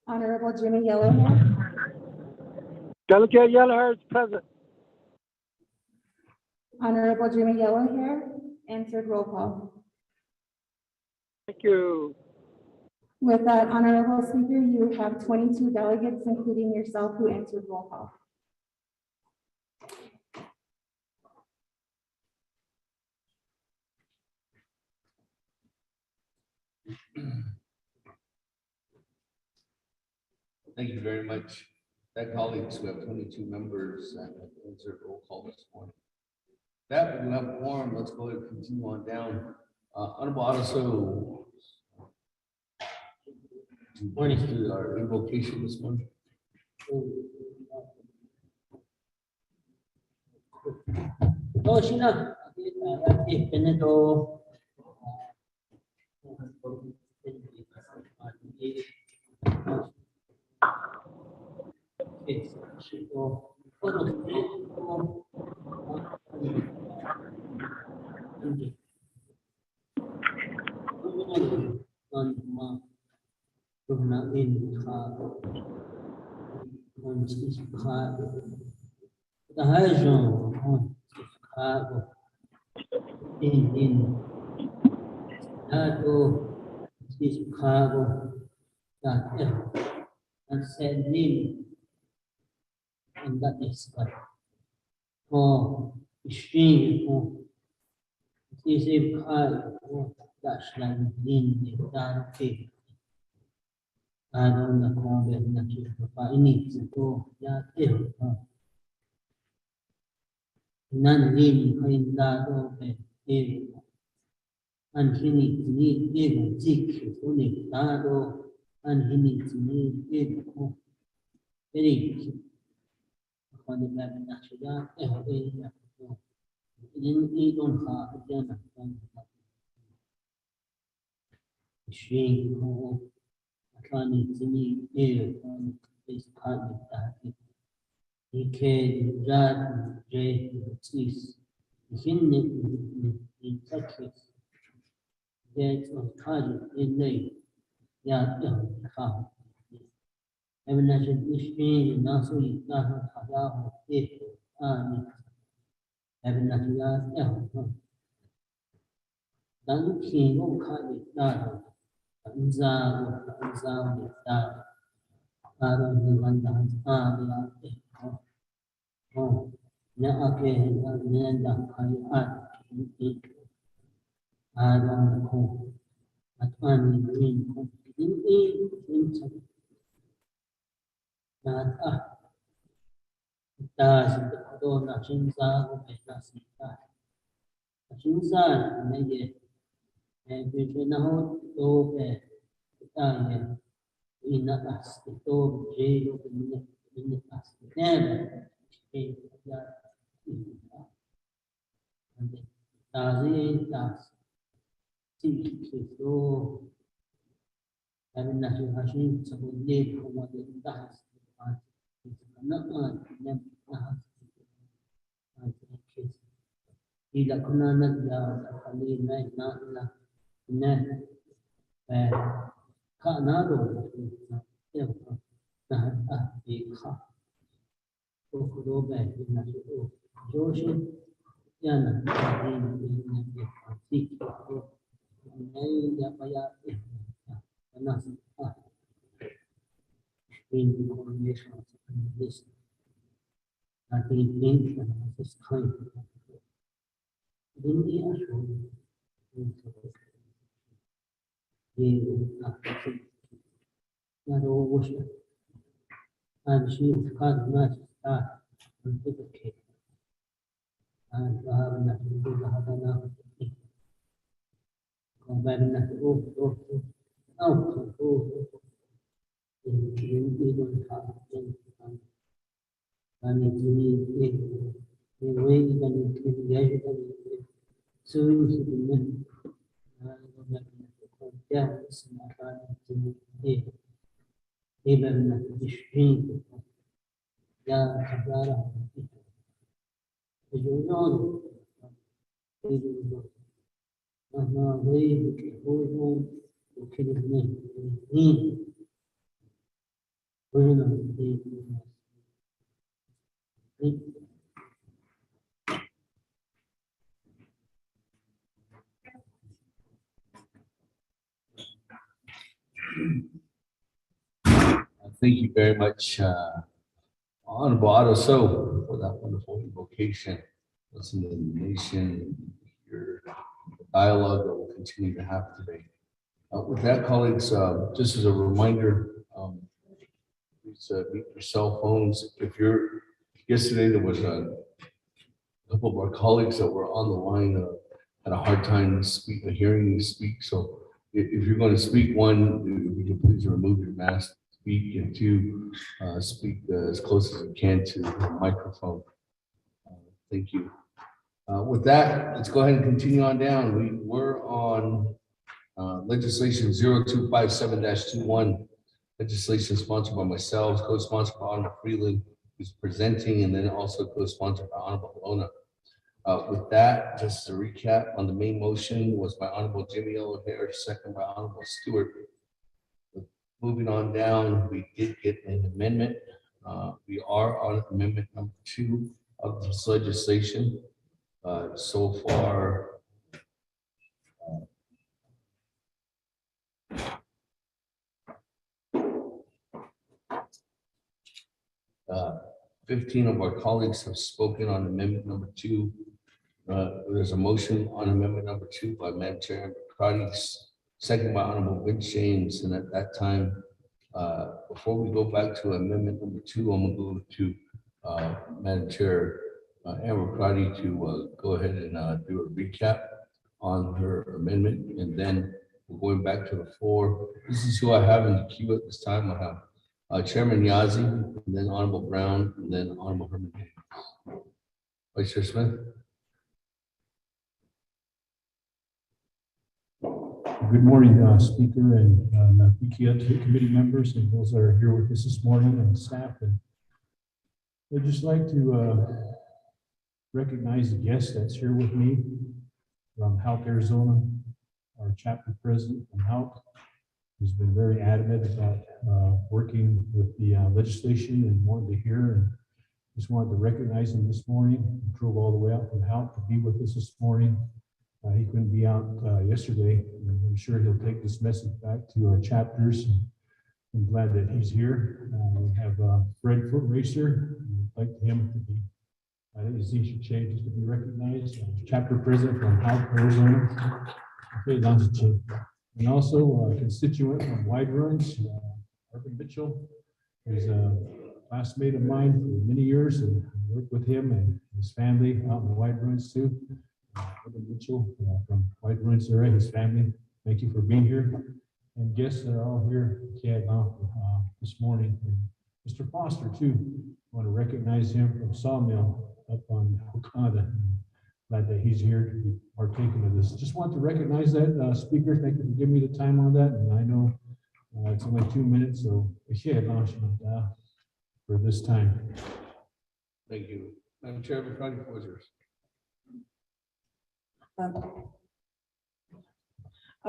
Honorable Jimmy Yellowhair. Delegate Yellowhair is present. Honorable Jimmy Yellowhair, answered roll call. Thank you. With that, Honorable Speaker, you have 22 delegates, including yourself, who answered roll call. Thank you very much. That colleagues, we have 22 members and answered roll call this morning. That we have a quorum. Let's go ahead and continue on down. Honorable Auditor, morning to our invocation this morning. And that is what for extreme for this is for that's like in the dark cave. I don't know how to make it, but I need to go. Yeah, none in that open and he needs even seek only that and he needs even very on the map natural in don't have again she Atlantic to me air on this part of that he can that J is in Texas that on target in late yeah come every nation is being not so not how it every nation dan khi có khai được ta ấn ra được ta rồi mình vẫn đang là nhà cái nên đang khai rồi không anh mình không in ta sẽ có là chuyên gia của mình là gì ta chuyên gia này vì thế nào tôi về ta về in as tôi chế độ in as nên thì ta gì ta chỉ số em là chúng ta chỉ sẽ đi không có đến ta nó nên thì là con nó là phải này nó là nè về khả năng rồi theo là thì khó tôi có về thì là chỗ số nhà là đi thì này là bây giờ nó in the combination of this I think this kind of in the actual not always and she was kind of nice and difficult and I have nothing to do with her còn về mình là thì luôn thảo và mình thì với mình thì cái sự sự mình còn theo sự mà thì mình là cái ya ra thì nó thì nó với cái hối Thank you very much, Honorable Otto So, for that wonderful invocation. Listen to the nation, your dialogue that we'll continue to have today. With that, colleagues, just as a reminder, please mute your cell phones. Yesterday there was a couple of our colleagues that were on the line had a hard time hearing you speak. So if you're going to speak, one, if you can please remove your mask, speak, and two, speak as close as you can to the microphone. Thank you. With that, let's go ahead and continue on down. We were on legislation 0257-21, legislation sponsored by myself, co-sponsored by Honorable Freeland, who's presenting, and then also co-sponsored by Honorable Lona. With that, just a recap on the main motion was by Honorable Jimmy O'Hare, second by Honorable Stewart. Moving on down, we did get an amendment. We are on amendment number 2 of this legislation. So far, 15 of our colleagues have spoken on amendment number 2. There's a motion on amendment number 2 by Madam Chair Crotty, second by Honorable Vince James. And at that time, before we go back to amendment number 2, I'm going to go to Madam Chair Amber Crotty to go ahead and do a recap on her amendment. And then we're going back to the floor. This is who I have in the queue at this time. I have Chairman Yazzie, and then Honorable Brown, and then Honorable Herman. Vice Chair Smith. Good morning, Speaker and Naabik'íyáti committee members and those that are here with us this morning and staff. And I'd just like to recognize the guest that's here with me from Halk, Arizona, our chapter president from Halk, who's been very adamant about working with the legislation and wanted to hear, and just wanted to recognize him this morning. He drove all the way out from Halk to be with us this morning. He couldn't be out yesterday, and I'm sure he'll take this message back to our chapters. I'm glad that he's here. We have Fred Foot Racer. I'd like him to be, I think his should change just to be recognized. Chapter president from Halk, Arizona. Okay, and also a constituent from Wide Runs, Urban Mitchell. He's a classmate of mine for many years, and I worked with him and his family out in the Wide Runs too. Urban Mitchell from Wide Runs area, his family. Thank you for being here. And guests that are all here this morning. And Mr. Foster too. I want to recognize him from Sawmill up on Okada. Glad that he's here to be partaking of this. Just want to recognize that, Speaker. Thank you for giving me the time on that. And I know it's only 2 minutes, so for this time. Thank you. Madam Chair, the floor is yours.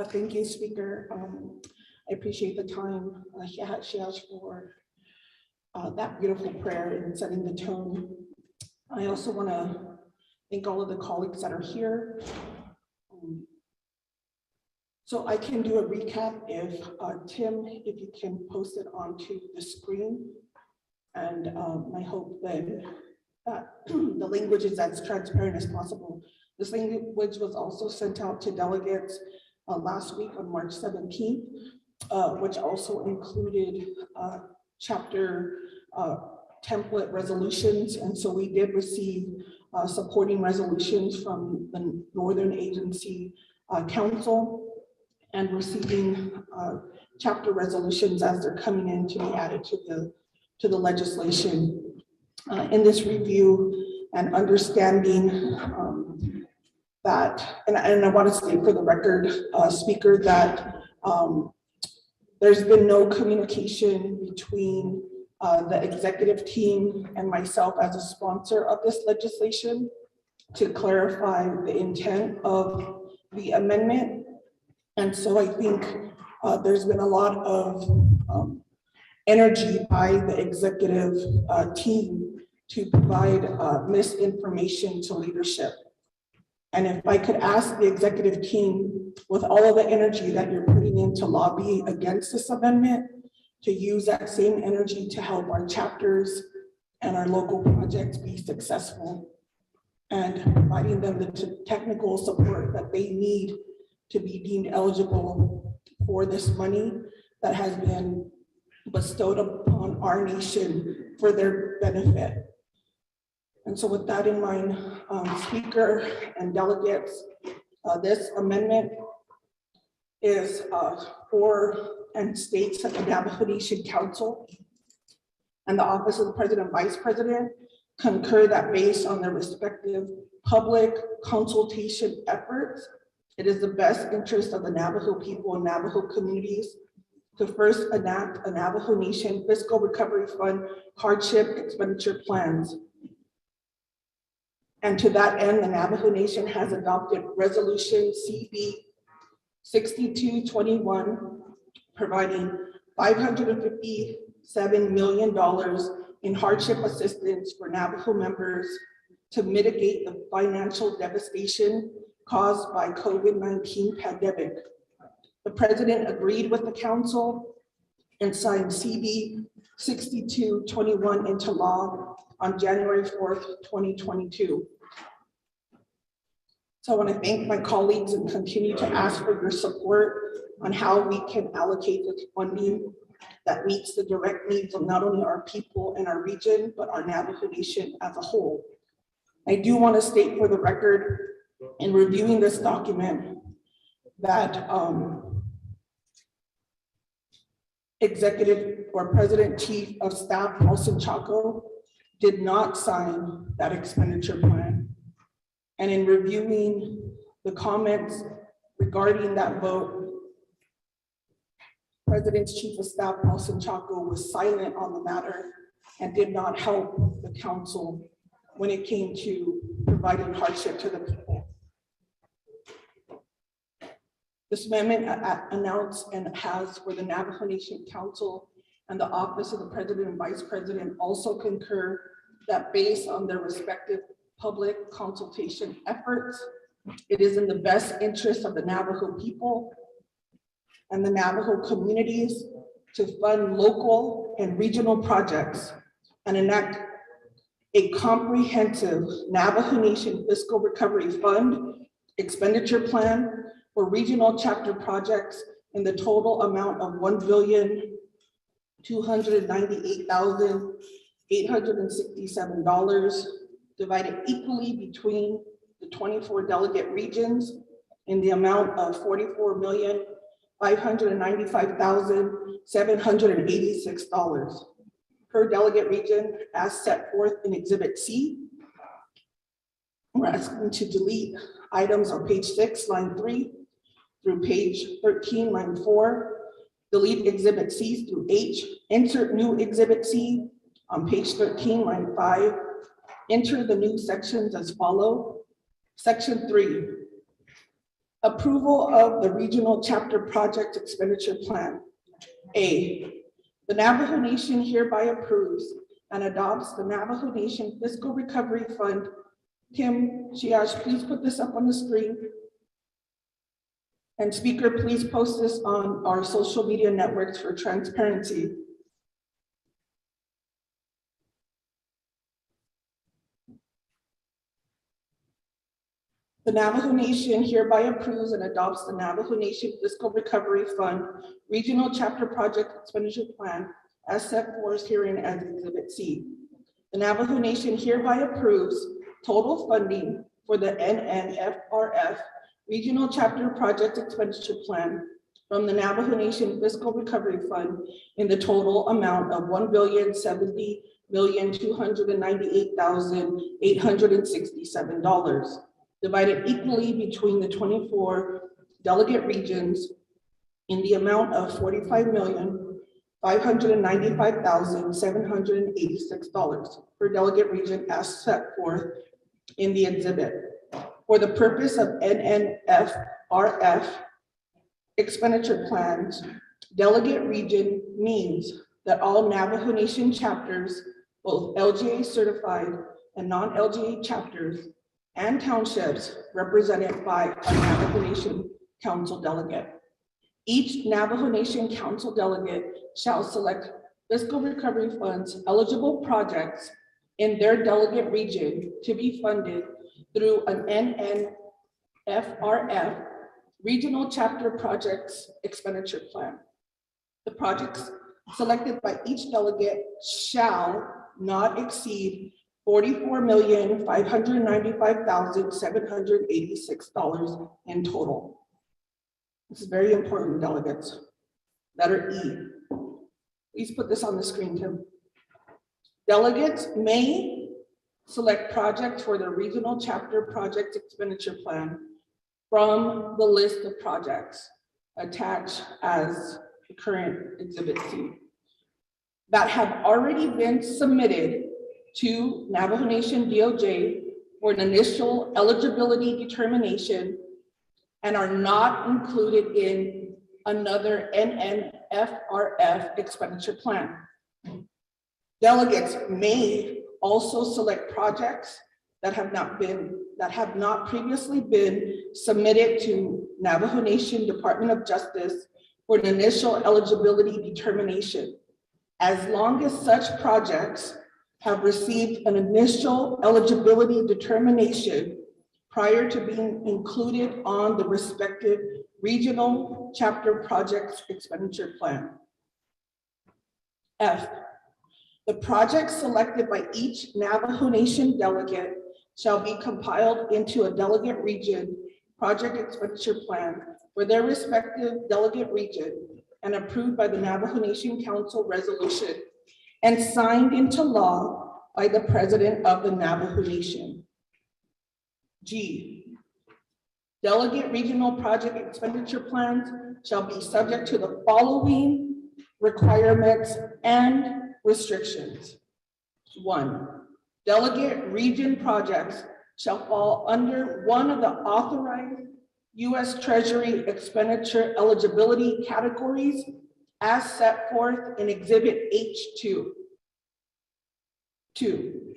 Thank you, Speaker. I appreciate the time she has for that beautiful prayer and setting the tone. I also want to thank all of the colleagues that are here. So I can do a recap if Tim, if you can post it onto the screen. And I hope then that the language is as transparent as possible. This language was also sent out to delegates last week on March 17th, which also included chapter template resolutions. And so we did receive supporting resolutions from the Northern Agency Council and receiving chapter resolutions as they're coming in to be added to the legislation. In this review and understanding that, and I want to state for the record, Speaker, that there's been no communication between the executive team and myself as a sponsor of this legislation to clarify the intent of the amendment. And so I think There's been a lot of energy by the executive team to provide misinformation to leadership. And if I could ask the executive team, with all of the energy that you're putting into lobby against this amendment, to use that same energy to help our chapters and our local projects be successful, and providing them the technical support that they need to be deemed eligible for this money that has been bestowed upon our nation for their benefit. And so with that in mind, Speaker and delegates, this amendment is for and states that the Navajo Nation Council and the Office of the President and Vice President concur that based on their respective public consultation efforts, it is the best interest of the Navajo people and Navajo communities to first enact a Navajo Nation Fiscal Recovery Fund hardship expenditure plans. And to that end, the Navajo Nation has adopted Resolution CB 6221, providing $557 million in hardship assistance for Navajo members to mitigate the financial devastation caused by COVID-19 pandemic. The President agreed with the Council and signed CB 6221 into law on January 4th, 2022. So I want to thank my colleagues and continue to ask for your support on how we can allocate this funding that meets the direct needs of not only our people in our region, but our Navajo Nation as a whole. I do want to state for the record, in reviewing this document, that Executive or President Chief of Staff Nelson Chaco did not sign that expenditure plan. And in reviewing the comments regarding that vote, President's Chief of Staff Nelson Chaco was silent on the matter and did not help the council when it came to providing hardship to the people. This amendment announced and has for the Navajo Nation Council and the Office of the President and Vice President also concur that based on their respective public consultation efforts, it is in the best interest of the Navajo people and the Navajo communities to fund local and regional projects and enact a comprehensive Navajo Nation Fiscal Recovery Fund expenditure plan for regional chapter projects in the total amount of $1,298,867, divided equally between the 24 delegate regions in the amount of $44,595,786 per delegate region as set forth in Exhibit C. We're asking to delete items on page 6, line 3 through page 13, line 4, delete Exhibit C through H, insert new Exhibit C on page 13, line 5, enter the new sections as follow. Section 3, approval of the regional chapter project expenditure plan. A, the Navajo Nation hereby approves and adopts the Navajo Nation Fiscal Recovery Fund. Kim Chiash, please put this up on the screen. And Speaker, please post this on our social media networks for transparency. The Navajo Nation hereby approves and adopts the Navajo Nation Fiscal Recovery Fund Regional Chapter Project Expenditure Plan as set forth herein as Exhibit C. The Navajo Nation hereby approves total funding for the NNFRF Regional Chapter Project Expenditure Plan from the Navajo Nation Fiscal Recovery Fund in the total amount of $1,070,298,867, divided equally between the 24 delegate regions in the amount of $45,595,786 per delegate region as set forth in the exhibit. For the purpose of NNFRF expenditure plans, delegate region means that all Navajo Nation chapters, both LGA certified and non-LGA chapters and townships represented by a Navajo Nation council delegate. Each Navajo Nation council delegate shall select fiscal recovery funds eligible projects in their delegate region to be funded through an NNFRF regional chapter projects expenditure plan. The projects selected by each delegate shall not exceed $44,595,786 in total. This is very important, delegates. Letter E. Please put this on the screen, Tim. Delegates may select projects for the regional chapter project expenditure plan from the list of projects attached as the current Exhibit C that have already been submitted to Navajo Nation DOJ for an initial eligibility determination and are not included in another NNFRF expenditure plan. Delegates may also select projects that have not previously been submitted to Navajo Nation Department of Justice for an initial eligibility determination, as long as such projects have received an initial eligibility determination prior to being included on the respective regional chapter projects expenditure plan. F, the projects selected by each Navajo Nation delegate shall be compiled into a delegate region project expenditure plan for their respective delegate region and approved by the Navajo Nation Council resolution and signed into law by the President of the Navajo Nation. G, delegate regional project expenditure plans shall be subject to the following requirements and restrictions. 1, delegate region projects shall fall under one of the authorized U.S. Treasury expenditure eligibility categories as set forth in Exhibit H2. 2,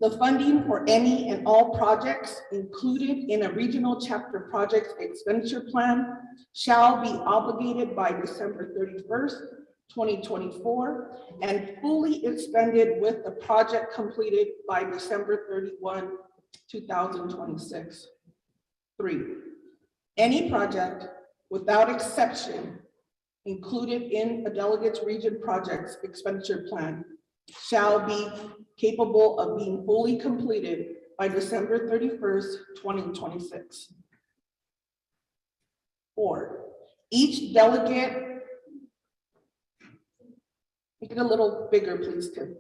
the funding for any and all projects included in a regional chapter project expenditure plan shall be obligated by December 31st, 2024, and fully expended with the project completed by December 31, 2026. 3, any project without exception included in a delegate's region projects expenditure plan shall be capable of being fully completed by December 31st, 2026. 4, each delegate, make it a little bigger, please, Tim.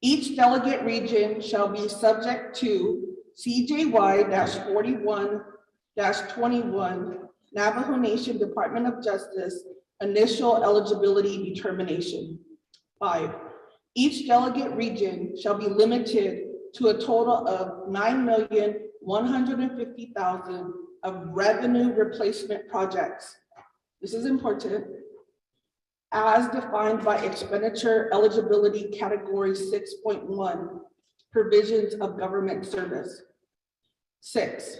Each delegate region shall be subject to CJY-41-21 Navajo Nation Department of Justice initial eligibility determination. 5, each delegate region shall be limited to a total of $9,150,000 of revenue replacement projects. This is important. As defined by expenditure eligibility category 6.1, provisions of government service. 6,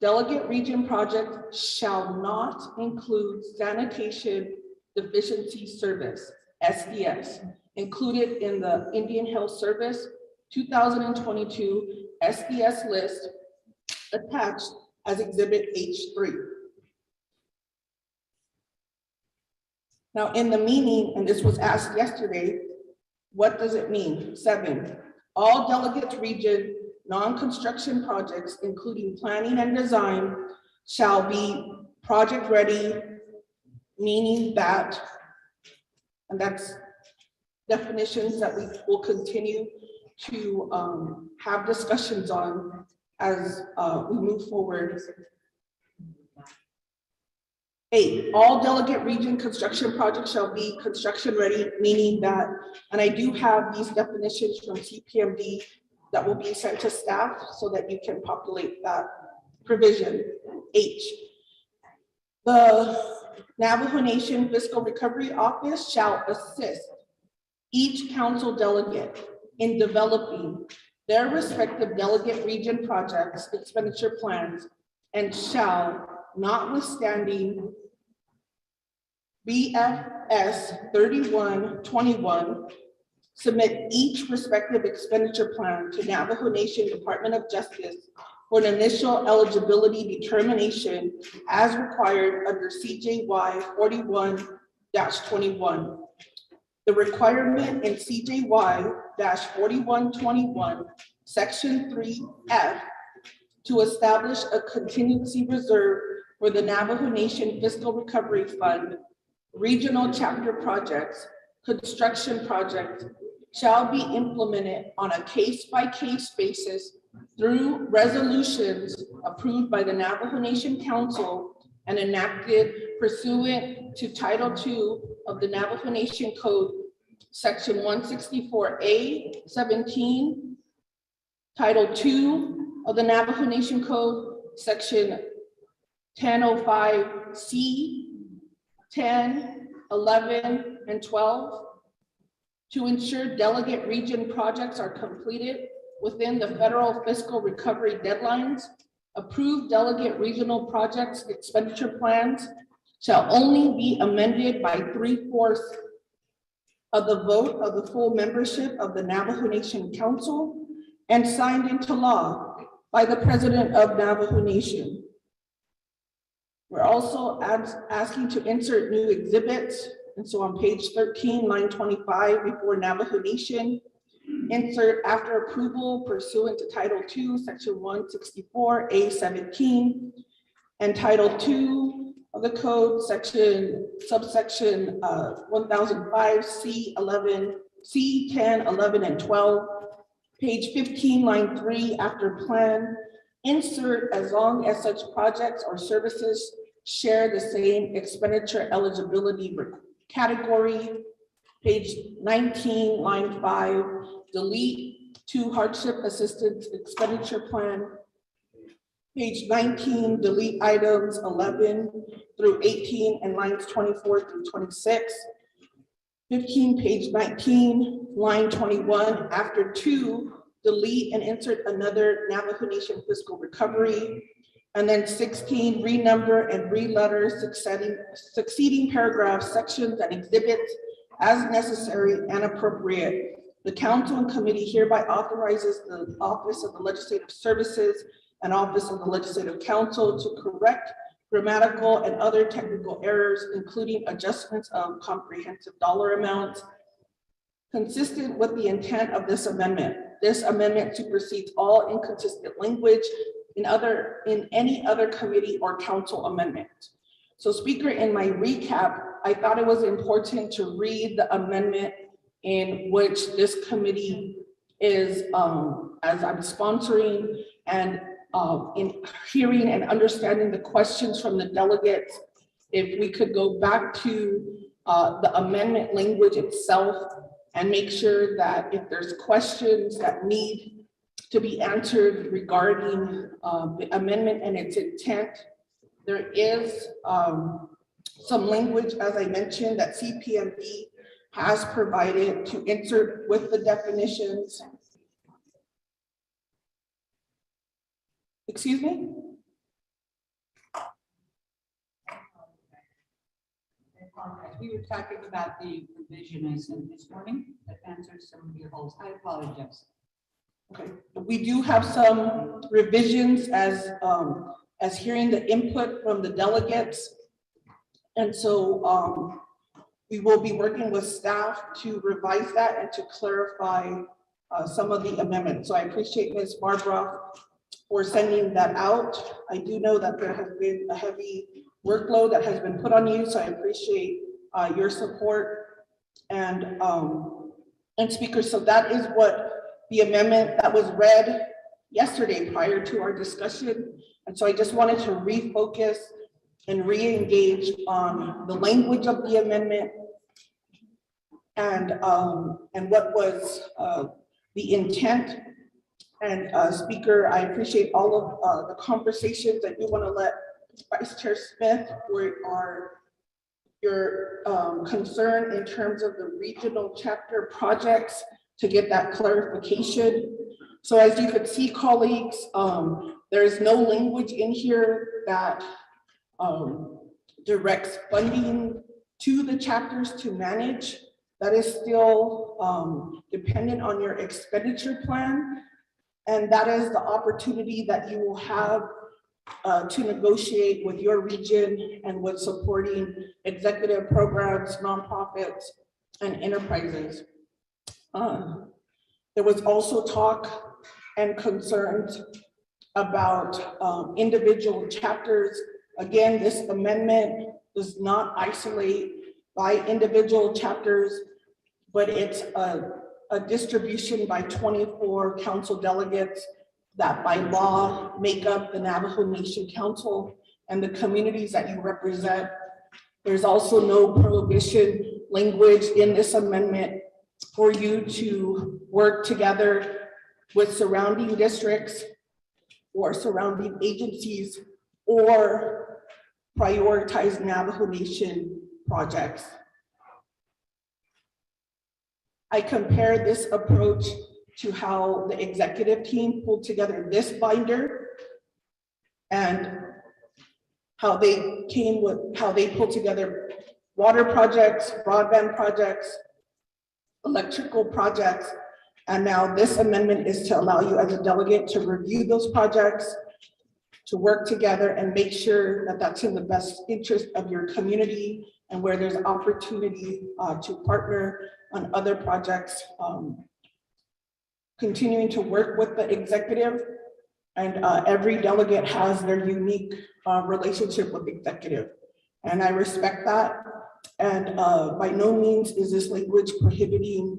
delegate region project shall not include sanitation deficiency service, SDS, included in the Indian Health Service 2022 SDS list attached as Exhibit H3. Now, in the meaning, and this was asked yesterday, what does it mean? 7, all delegates region non-construction projects, including planning and design, shall be project ready, meaning that, and that's definitions that we will continue to have discussions on as we move forward. 8, all delegate region construction projects shall be construction ready, meaning that, and I do have these definitions from CPMD that will be sent to staff so that you can populate that provision. H, The Navajo Nation Fiscal Recovery Office shall assist each council delegate in developing their respective delegate region projects, expenditure plans, and shall, notwithstanding BFS 3121, submit each respective expenditure plan to Navajo Nation Department of Justice for an initial eligibility determination as required under CJY 41-21. The requirement in CJY-4121, Section 3F, to establish a contingency reserve for the Navajo Nation Fiscal Recovery Fund, regional chapter projects, construction projects shall be implemented on a case-by-case basis through resolutions approved by the Navajo Nation Council and enacted pursuant to Title II of the Navajo Nation Code, Section 164A 17, Title II of the Navajo Nation Code, Section 1005C, 10, 11, and 12, to ensure delegate region projects are completed within the federal fiscal recovery deadlines. Approved delegate regional projects expenditure plans shall only be amended by 3/4 of the vote of the full membership of the Navajo Nation Council and signed into law by the President of Navajo Nation. We're also asking to insert new exhibits. And so on page 13, line 25, before Navajo Nation, insert after approval pursuant to Title II, Section 164A 17, and Title II of the code, subsection 1005 C11, C10, 11, and 12. Page 15, line 3, after plan, insert as long as such projects or services share the same expenditure eligibility category. Page 19, line 5, delete 2 hardship assistance expenditure plan. Page 19, delete items 11 through 18 and lines 24 through 26. 15, page 19, line 21, after 2, delete and insert another Navajo Nation fiscal recovery. And then 16, renumber and re-letter succeeding paragraphs, sections, and exhibits as necessary and appropriate. The council and committee hereby authorizes the Office of the Legislative Services and Office of the Legislative Council to correct grammatical and other technical errors, including adjustments of comprehensive dollar amounts, consistent with the intent of this amendment. This amendment supersedes all inconsistent language in any other committee or council amendment. So Speaker, in my recap, I thought it was important to read the amendment in which this committee is, as I'm sponsoring and in hearing and understanding the questions from the delegates, if we could go back to the amendment language itself and make sure that if there's questions that need to be answered regarding the amendment and its intent, there is some language, as I mentioned, that CPMB has provided to insert with the definitions. Excuse me? We were talking about the revision I sent this morning that answers some of your holes. I apologize. Okay, we do have some revisions as hearing the input from the delegates. And so we will be working with staff to revise that and to clarify some of the amendments. So I appreciate Ms. Barbara for sending that out. I do know that there has been a heavy workload that has been put on you, so I appreciate your support and Speaker. So that is what the amendment that was read yesterday prior to our discussion. And so I just wanted to refocus and re-engage on the language of the amendment and what was the intent. And Speaker, I appreciate all of the conversations. I do want to let Vice Chair Smith, for your concern in terms of the regional chapter projects to get that clarification. So as you could see, colleagues, there is no language in here that directs funding to the chapters to manage. That is still dependent on your expenditure plan. And that is the opportunity that you will have to negotiate with your region and with supporting executive programs, nonprofits, and enterprises. There was also talk and concerns about individual chapters. Again, this amendment does not isolate by individual chapters, but it's a distribution by 24 council delegates that by law make up the Navajo Nation Council and the communities that you represent. There's also no prohibition language in this amendment for you to work together with surrounding districts or surrounding agencies or prioritize Navajo Nation projects. I compared this approach to how the executive team pulled together this binder and how they pulled together water projects, broadband projects, electrical projects. And now this amendment is to allow you as a delegate to review those projects, to work together and make sure that that's in the best interest of your community, and where there's opportunity to partner on other projects, continuing to work with the executive. And every delegate has their unique relationship with the executive. And I respect that. And by no means is this language prohibiting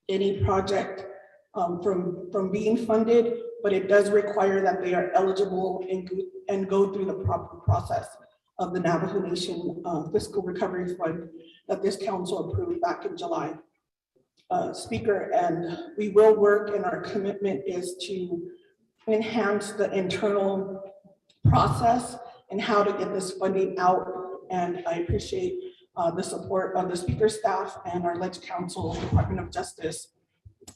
any project from being funded, but it does require that they are eligible and go through the proper process of the Navajo Nation Fiscal Recovery Fund that this council approved back in July. Speaker, and we will work, and our commitment is to enhance the internal process and how to get this funding out. And I appreciate the support of the Speaker's staff and our Ledge Council, Department of Justice.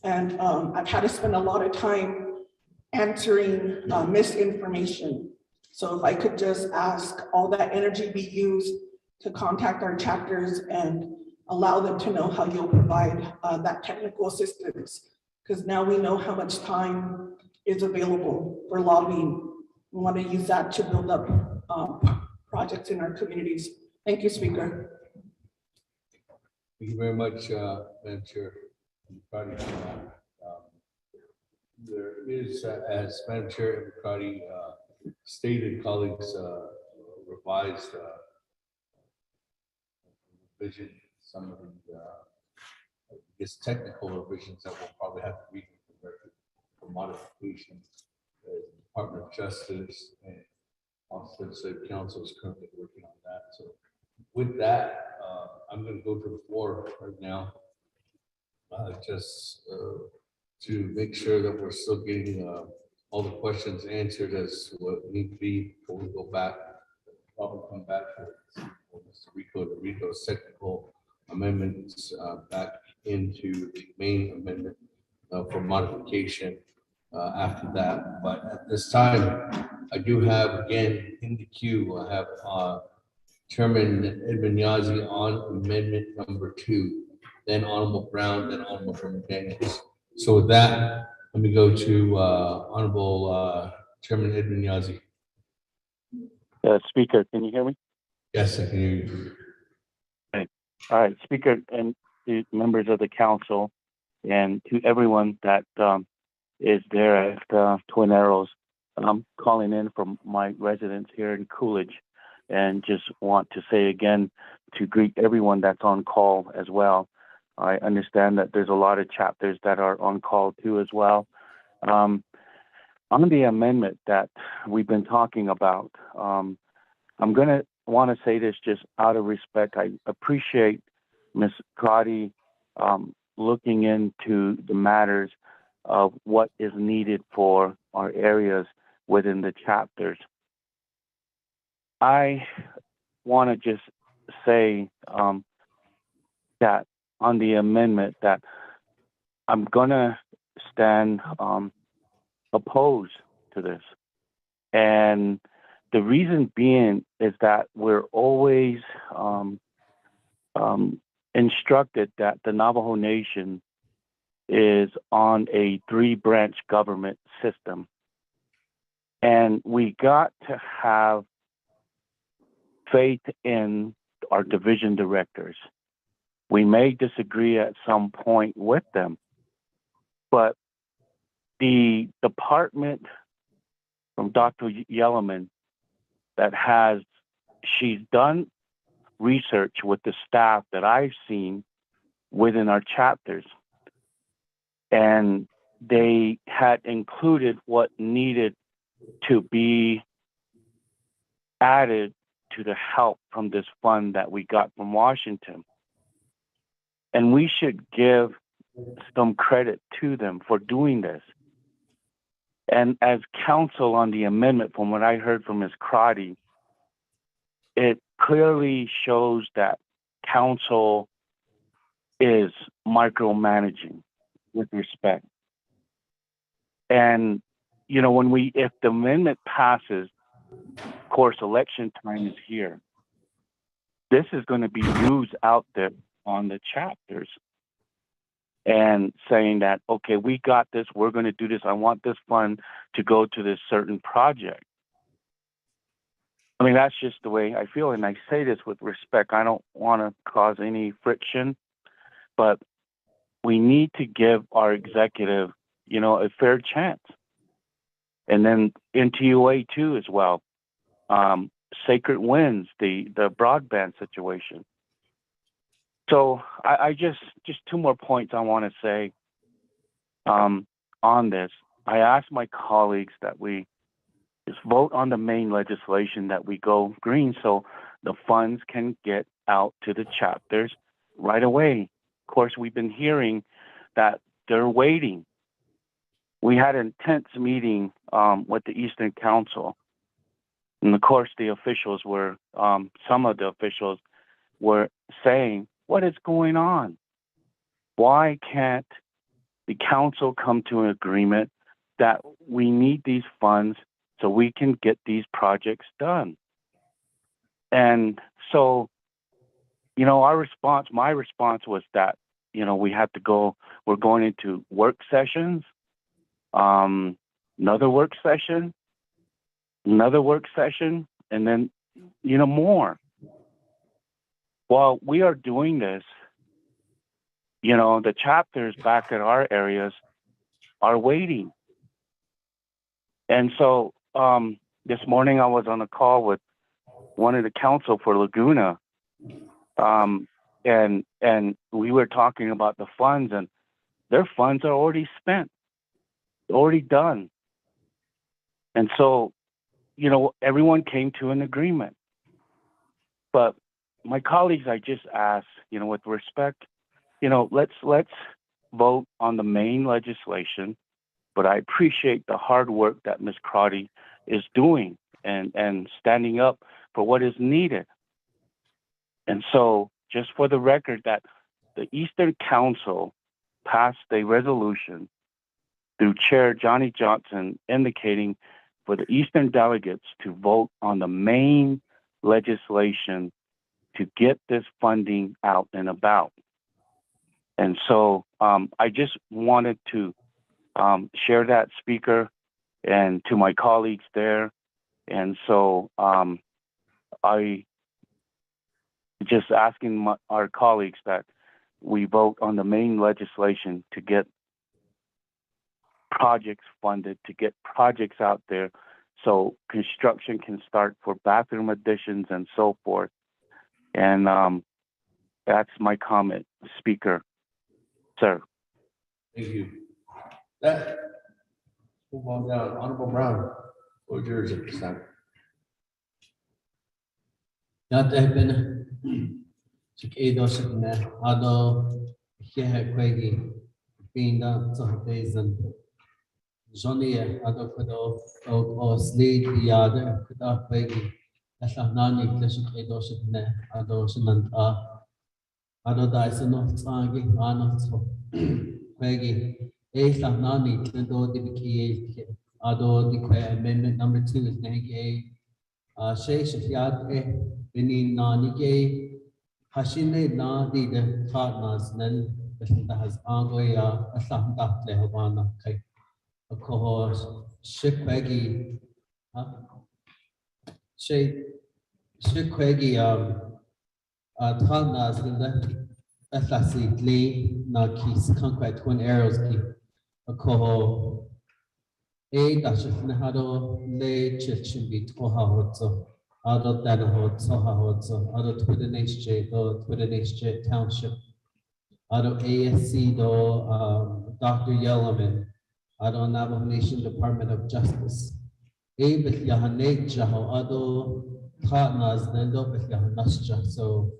And I've had to spend a lot of time answering misinformation. So if I could just ask all that energy be used to contact our chapters and allow them to know how you'll provide that technical assistance, because now we know how much time is available for lobbying. We want to use that to build up projects in our communities. Thank you, Speaker. Thank you very much, Madam Chair. There is, as Madam Chair Crowdy stated, colleagues, revised revision, some of the I guess technical revisions that we'll probably have to read for modification. The Department of Justice and also the State Council is currently working on that. So with that, I'm going to go to the floor right now, just to make sure that we're still getting all the questions answered as to what need to be before we go back. Probably come back to Mr. Rico to read those technical amendments back into the main amendment for modification after that. But at this time, I do have again in the queue, I have Chairman Edwin-Yazzie on amendment number 2, then Honorable Brown, then Honorable Daniels. So with that, let me go to Honorable Chairman Edwin-Yazzie. Speaker, can you hear me? Yes, I can hear you. Okay. All right, Speaker and the members of the council, and to everyone that is there at Twin Arrows. I'm calling in from my residence here in Coolidge, and just want to say again to greet everyone that's on call as well. I understand that there's a lot of chapters that are on call too as well. On the amendment that we've been talking about, I'm going to want to say this just out of respect. I appreciate Ms. Crowdy looking into the matters of what is needed for our areas within the chapters. I want to just say that on the amendment that I'm going to stand opposed to this. And the reason being is that we're always instructed that the Navajo Nation is on a 3-branch government system. And we got to have faith in our division directors. We may disagree at some point with them, but the department from Dr. Yellerman she's done research with the staff that I've seen within our chapters, and they had included what needed to be added to the help from this fund that we got from Washington. And we should give some credit to them for doing this. And as counsel on the amendment, from what I heard from Ms. Crotty, it clearly shows that council is micromanaging with respect. And, you know, if the amendment passes, of course, election time is here. This is going to be used out there on the chapters and saying that, okay, we got this, we're going to do this. I want this fund to go to this certain project. I mean, that's just the way I feel. And I say this with respect. I don't want to cause any friction, but we need to give our executive, you know, a fair chance. And then NTUA too as well. Sacred Winds, the broadband situation. So I just 2 more points I want to say on this. I asked my colleagues that we just vote on the main legislation, that we go green so the funds can get out to the chapters right away. Of course, we've been hearing that they're waiting. We had an intense meeting with the Eastern Council. And of course, the officials were, some of the officials were saying, what is going on? Why can't the council come to an agreement that we need these funds so we can get these projects done? And so, you know, my response was that, you know, we're going into work sessions, another work session, and then, you know, more. While we are doing this, you know, the chapters back at our areas are waiting. And so this morning I was on a call with one of the council for Laguna, and we were talking about the funds, and their funds are already spent, already done. And so, you know, everyone came to an agreement. But my colleagues, I just asked, you know, with respect, you know, let's vote on the main legislation. But I appreciate the hard work that Ms. Crotty is doing and standing up for what is needed. And so, just for the record, that the Eastern Council passed a resolution through Chair Johnny Johnson indicating for the Eastern delegates to vote on the main legislation to get this funding out and about. And so I just wanted to share that, Speaker, and to my colleagues there. And so I just asking our colleagues that we vote on the main legislation to get projects funded, to get projects out there so construction can start for bathroom additions and so forth. And that's my comment, Speaker. Sir. Thank you. That, move on down. Honorable Brown, or yours at this time. Johnny, other kudo, or sleep, the other kudo, baby, Asa nani kleshik edoshik ne adoshinan ado daisano tsangi anotso kwegi esa nani tendo dibiki ado dikwe amendment number 2 is negi sheshifyat bini nani ge hashine na di de partners nen besinda has angoya asahda lehabana kai akoho shikwegi shikwegi partners in the Atlasically na kis conquer twin arrows ki akoho dashifnahado le chichimbi toha hotso ado danaho toha hotso ado Twitter Township ado ASC do Dr. Yellowman ado Navajo Nation Department of Justice bit yahane jaho ado partners nendo bit yahanasja so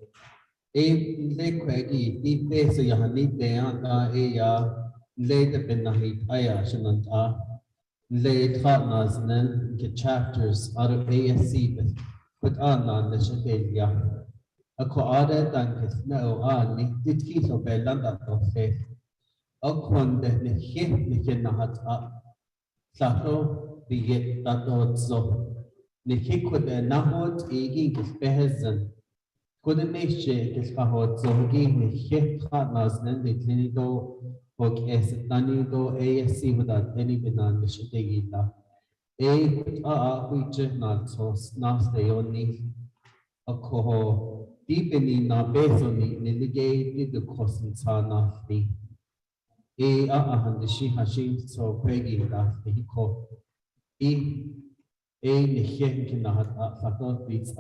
le kwegi di peso yahani deanda ya le de benahi aya shananta le partners nen ke chapters out of ASC but anna neshabelia ako ada dan kesno ani ditki so belanda to fe akonde ne hit ne kenahat sato biget tato zo ne hikode nahot egi gespehezen kode neshe gespahot zo gi ne hit partners nen de klinido ok esitani do ASC without any benan neshategila which not so nas de oni akoho deepeni na besoni nilige the kosin sana ni ahandishi hashim so kwegi da hiko nihen na fato beats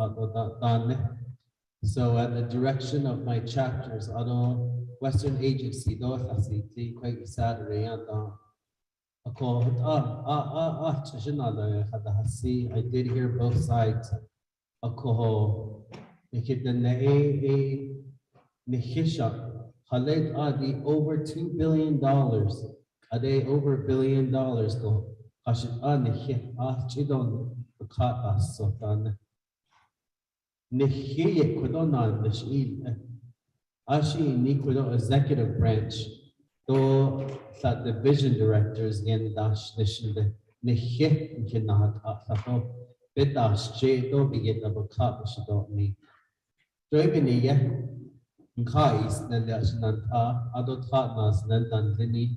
so at the direction of my chapters ado Western Agency do asiti kwegi Saturday I did hear both sides. Over $2 billion. A day over $1 billion go. Executive branch. The division directors in dash nishinde nihye kinahat ato betash je do biget abakat shido ni doibini ye nkais nandashinan adot hatnas nandandini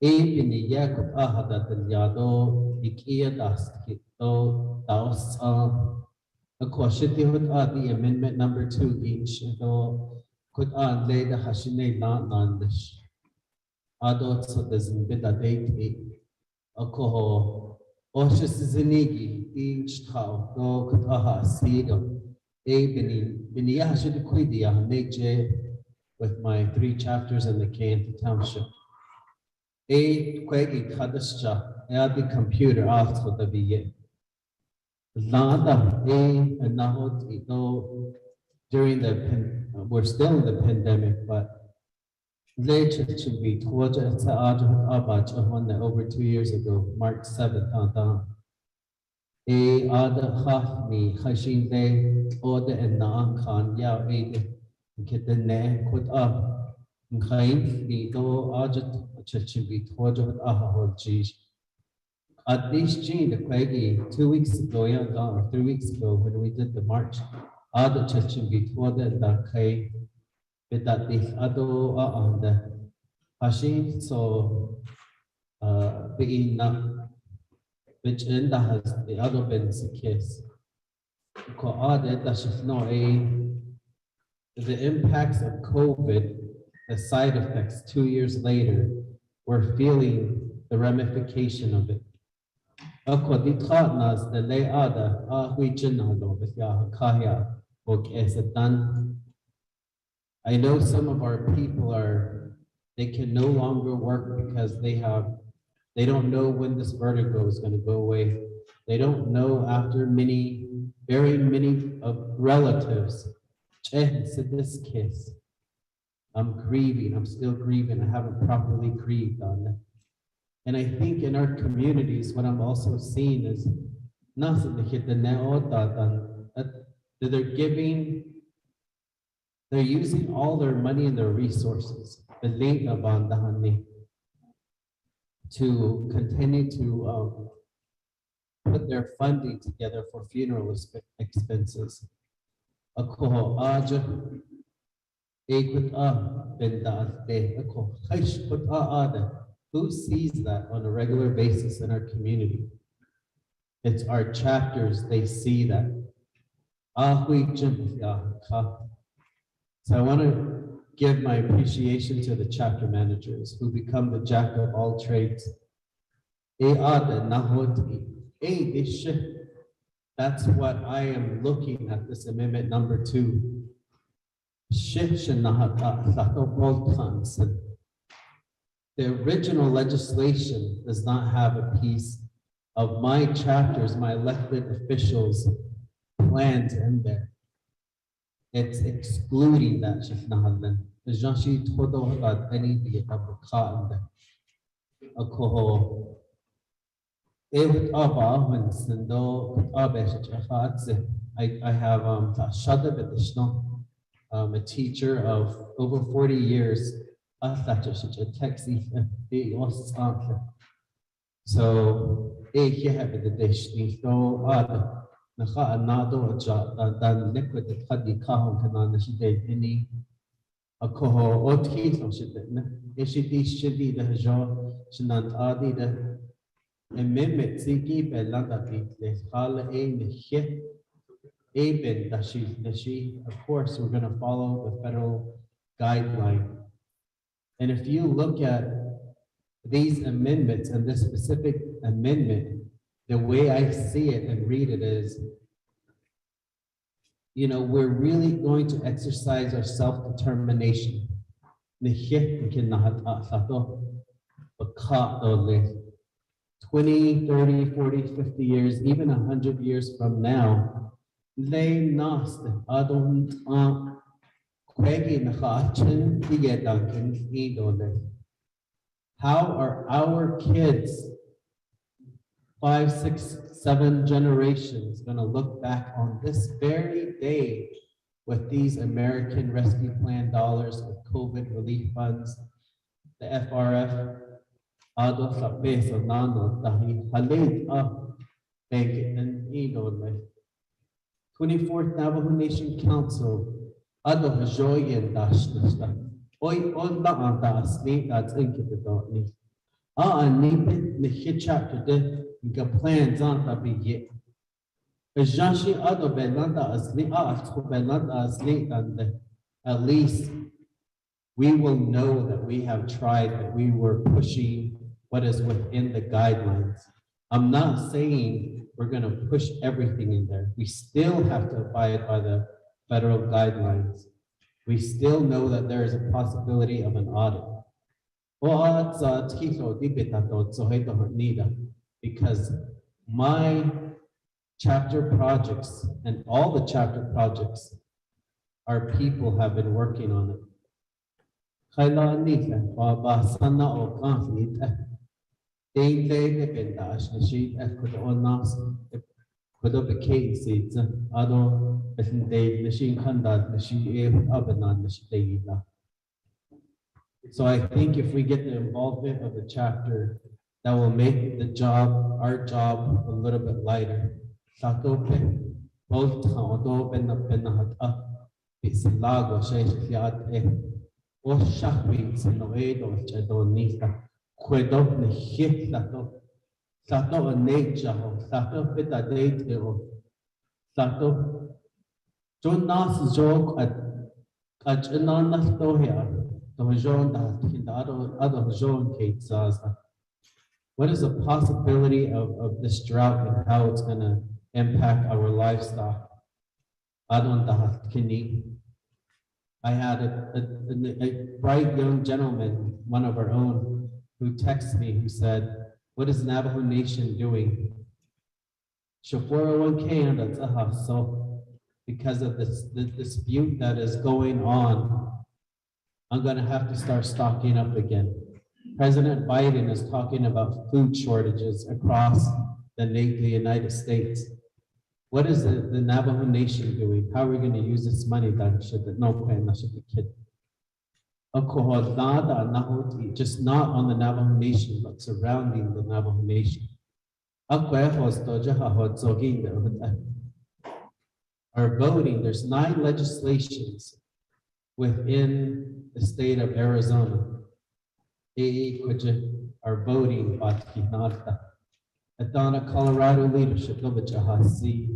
bini ye kut ahada yado ikia das kito daos akoshiti hut the amendment number 2 each do kut leda hashine na nandish adot so doesn't bid a date akoho oshisinigi each tau do kataha sido bini yahashid quidia neje with my 3 chapters in the Kansas Township kwegi kadascha the computer after the biye lada nahot ito during we're still in the pandemic but later to be towards over 2 years ago, March 7th, Hafni, Hashin Day, Order and Naan Khan, Yao Aid, Kitane, Kut up, Nkain, Nido, Ajat, Chichibi, towards Ahahoj. At least, Gene, the Quaggy, 2 weeks ago, or 3 weeks ago, when we did the march, Ada Chichibi, toward the Kai. That the other the Hashim so being which in that has the other been the case. The impacts of COVID, the side effects 2 years later, we're feeling the ramification of it. The leada I know some of our people they can no longer work because they don't know when this vertigo is going to go away. They don't know after very many of relatives. In this case, I'm grieving, I'm still grieving. I haven't properly grieved on that. And I think in our communities, what I'm also seeing is they're giving, they're using all their money and their resources to continue to put their funding together for funeral expenses. Who sees that on a regular basis in our community? It's our chapters, they see that. So I want to give my appreciation to the chapter managers who become the jack of all trades. That's what I am looking at this amendment number 2. The original legislation does not have a piece of my chapters, my elected officials' plans in there. It's excluding that. I have a teacher of over 40 years. So, amendment siki belanda of course, we're going to follow the federal guideline. And if you look at these amendments and this specific amendment, the way I see it and read it is, we're really going to exercise our self-determination. 20, 30, 40, 50 years, even 100 years from now, how are our kids, 5, 6, 7 generations going to look back on this very day with these American Rescue Plan dollars, with COVID relief funds, the FRF, 24th Navajo Nation Council, at least we will know that we have tried, that we were pushing what is within the guidelines. I'm not saying we're going to push everything in there. We still have to abide by the federal guidelines. We still know that there is a possibility of an audit. Because my chapter projects and all the chapter projects, our people have been working on it. So I think if we get the involvement of the chapter, that will make the job, our job, a little bit lighter. What is the possibility of this drought and how it's going to impact our livestock? I had a bright young gentleman, one of our own, who texted me, who said, "What is Navajo Nation doing?" So because of the dispute that is going on, I'm going to have to start stocking up again. President Biden is talking about food shortages across the United States. What is the Navajo Nation doing? How are we going to use this money that should no plan that should be kid? Just not on the Navajo Nation, but surrounding the Navajo Nation. Are voting, there's 9 legislations within the state of Arizona. Are voting Adana Colorado leadership no Jahasi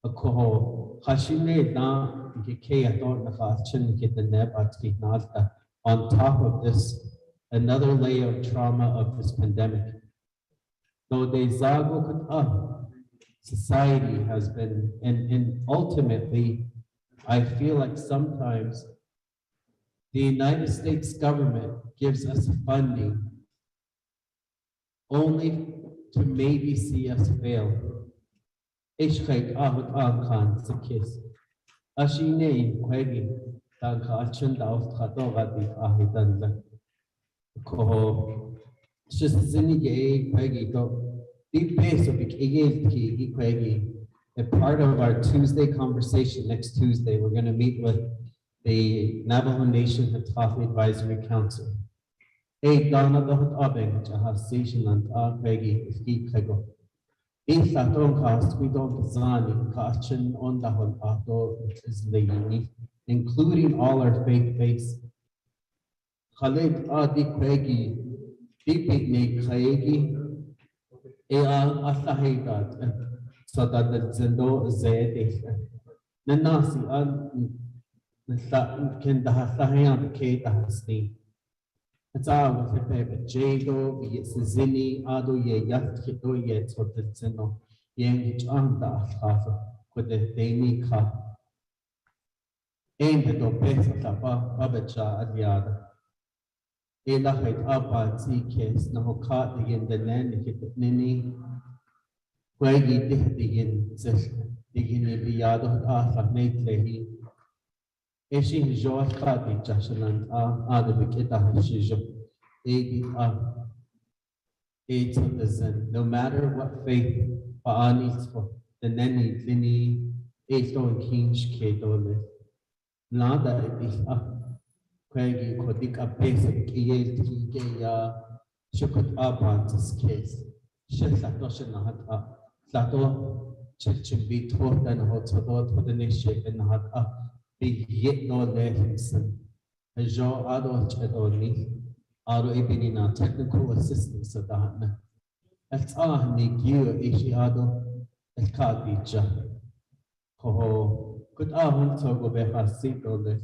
Akoho Hashine na Gikea don't Nafachin get the neb at Nata. On top of this, another layer of trauma of this pandemic. Though they zago could up, society has been, and ultimately, I feel like sometimes the United States government gives us funding only to maybe see us fail. Ishkait ahut khan sakis. Ashine kwegi tanka achunda auftragadi ahidanza. Koho shizini kwegi to deep base of ki kwegi. A part of our Tuesday conversation next Tuesday, we're going to meet with the Navajo Nation Hatafi Advisory Council. Dana dohut abeng jahasation and kwegi iski kwego. If that don't cost, we don't zani kachin on the whole ato is the including all our faith-based. Khalid adi kwegi, dipik ne kwegi, asahidat, so that the zendo zedis. Nanasi an can the hasahian ke the hasni. It's all with the paper. Jado, it's Zini, Ado, ye yat kito yet, so the Zeno, Yang Chanda, with the Demi Ka. Aim the Dobesa Tapa, Babacha, Adiada. Ela had Abba, Z case, Nahoka, again the land, hit the Nini, Quaggy, digging, digging in the yard of Arthur, made Lehi. Eshi George Kadi Jashalan the Bikita Hashijo no matter what faith needs for the Neni Lini Esto Kinch Kedole Nada is Quaggy Kodika basic Kiyaya Shukut Aban's case Shetatoshanahat Sato Chichimbi taught and Hotodot for the nation and had up. Be yet no lessons. A jaw adult chedoni, ado ibinina technical assistance of that. At Nigio Ishiado, at Kadija. Ho, could ahun togo beha sit on the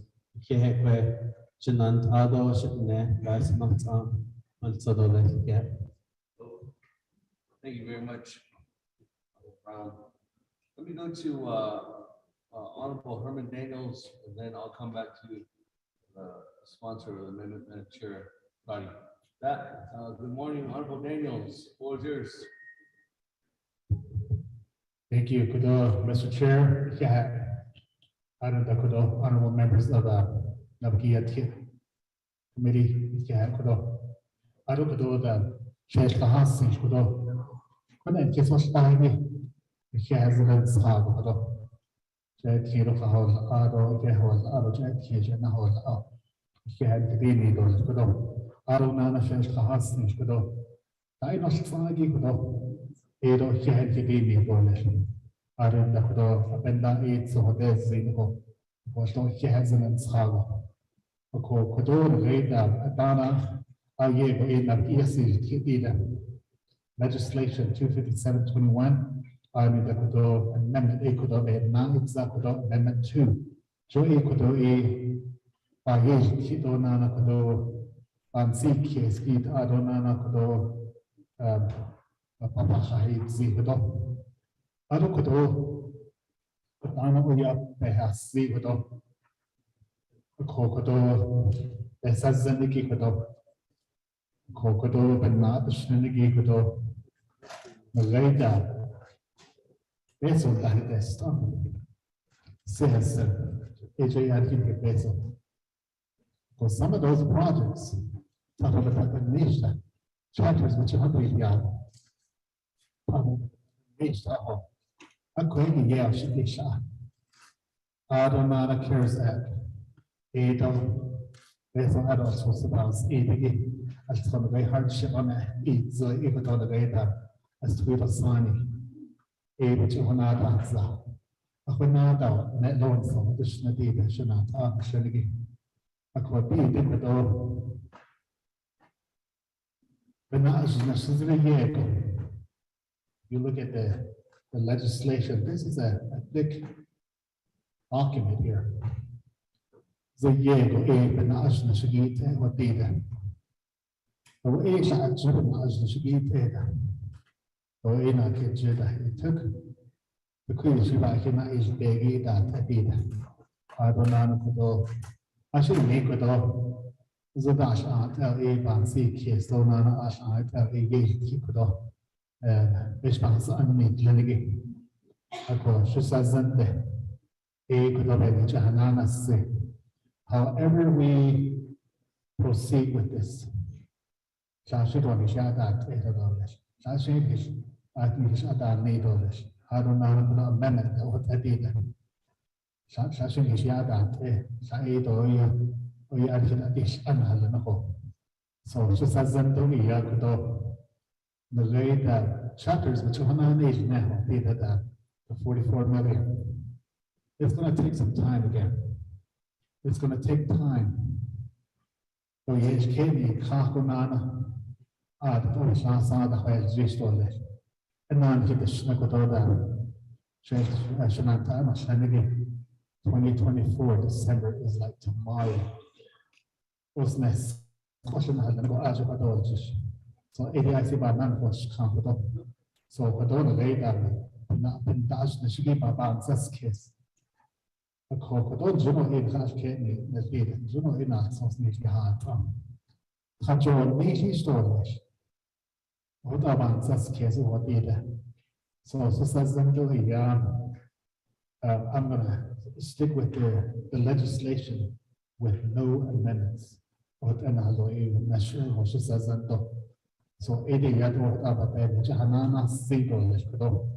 Kehekwe, Chinant Ado Shitne, guys not on Sodole. Yeah. Thank you very much, Brown. Let me go to Honorable Herman Daniels, and then I'll come back to the sponsor of the amendment, Madam Chair, Roddy. Good morning, Honorable Daniels, floor is yours. Thank you, Kudo, Mr. Chair. Yeah, Kudo, honorable members of the Naabik'íyáti committee. Yeah, Kudo. Kudo, the Chair Kahasi, Kudo. Kudo, kiss what's dying. Yeah, has a Kudo. Tiro Kahol, Ado, Gehol, Ado, Jet, Nahol, Gehad, Dini, Kudo, Ado Nana Fesh Kahasni, Kudo, I not Fagi, Kudo, Edo, Gehad, Dini, Bolation, Ado, the Kudo, Abenda, Eats, or Desi, was no Gehazan and Sago. Kudo, Reda, Adana, Aye, Naabik'íyáti, legislation 25721. Kudo amendment Kudo Kudo amendment 2. Joe Kudo Tito Nana Kudo Siki Skid Adonana Kudo Papa Shahid Zikudo Ado Kudo Adana Uya Behas Zikudo Kudo Besazaniki Kudo Kudo Benat Shinigi Kudo Reda. Peso da testa. Says AJRT peso. For some of those projects, talk about the nation, charters which are hungry, reached out. A quick yeah, should be shot. Adonana cares at Adon. There's an adult source about ABE. As for the very hardship on it, so even on the way that as to the sunny. Able to Honada. A Honada, net loan from the Shnadi, the Shanat, Shanagi. A quabi did with all. But not as necessarily yet. You look at the legislation, this is a thick document here. The Yego, but not as necessarily what did. The way that driven as necessarily. It took the Queen of Shibaki is big that did. I don't know. I should make it all. The dash at LA Bansi case, so none as I tell a gate keep it off. Response underneath Lenny. Of course, she says that a could have been Jahanana say. However, we proceed with this. Shashi don't be shot at $8. Shashi is. I think it's at that need of this. I don't know amendment what I did. Shashing is yard at Said or you added a dish unhallable. So just as them to me, I could the way that chapters which are on age now did that the 44 million. It's going to take some time again. It's going to take time. So yes, Kenny, Kakunana, the Shasa, the highest restored. And now I'm the Shnakotoda. Shananta, Shanagi, 2024, December is like tomorrow. What's next? Question has never asked about all this. So, ADIC by man was comfortable. So, I don't lay down, not been dashed the Shigi Baba this case. A cock, don't you know in Hash Kenny, the leader, you know in our songs need to hard from. Kajo, neatly storage. What about this case? What did so says them to I'm gonna stick with the legislation with no amendments. What an alloy national or she says that so yet what about Jahanana single leshkudo.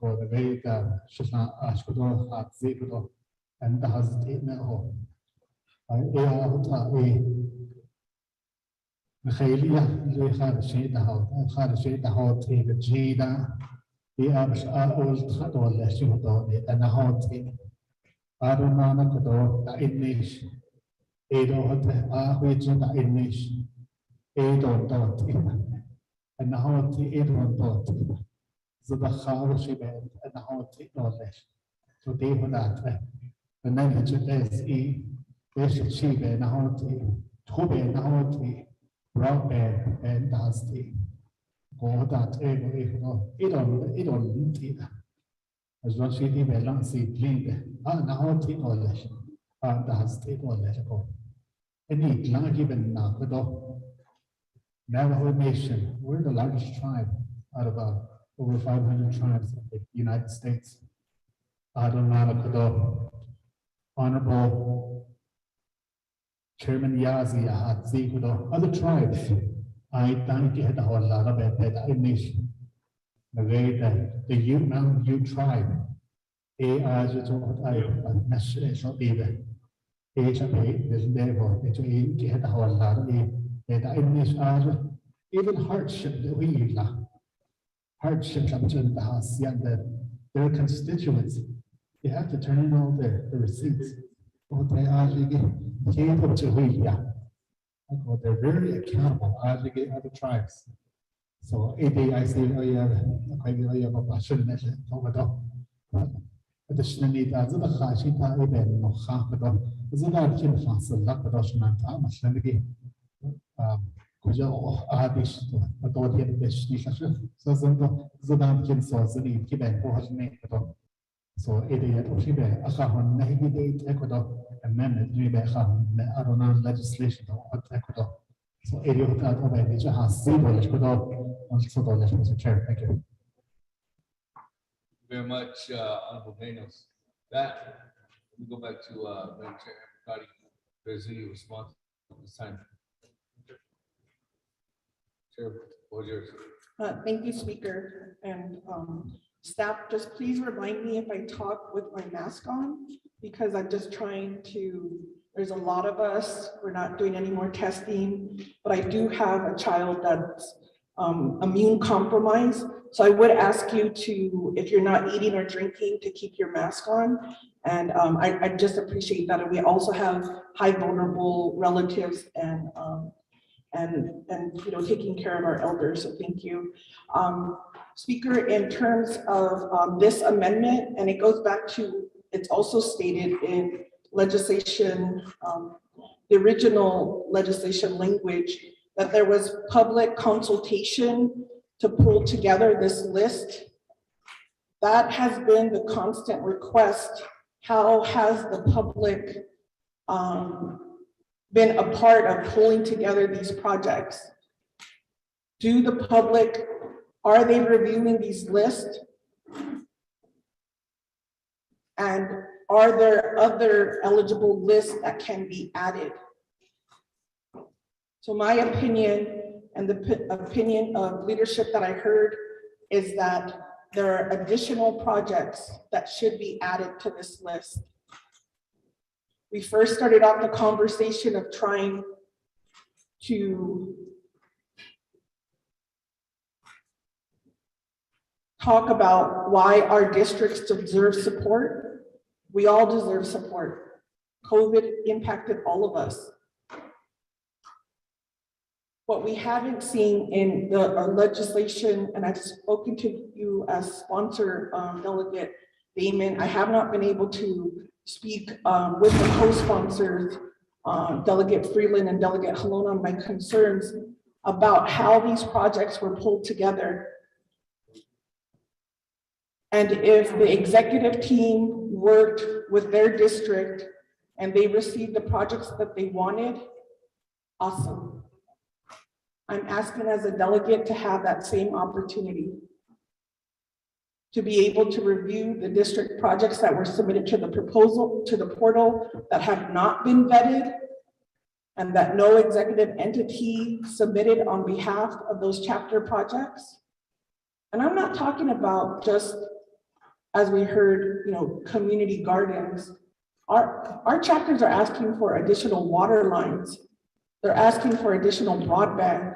The way that Shishna Ashkudo had Zikudo and the has taken at home. Michaelia, you had a shade the house, I've had a shade the house, the Jada, the Abish are old Tador, less you don't it, and the hot take. I don't know the English, Edo, which the English, Edo dot and the hot Edo dot. So the house she bed and the hot take no less. So they were that. The manager is E, where's the cheap and the hot tea, Toby and the hot tea. Broadband and dusty. Go that it on as long as you may not see bleed. Now take knowledge. That's take knowledge. And eat not given now, but Navajo Nation, we're the largest tribe out of over 500 tribes in the United States. Honorable Chairman Yazi had Zikudo, other tribes. I thank you a whole lot about that nation. The way that the U tribe, as it's what I national either. There's never, it's a whole lot of that even hardship that we hardship up to the house, that their constituents, they have to turn in all the receipts. What they are capable to read, they're very accountable as we get other tribes. So I shouldn't mention it. Additionally, that's the Hashita event no capital. Is it that Kim Fansel, Lapadoshan, Tamashanagi? Kujo Adish, Adoti, Bishnisha, so Zadan Kim Sauce, the Kiban, who has made it. So idiot or Shibe, Akahon, Nahidate, Ecuador, amendment, Ribehan, Aronan legislation or Ecuador. So idiot that obey which has zero Ecuador, also the Mr. Chair. Thank you. Very much, Honorable Banos. That, let me go back to Madam Chair Cardi. If there's any response at this time. Chair, what's yours? Thank you, Speaker, and staff, just please remind me if I talk with my mask on, because I'm just trying to, there's a lot of us, we're not doing any more testing, but I do have a child that's immune compromised. So I would ask you to, if you're not eating or drinking, to keep your mask on. And I just appreciate that. And we also have high vulnerable relatives and you know, taking care of our elders, so thank you. Speaker, in terms of this amendment, and it goes back to, it's also stated in legislation, the original legislation language, that there was public consultation to pull together this list. That has been the constant request. How has the public been a part of pulling together these projects? Do the public, are they reviewing these lists? And are there other eligible lists that can be added? So my opinion, and the opinion of leadership that I heard, is that there are additional projects that should be added to this list. We first started off the conversation of trying to talk about why our districts deserve support. We all deserve support. COVID impacted all of us. What we haven't seen in the legislation, and I've spoken to you as sponsor, Delegate Damon, I have not been able to speak with the co-sponsors, Delegate Freeland and Delegate Halon, on my concerns about how these projects were pulled together. And if the executive team worked with their district and they received the projects that they wanted, awesome. I'm asking as a delegate to have that same opportunity, to be able to review the district projects that were submitted to the proposal, to the portal, that have not been vetted, and that no executive entity submitted on behalf of those chapter projects. And I'm not talking about just, as we heard, you know, community gardens. Our chapters are asking for additional water lines. They're asking for additional broadband.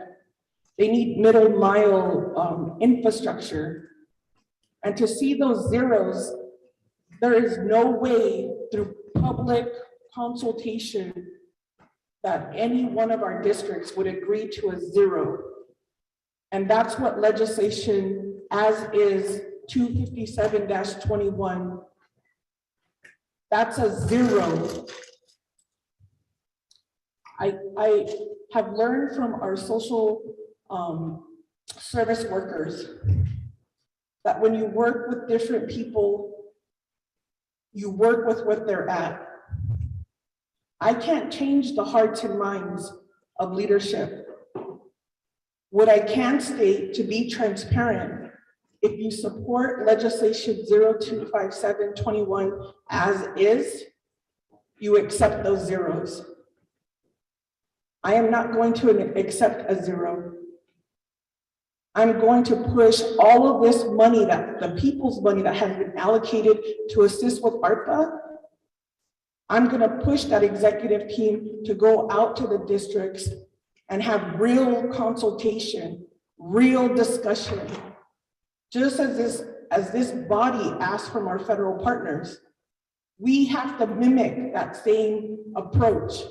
They need middle mile infrastructure. And to see those zeros, there is no way through public consultation that any one of our districts would agree to a zero. And that's what legislation as is 257-21, that's a zero. I have learned from our social service workers that when you work with different people, you work with what they're at. I can't change the hearts and minds of leadership. What I can state, to be transparent, if you support legislation 025721 as is, you accept those zeros. I am not going to accept a zero. I'm going to push all of this money, that the people's money that has been allocated to assist with ARPA. I'm going to push that executive team to go out to the districts and have real consultation, real discussion. Just as this body asks from our federal partners, we have to mimic that same approach.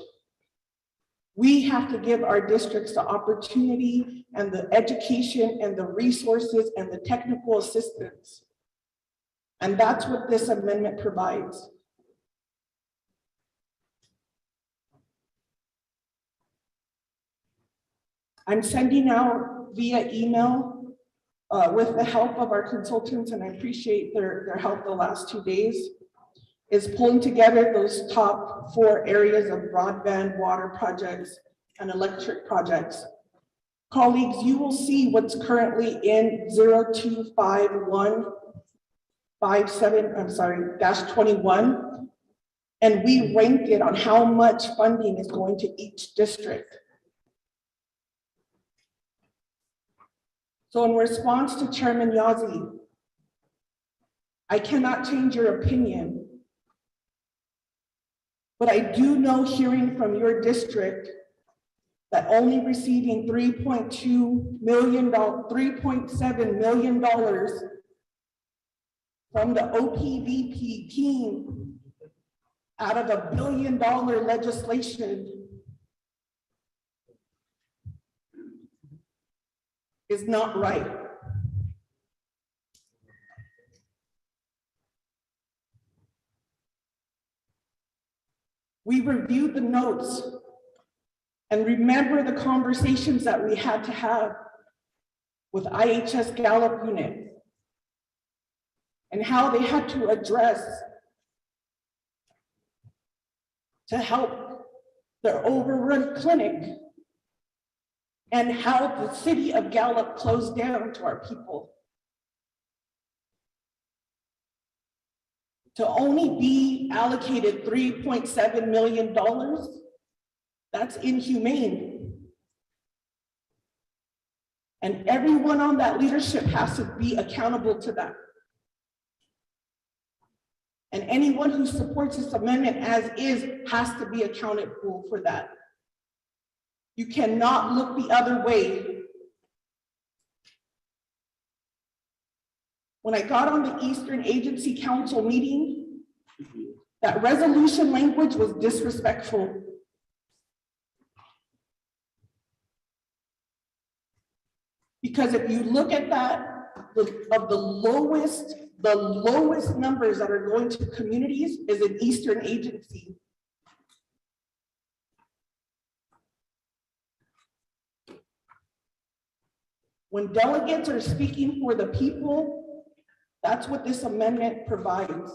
We have to give our districts the opportunity and the education and the resources and the technical assistance. And that's what this amendment provides. I'm sending out via email with the help of our consultants, and I appreciate their help the last 2 days, is pulling together those top 4 areas of broadband, water projects, and electric projects. Colleagues, you will see what's currently in 0251-21, and we rank it on how much funding is going to each district. So in response to Chairman Yazzie, I cannot change your opinion, but I do know, hearing from your district, that only receiving $3.2 million, $3.7 million from the OPVP team out of $1 billion legislation is not right. We reviewed the notes and remember the conversations that we had to have with IHS Gallup unit and how they had to address to help their overrun clinic and how the city of Gallup closed down to our people. To only be allocated $3.7 million, that's inhumane. And everyone on that leadership has to be accountable to that. And anyone who supports this amendment as is has to be accountable for that. You cannot look the other way. When I got on the Eastern Agency Council meeting, that resolution language was disrespectful. Because if you look at that, of the lowest numbers that are going to communities is an Eastern Agency. When delegates are speaking for the people, that's what this amendment provides.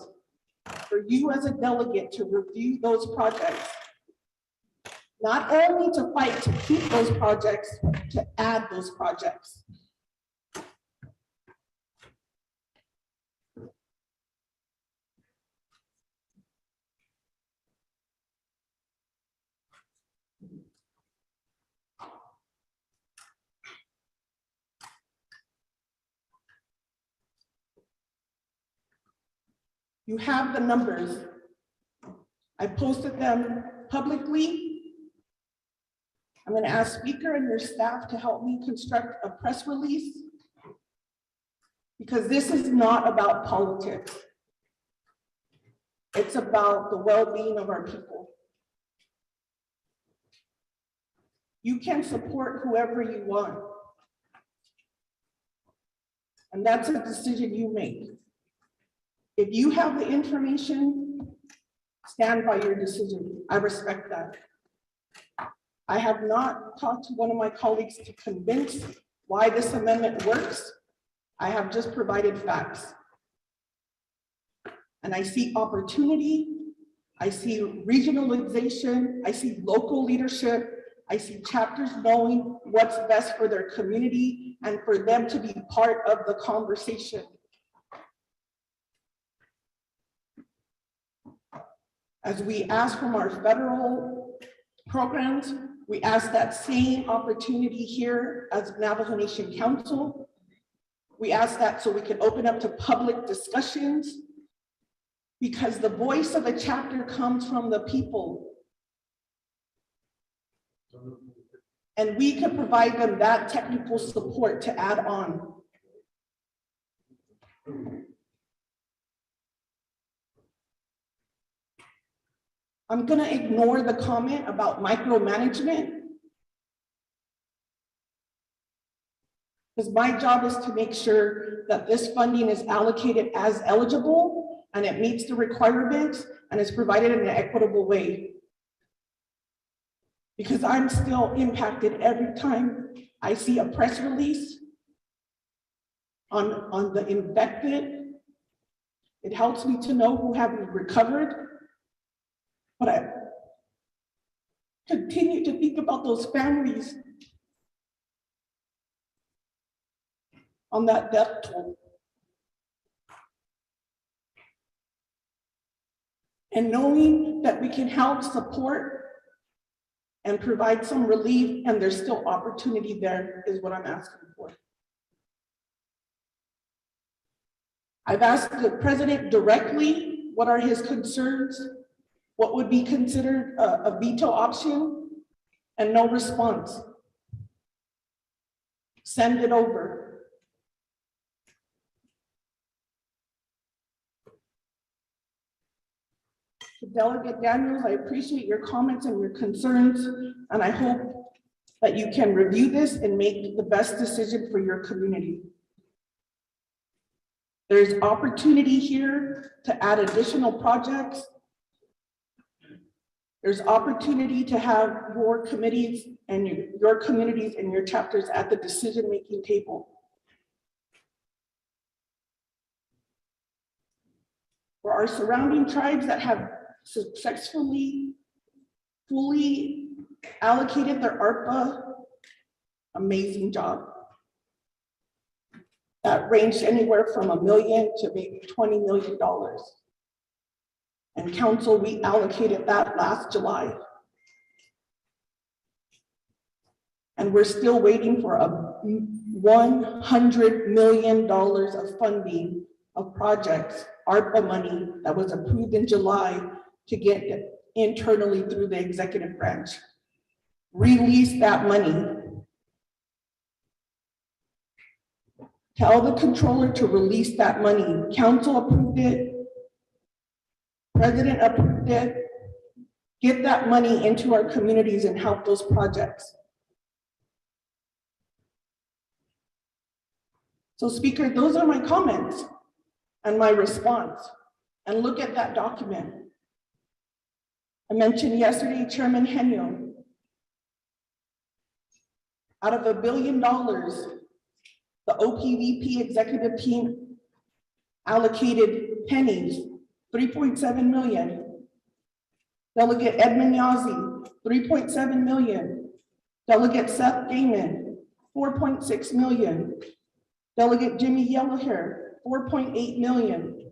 For you as a delegate to review those projects. Not only to fight to keep those projects, to add those projects. You have the numbers. I posted them publicly. I'm going to ask Speaker and your staff to help me construct a press release, because this is not about politics. It's about the well-being of our people. You can support whoever you want, and that's a decision you make. If you have the information, stand by your decision. I respect that. I have not talked to one of my colleagues to convince why this amendment works. I have just provided facts. And I see opportunity, I see regionalization, I see local leadership, I see chapters knowing what's best for their community and for them to be part of the conversation. As we ask from our federal programs, we ask that same opportunity here as Navajo Nation Council. We ask that so we can open up to public discussions, because the voice of the chapter comes from the people. And we can provide them that technical support to add on. I'm going to ignore the comment about micromanagement, because my job is to make sure that this funding is allocated as eligible and it meets the requirements and is provided in an equitable way. Because I'm still impacted every time I see a press release on the infected. It helps me to know who haven't recovered. But I continue to think about those families on that death toll. And knowing that we can help support and provide some relief, and there's still opportunity there, is what I'm asking for. I've asked the president directly, what are his concerns? What would be considered a veto option? And no response. Send it over. To Delegate Daniels, I appreciate your comments and your concerns, and I hope that you can review this and make the best decision for your community. There's opportunity here to add additional projects. There's opportunity to have your committees and your communities and your chapters at the decision-making table. For our surrounding tribes that have successfully, fully allocated their ARPA, amazing job. That ranged anywhere from $1 million to maybe $20 million. And council, we allocated that last July. And we're still waiting for $100 million of funding of projects, ARPA money that was approved in July to get internally through the executive branch. Release that money. Tell the controller to release that money. Council approved it. President approved it. Get that money into our communities and help those projects. So Speaker, those are my comments and my response. And look at that document. I mentioned yesterday, Chairman Henyo, out of $1 billion, the OPVP executive team allocated pennies, 3.7 million. Delegate Edmund Yazzie, 3.7 million. Delegate Seth Damon, 4.6 million. Delegate Jimmy Yellowhair, 4.8 million.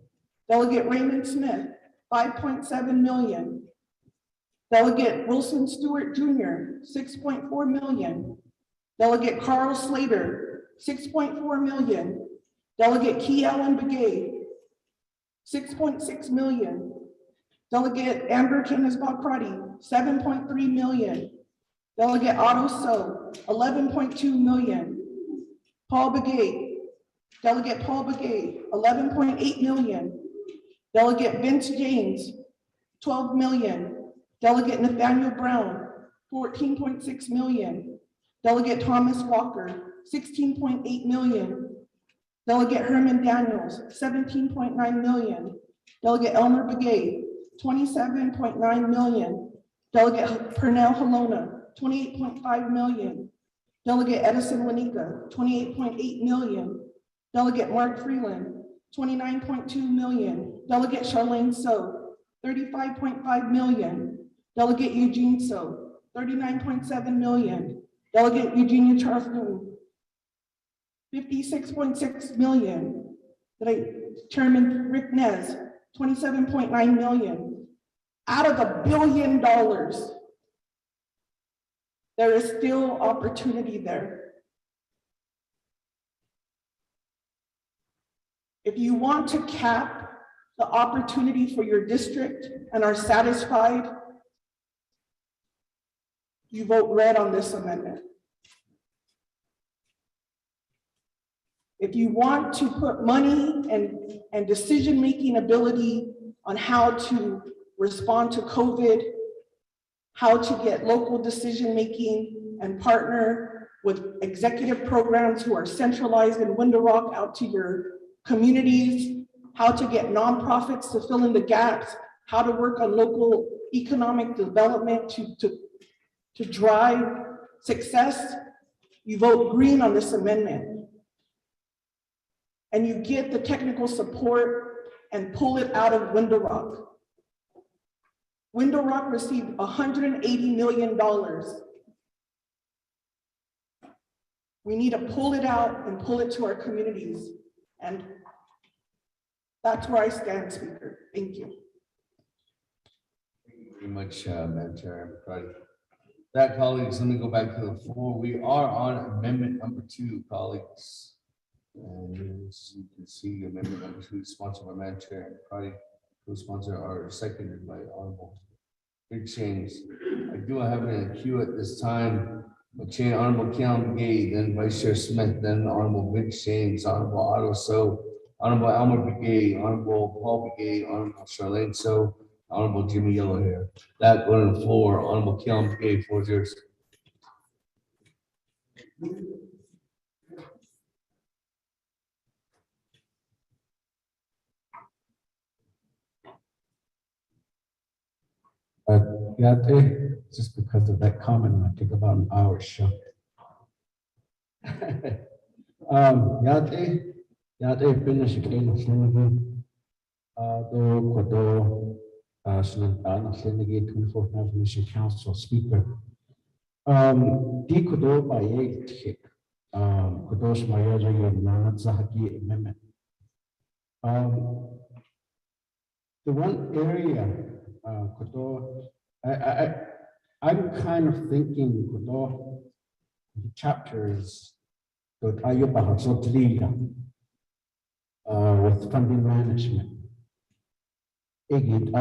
Delegate Raymond Smith, 5.7 million. Delegate Wilson Stewart Jr., 6.4 million. Delegate Carl Slater, 6.4 million. Delegate Key Allen Begay, 6.6 million. Delegate Amber Kines-Bakrati, 7.3 million. Delegate Otto So, 11.2 million. Paul Begay, Delegate Paul Begay, 11.8 million. Delegate Vince James, 12 million. Delegate Nathaniel Brown, 14.6 million. Delegate Thomas Walker, 16.8 million. Delegate Herman Daniels, 17.9 million. Delegate Elmer Begay, 27.9 million. Delegate Pernell Halona, 28.5 million. Delegate Edison Wanika, 28.8 million. Delegate Mark Freeland, 29.2 million. Delegate Charlene So, 35.5 million. Delegate Eugene So, 39.7 million. Delegate Eugenia Charflin, 56.6 million. Chairman Rick Nez, 27.9 million. Out of $1 billion, there is still opportunity there. If you want to cap the opportunity for your district and are satisfied, you vote red on this amendment. If you want to put money and decision-making ability on how to respond to COVID, how to get local decision-making and partner with executive programs who are centralized in Window Rock out to your communities, how to get nonprofits to fill in the gaps, how to work on local economic development to drive success, you vote green on this amendment. And you get the technical support and pull it out of Window Rock. Window Rock received $180 million. We need to pull it out and pull it to our communities. And that's where I stand, Speaker. Thank you. Thank you very much, Madam Chair. That, colleagues, let me go back to the floor. We are on amendment number 2, colleagues. And as you can see, amendment number 2, sponsored by Madam Chair and Cardi, co-sponsor are seconded by Honorable Big James. I do have it in a queue at this time. Honorable Keon Gay, then Vice Chair Smith, then Honorable Big James, Honorable Otto So, Honorable Elmer Begay, Honorable Paul Begay, Honorable Charlene So, Honorable Jimmy Yellowhair. That going to the floor. Honorable Keon Begay, floor is yours. Just because of that comment, it might take about an hour show. Finish again, the 24th National Council Speaker. Di Kodo by Yake, Kodosh Mayaja Zahaki Amendment. The one area, Kodo, I'm kind of thinking Kodo, the chapters with funding management. It's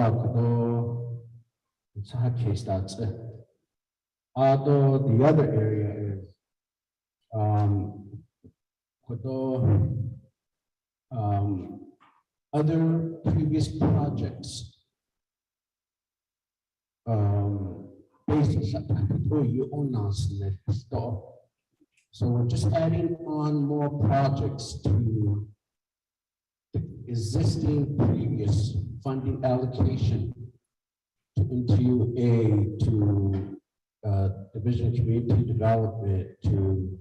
a case that's it. Although the other area is other previous projects. So we're just adding on more projects to the existing previous funding allocation into Division of Community Development to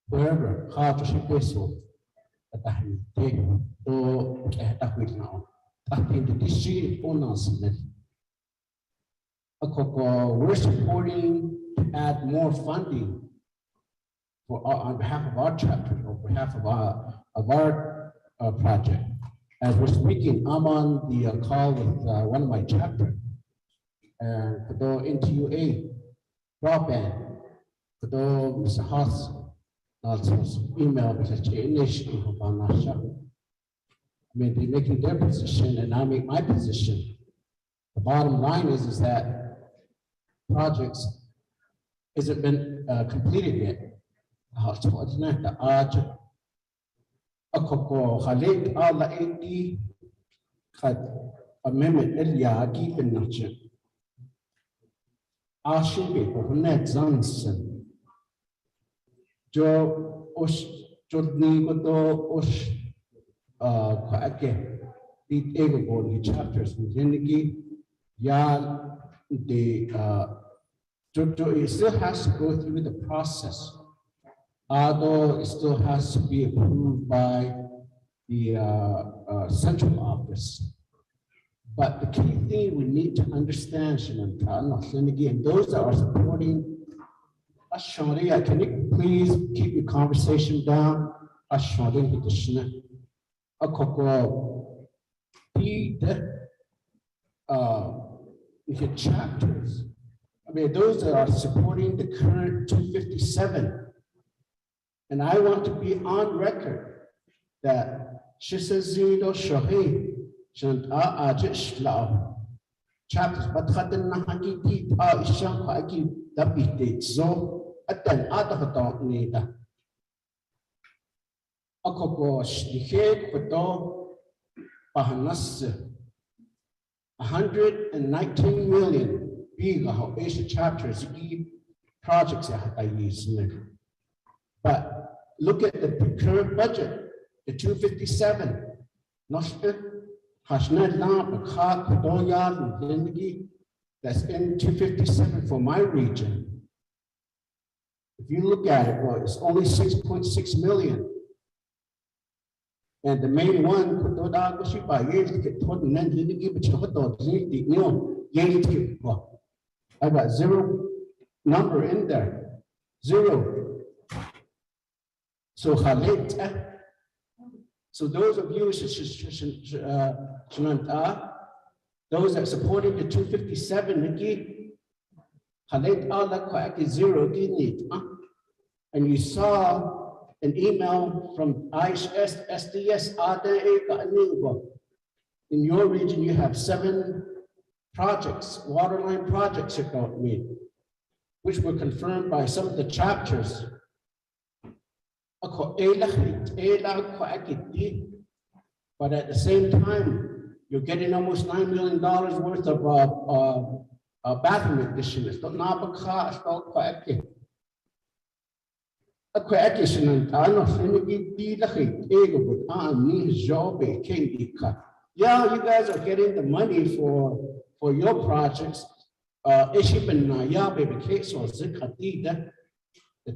wherever we're supporting to add more funding on behalf of our chapter, on behalf of our project. As we're speaking, I'm on the call with one of my chapters, and for the NTUA broadband, for the Mr. Haas, email because they're making their position and I make my position. The bottom line is that projects hasn't been completed yet. Amendment Eligibility and Nature. Johnson. Joe Osh Jodnigoto Osh Kwake. The able chapters within the Yan the Jojo it still has to go through the process. Although it still has to be approved by the central office. But the key thing we need to understand, and those that are supporting Ashwari, can you please keep your conversation down? Ashwari, the chapters. I mean, those that are supporting the current 257. And I want to be on record that Shisazido Shahi Shant chapters, but Hatanahaki Isham Haki Dabit so at then Atahato Nida. Akokosh, the head Koto Pahanas 119 million big Asia chapters, projects I use. But look at the current budget, the 257. That's in 257 for my region. If you look at it, well, it's only 6.6 million. And the main one, I got zero number in there, zero. So so those of you, those that supported the 257, Nikki, zero, and you saw an email from SDS in your region, you have 7 projects, waterline projects that don't meet, which were confirmed by some of the chapters. But at the same time, you're getting almost $9 million worth of bathroom additions. Yeah, you guys are getting the money for your projects. The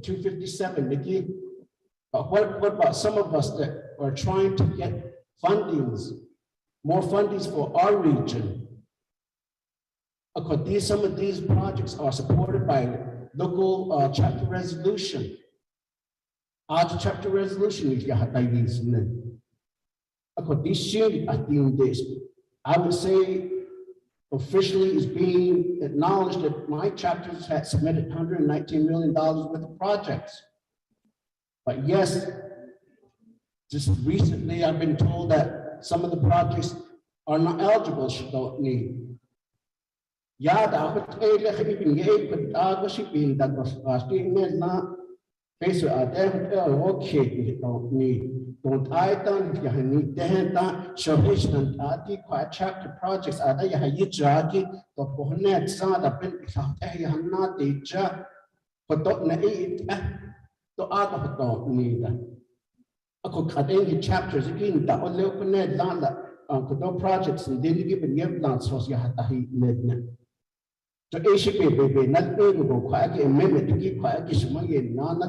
257, but what about some of us that are trying to get fundings, more fundings for our region? Some of these projects are supported by local chapter resolution. Chapter resolution is I would say officially is being acknowledged that my chapters had submitted $119 million worth of projects. But yes, just recently I've been told that some of the projects are not eligible, don't need. Don't I done if you need that showcation chapter projects are there the Bonet Sada Ben Hana Deja, but don't need to other don't need that. I could cut any chapters again that only open that land projects and didn't give a year land so you had to heat midnight. So ACP not able quite a minute to keep quite a money in non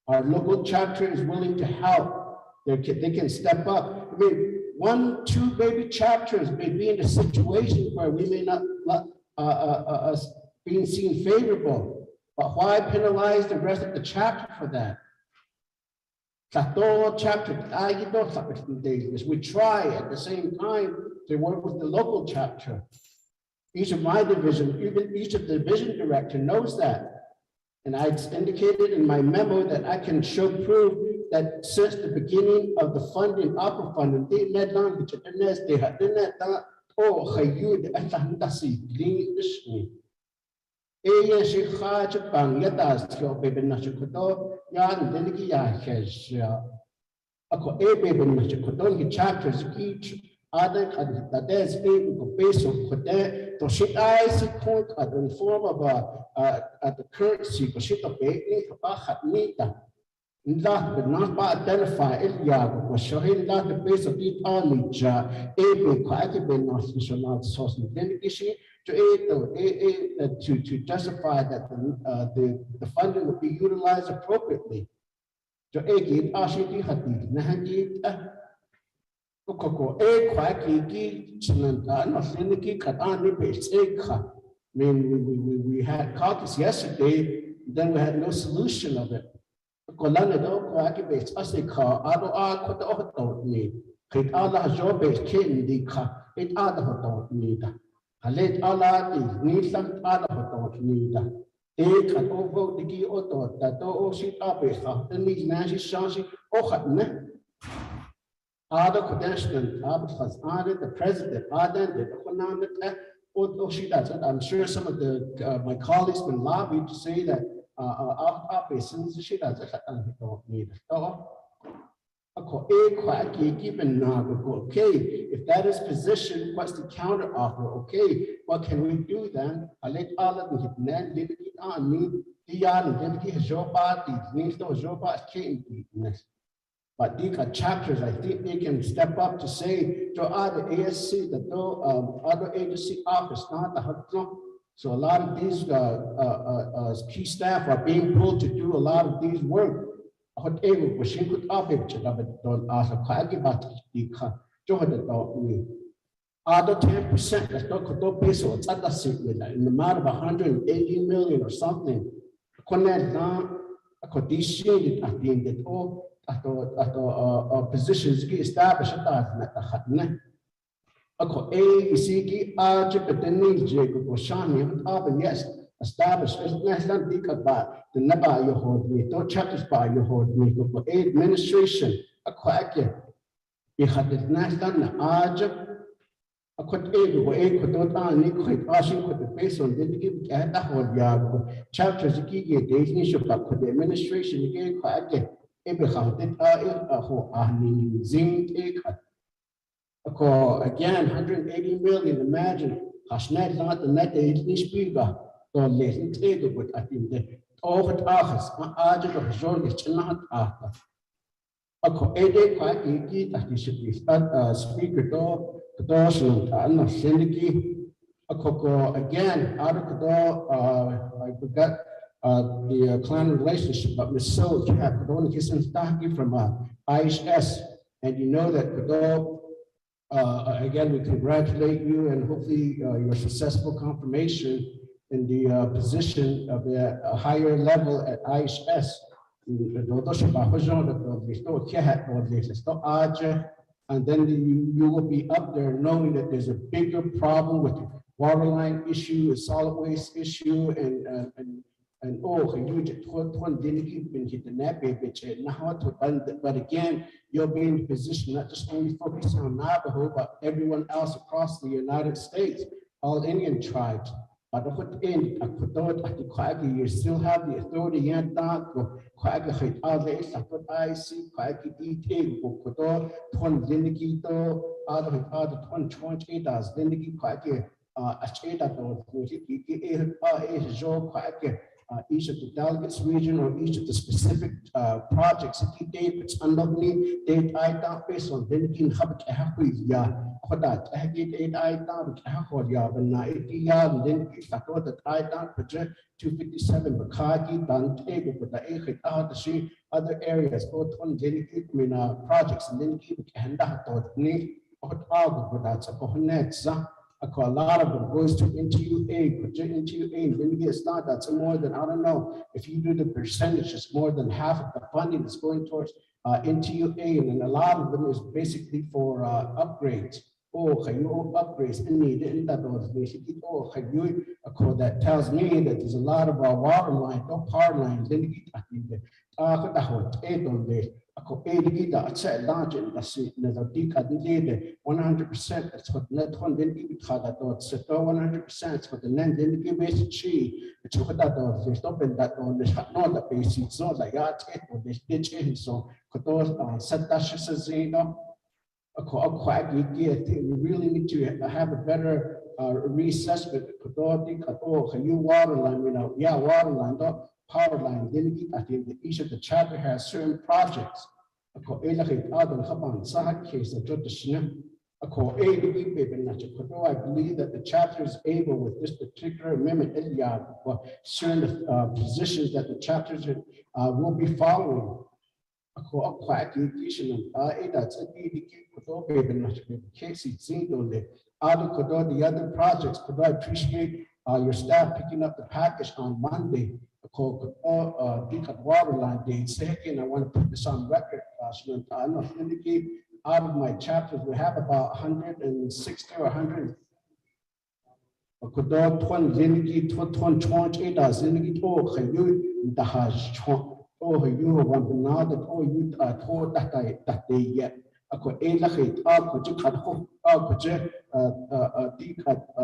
our local chapter is willing to help. They can step up. I mean, 1, 2 baby chapters may be in a situation where we may not being seen favorable, but why penalize the rest of the chapter for that? We try at the same time to work with the local chapter. Each of my division, even each of the division director knows that. And I indicated in my memo that I can show proof that since the beginning of the funding, opera funding, they led on which they had done that. Oh, Hayud Atlandasi, Green Ishmi. Aya Shikha Bang Yadas, your baby Nashukodo, Yan Delegate, Ako A baby Nashukodon, chapters each. Other that there's a base of to shit eyes at the form of the currency, but shit of Nita. But not by identify Eliab was showing that the base of the army able quite been national source of delegation to justify that the funding would be utilized appropriately. To aid Ashiti Hadid Nahandi. We had caucus yesterday, then we had no solution of it. Other credentials, the president, I'm sure some of my colleagues been lobbied to say that she doesn't need it. Okay, if that is position, what's the counter offer? Okay, what can we do then? I let all of them hit on me, but these are chapters, I think they can step up to say to other ASC, other agency office, not the hub. So a lot of these key staff are being pulled to do a lot of these work. Other 10%, that's not peso, it's other in the amount of 180 million or something. Positions established at that. Yes, establish national about the Navajo hold me, don't chapters by your hold me, go administration, a quack. You had the national Arja. I could aid could not quite asking could the face on the give at the whole yard chapters again, definition of the administration again quite again. Abraham did a whole zing take. Again, 180 million. Imagine, Hashnet not the net English speaker, or letting take with I think the over August, Argent of Jorge, not after. A quite easy that he should be speaker door, the doors and syndicate. Again, out of the door, I forgot the clan relationship, but Miss So had only his and from IHS, and you know that the again, we congratulate you and hopefully your successful confirmation in the position of the higher level at IHS. And then you will be up there knowing that there's a bigger problem with the water line issue, a solid waste issue, and but again, you'll be in position not just only focusing on Navajo, but everyone else across the United States, all Indian tribes. But you still have the authority and each of the delegates region or each of the specific projects that he did, it's unlovely, they based on then in habit that I did 8 items, and then it's that I project 257 Bakaki, done table with the to see other areas, both on delegate projects, and then keep hand out that's a lot of them goes to NTUA, project NTUA, and then you get started. That's more than, I don't know, if you do the percentages, more than half of the funding is going towards NTUA, and then a lot of them is basically for upgrades. Upgrades and needed that was basically that tells me that there's a lot of water lines, no power lines, then you get on this. That's a large and that's it. There's a big 100%. That's what net one didn't give it had that 100%. But the land didn't give it cheap. It's what that was. They stop in that on the shot, not the basic. So like that, or this ditch. So, set that she says, you know, we really need to have a better reassessment. You water line, water line, power line, then I think each of the chapter has certain projects. I believe that the chapter is able with this particular amendment for certain positions that the chapters will be following. The other projects, could I appreciate your staff picking up the package on Monday. Water line dates. Second, I want to put this on record. Indicate out of my chapters, we have about 160 or 100.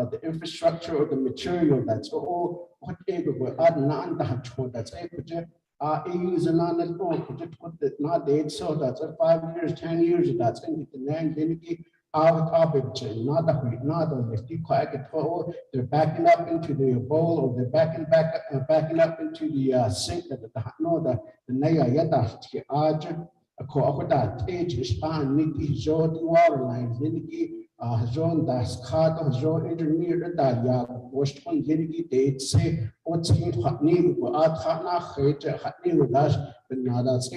The infrastructure or the material that's all that's using on the not dead, so that's 5 years, 10 years, that's in the land, not they're backing up into the bowl or they're backing up into the sink that the Naya Yada age is water lines, zone that's card zone engineer that ya was one date say what's in hot need for hot need with us, but now that's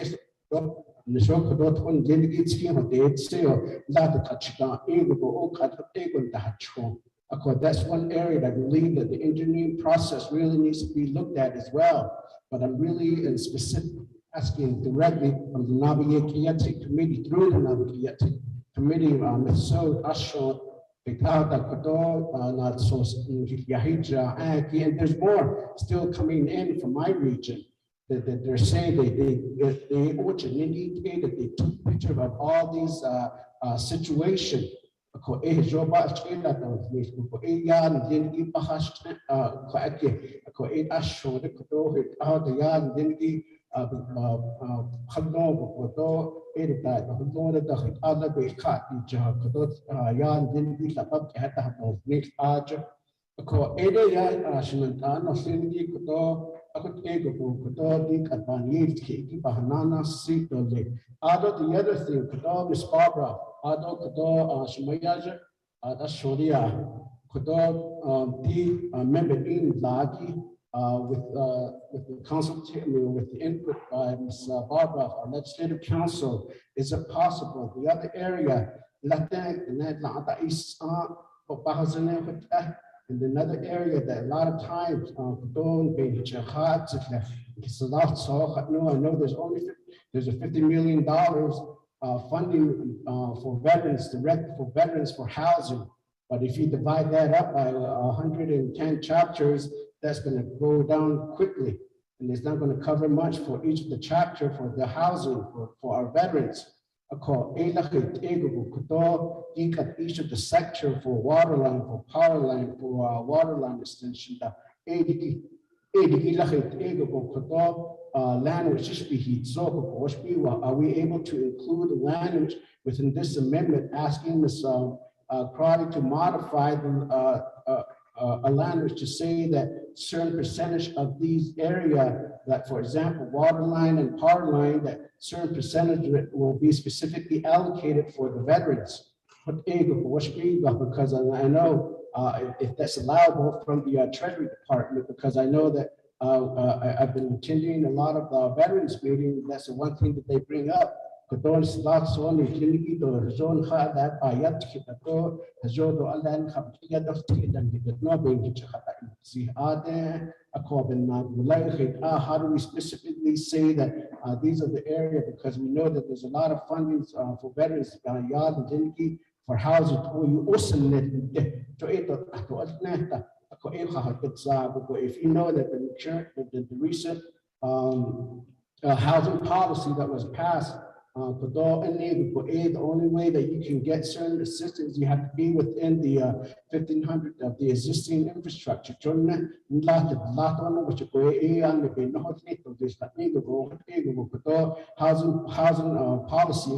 the show could one delegate scheme of date say or that touch down able cut on that show. That's one area that I believe that the engineering process really needs to be looked at as well. But I'm really in specific asking directly from the Naabik'íyáti committee through the Naabik'íyáti committee, Ms. So Ashon, And there's more still coming in from my region. That they're saying they took picture of all these situations. The other thing, Miss Barbara, that's Shoria, the member in Lagi with the consultation, with the input by Ms. Barbara, our legislative council, is it possible the other area, and another area that a lot of times I know there's a $50 million funding for veterans, for veterans for housing. But if you divide that up by 110 chapters, that's going to go down quickly. And it's not going to cover much for each of the chapter for the housing for our veterans. Each of the sector for water line, for power line, for water line extension, language are we able to include the language within this amendment asking Ms. Crowley to modify a language to say that certain percentage of these area that, for example, water line and power line, that certain percentage will be specifically allocated for the veterans. Because I know if that's allowable from the Treasury Department, because I know that I've been attending a lot of veterans meetings. That's the one thing that they bring up. How do we specifically say that these are the area, because we know that there's a lot of funding for veterans for housing. If you know that the recent housing policy that was passed, the only way that you can get certain assistance, you have to be within the 1,500 of the existing infrastructure. Housing policy,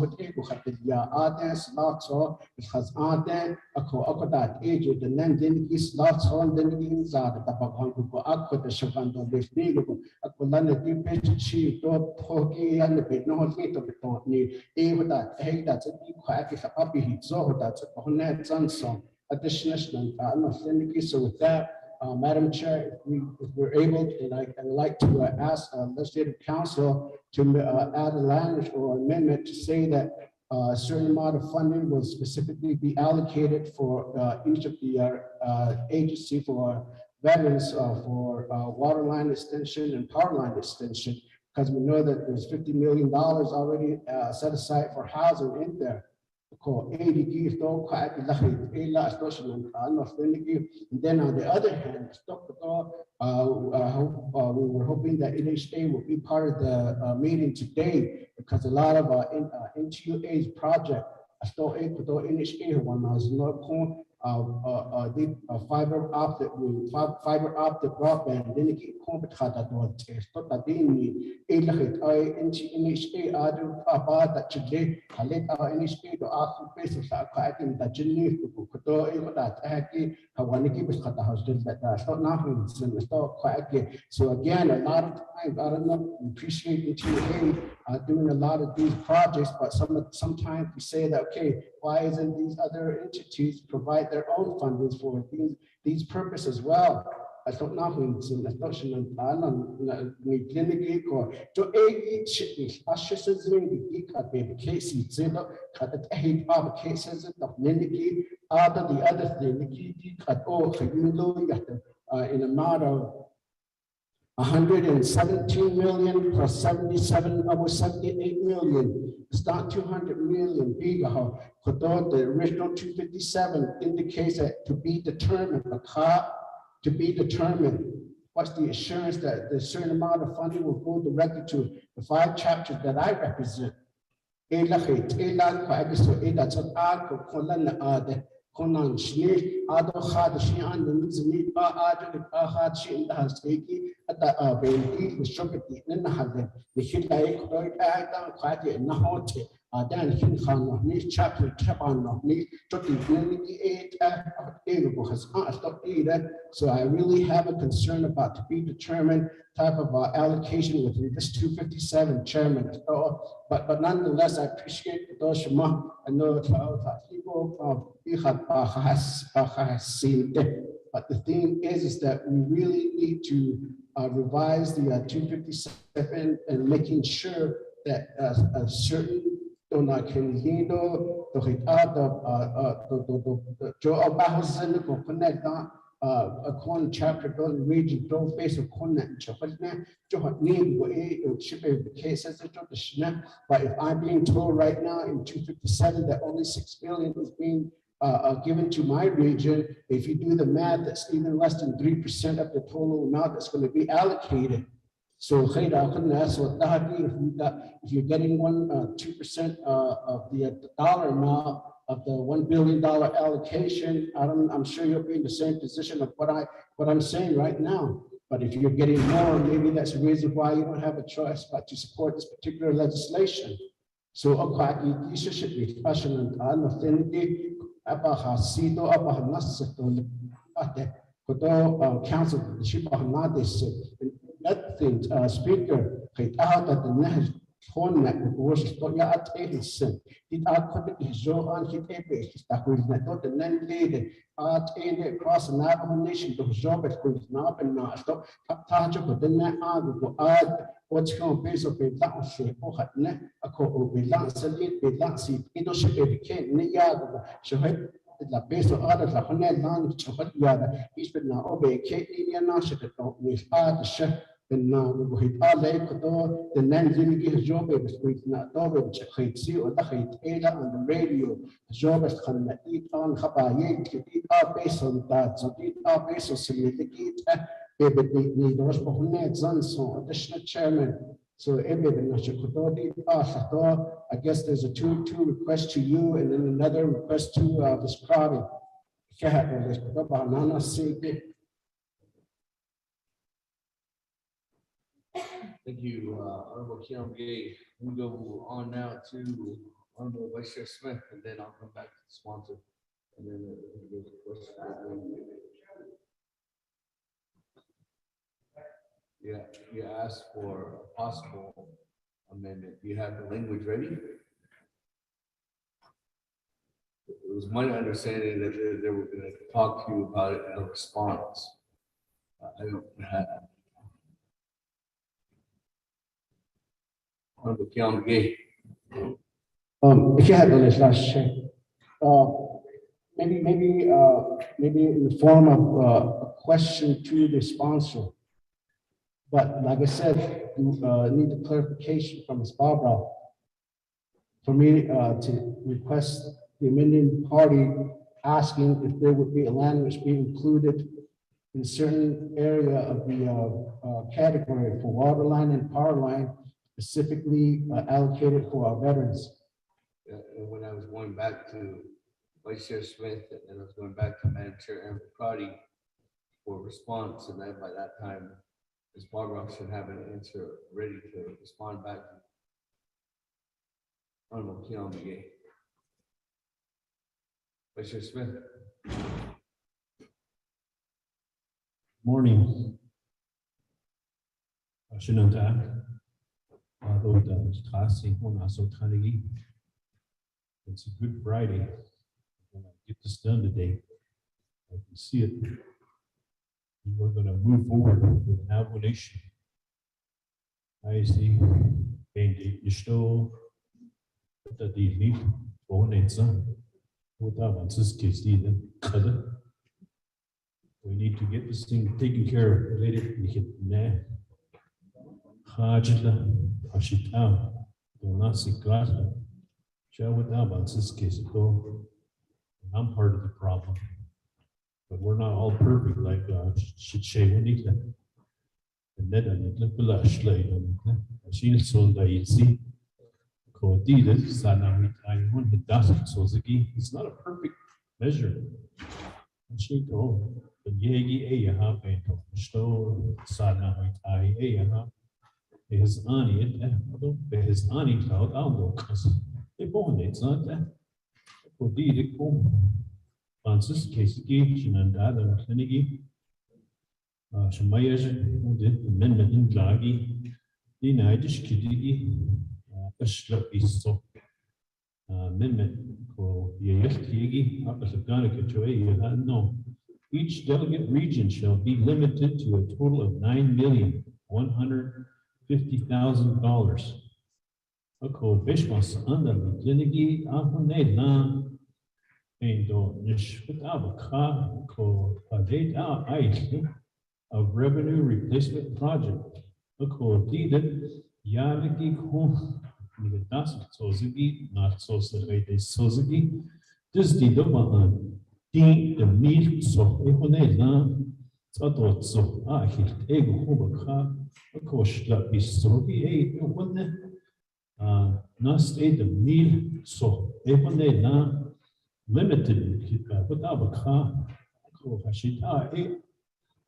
so with that, Madam Chair, if we're able, and I'd like to ask legislative council to add a language or amendment to say that a certain amount of funding will specifically be allocated for each of the agency for veterans for water line extension and power line extension, because we know that there's $50 million already set aside for housing in there. And then on the other hand, we were hoping that NHA would be part of the meeting today, because a lot of NTUA's project, fiber optic broadband, so again, a lot of times, I don't know, we appreciate NTUA doing a lot of these projects, but sometimes we say that, okay, why isn't these other entities provide their own funding for these purposes as well? I don't know who is in the question and we clinically or to aid shipments, ashes in the decat baby cases, zero cut at 8 cases of Nindiki, other the other thing, the key at all, in a matter of 117 million plus 77, almost 78 million. It's not 200 million bigger. Although the original 257 indicates that to be determined, to be determined. What's the assurance that the certain amount of funding will go directly to the 5 chapters that I represent? Konan shni ado khad shi an zini khad shi in the haseki at the benti the shopati in the hade the hidai koi dan khadi na hote dan hin khan ni chapter tapan ni toti ni 8 has stop either. So I really have a concern about to be determined type of allocation within this 257 chairman. But nonetheless, I appreciate those shema. I know people have seen it. But the thing is that we really need to revise the 257 and making sure that a certain according chapter building region don't face a connect cases. But if I'm being told right now in 257 that only 6 billion is being given to my region, if you do the math, that's even less than 3% of the total amount that's going to be allocated. So if you're getting 2% of the dollar amount of the $1 billion allocation, I'm sure you'll be in the same position of what I'm saying right now. But if you're getting more, maybe that's the reason why you don't have a choice but to support this particular legislation. So this should be passionate council. That thing, speaker, out at the next connect was ya at 80 did I could is on hit a base that was not the land lady across the Navajo nation to job at could not and not stop touch up the net add what's going to be so big that shape or had net a couple be lance a little bit lance it also became near so la base of others la honey land to what yada he's been now obey Kate Indian national with the chef. And now we hit all day the name is job with not over see or the on the radio job is can eat on eat our based on that so eat our based on significant need those so additional chairman. So I guess there's a two requests to you and then another request to this party. Thank you, Honorable Kiamge. We'll go on now to Honorable Vice Chair Smith, and then I'll come back to the sponsor. And then there's a question. Yeah, you asked for a possible amendment. Do you have the language ready? It was my understanding that they were going to talk to you about it in a response. I don't have. If you had the list last check, maybe in the form of a question to the sponsor. But like I said, you need a clarification from Ms. Barbara for me to request the amending party asking if there would be a language being included in a certain area of the category for water line and power line, specifically allocated for our veterans. And when I was going back to Vice Chair Smith and I was going back to Madam Chair Ambrose for a response, and then by that time, Ms. Barbara should have an answer ready to respond back to Honorable Kiamge. Vice Chair Smith. Morning. Shinanta. Although the classing one also tiny, it's a good Friday. When I get this done today, I can see it. We're going to move forward with an application. I see. And you still that the need for an exam without answers. We need to get this thing taken care of later. Hajla, Hashita, Donasi Gata, Shawataba, this case, I'm part of the problem. But we're not all perfect like Shitshawanita. And then I look blush later. She sold the easy. Kodida, Sanami, I want the dust so it's not a perfect measure. And she go, the Yegi Aha, Bento, Sto, Sanami, Aha, his Annie, his Annie out, I'll go, because they born it's not that. Kodida, Francis, Casey, and other Kennedy. Shemaya's amendment in Lagi, the Nidish Kidigi, so amendment for Yagi, no. Each delegate region shall be limited to a total of $9,150,000. Ako Bishmas under the Klinigi, Ahunedna. Endo Nishput Abaka ko Adeta Ice of Revenue Replacement Project. Ako Dida Yaviki Ko Nigatas Sozigi, not Sosage Sozigi. This Didoman D the meat so Eponela Satot so Ahit Ego Hobaka, a coach that be Sogi a one Nast the meal so Eponela. Limited, but Abaka, Hashita,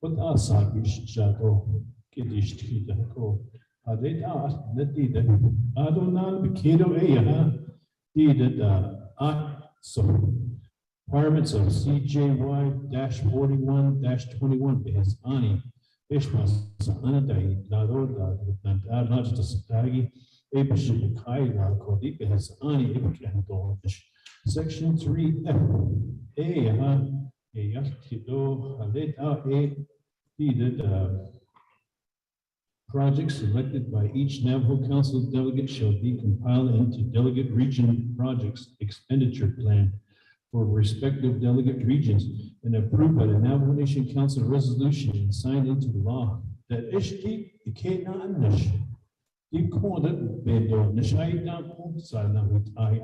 but Asagish Jago, Kiddish Tito, Adeta, Netida, Adonal, Bikido Eha, did so requirements of CJY 41 behas Ani, Bishmas, Anadai, Ladoda, not just Tagi, Abish, Kaila, Kodi behas Ani, Ibikando. Section 3F, projects selected by each Navajo Council delegate shall be compiled into delegate region projects expenditure plan for respective delegate regions and approved by the Navajo Nation Council resolution and signed into law. That Ishki, the K9, you called it Bendo Nishaidan, Sana with I.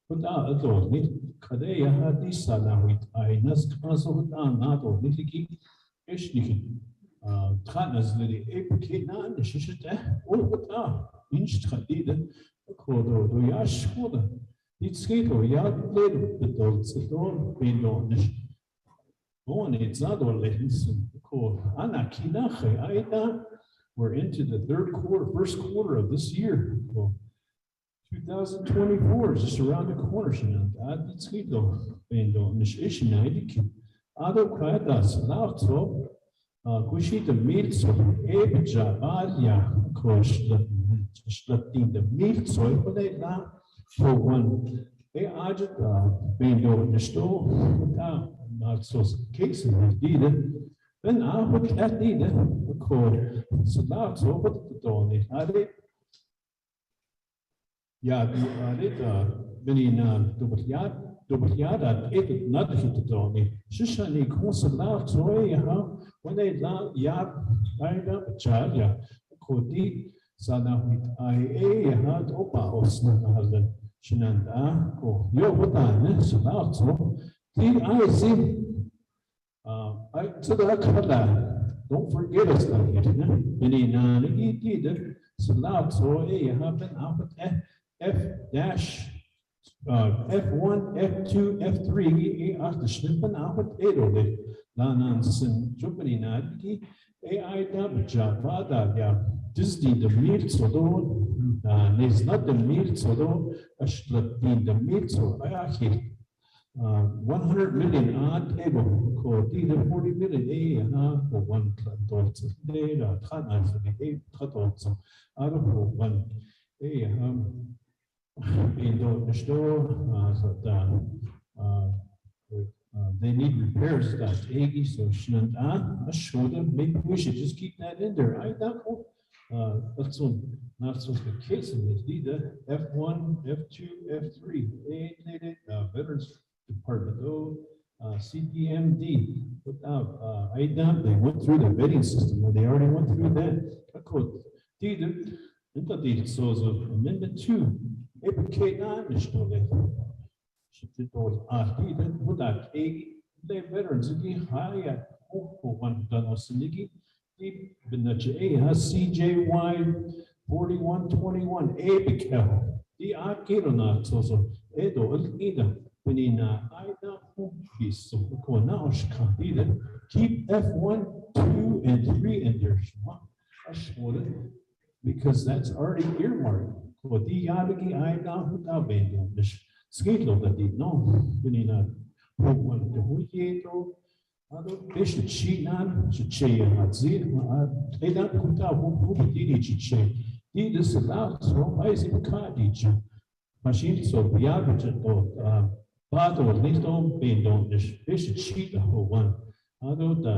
Without authority, Kadea had this salary, I must also without not or Niki, Ishnik, Tanas, the Apicana, the Shishita, or without Inch Kadida, a quarter, the Yash quarter. It's skate or yard later, the dogs, the door, paid on the one, it's not all lessons, called Anakina, Aida. We're into the first quarter of this year. 2024 is just around the corner. That's good though. And Nishish Naidiki. Other Kratas, Lauto, Kushita Milso, Ebja, Adia, Kosh, the milk soil for that for one. A Ajit, Bendo, Nisto, not so case in the then I would that needed a code. So that's over the door. Ja, Benin Dubatyada, it not hit the Tony. Shishani consular Troya, when they love Yab, Ida, Chalia, Kodi, Sana with IA, had Opa, husband, Shinanda, or Yobotan, Salato, I see. I to the Kala, don't forget us that Benin, he did. Salato, a happen up at F- F1, F2, F3, after Schnippen up at Edo, Lanansen, Jupani Nadki, AI Java, yeah, Disney the meat so though, there's not the meat so though, the meat so I 100 million odd able called either 40 million for one dollar today, the 8 cuts out of one in the store, they need repairs that Aggie, so I showed them, maybe we should just keep that in there. I don't that's not so the case in this either. F1, F2, F3, Veterans Department, CPMD, without I doubt they went through the vetting system, or they already went through that. Did it so amendment 2. Kate she told did put that a veterans again high one done was Niki. Deep in the CJY 4121 Abigail. The Akirona also Edo Ida. Benina Ida is so now keep F1, 2, and 3 in there. Because that's already earmarked. For the Yabiki Ida without being this schedule that they know. Benina one the Huyeto. They should cheat on, should cheat on Zid. They don't put out who did cheat. Did this allowed so I see the card each machine so the average of battle little being on this. They should cheat the whole one. Although the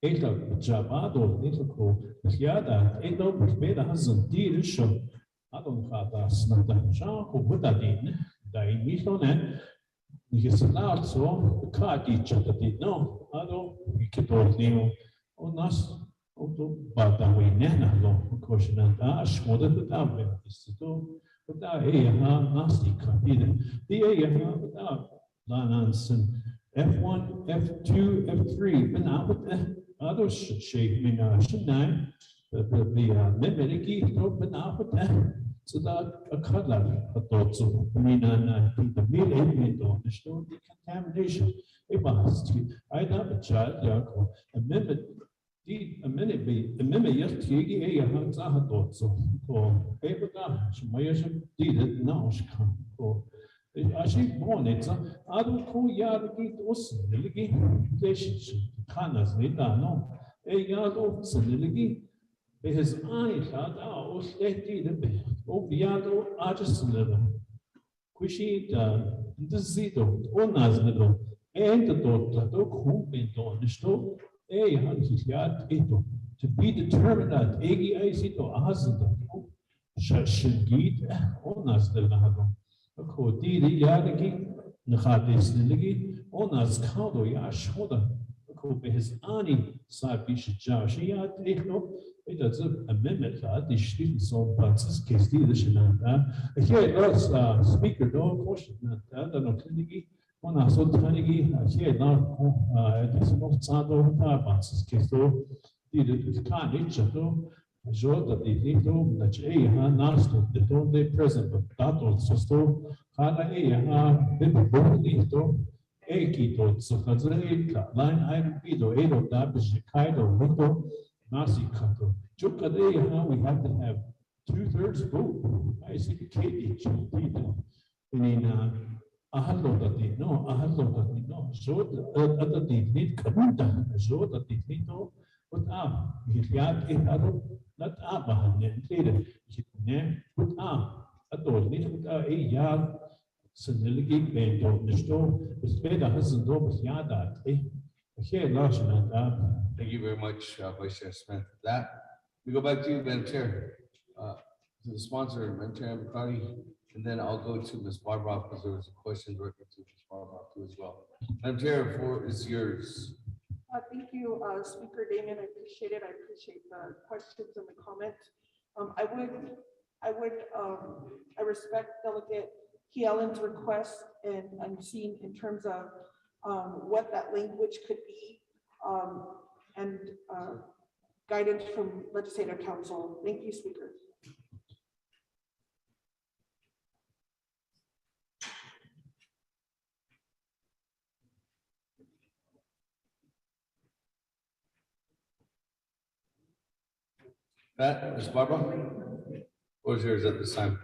Eta Jabado little Yada, Edo Beda hasn't did show. I don't have that snap Jean who put that in. The Mithon. Because allowed so the card each other did no, I don't we could all name on us, but that we never long caution and ash more than the down is to do, but that nasty card the without Lananson F1, F2, F3, but now with the others should shake me should nine, the Memediki, but now with that. So that a color, a thought so the meal the show decontamination. It must I have a child, a minute, a minute, yes, Tigi, a hands I had thought so. For Abraham, she did it now. She come for actually born it. I don't call Yard was the relationship. Canas, they don't know. A yard of Siligi. His eyes had out, they did a bit. Obiado, Artisan, Quishy, the Zito, Onas little, and the daughter, who been on the stove, a hundred yard ito, to be determined that Agi Zito, Azito, Shashigit, Onas the Lago, a Kodi, the Yadaki, Nahadis Niligi, Onas Kaudo Yashoda, a Kobe his Ani, Sabish Jashia, it does a minute that the students on Francis case leadership and here was speaker no question that no clinic on a so tiny here now additional Sado Francis case though did it can't each other show that they need to that a nasto the don't they present but that also so Hana a bit to a kito so that's a line item Pido eight of that is Kaido Lito Nasi Kato. Chukade, we have to have 2/3 vote. I see the Katie, I mean, I had that they know, I had that they know. So that they need Kamuta, so that they need no, but if you have not and later, put I told me to a yard, Seniligi, and on the store, the better hasn't always yada. Here, large Thank you very much, Vice Chair Smith. That we go back to you, Madam Chair, to the sponsor, Madam Chair Naabik'íyáti, and then I'll go to Ms. Barbara because there was a question directed to Ms. Barbara too as well. Madam Chair, the floor is yours. Thank you, Speaker Damon. I appreciate it. I appreciate the questions and the comments. I respect Delegate Keelan's request and seeing in terms of what that language could be and guidance from Legislative Council. Thank you, Speaker. Pat, Ms. Barbara, what is yours at this time?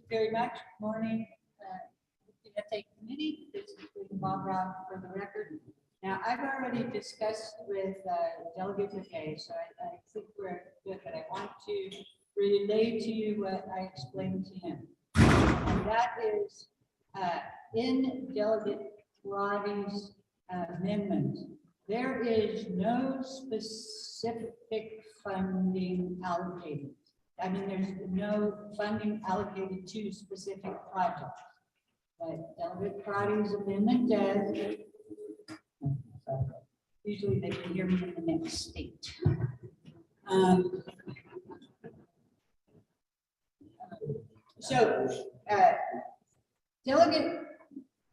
Very much. Morning. Delegate Committee. This is Barbara for the record. Now, I've already discussed with Delegate McKay, so I think we're good, but I want to relay to you what I explained to him. And that is in Delegate Roddy's amendment, there is no specific funding allocated. I mean, there's no funding allocated to specific projects. But Delegate Roddy's amendment does. Usually they can hear me in the next state. So, Delegate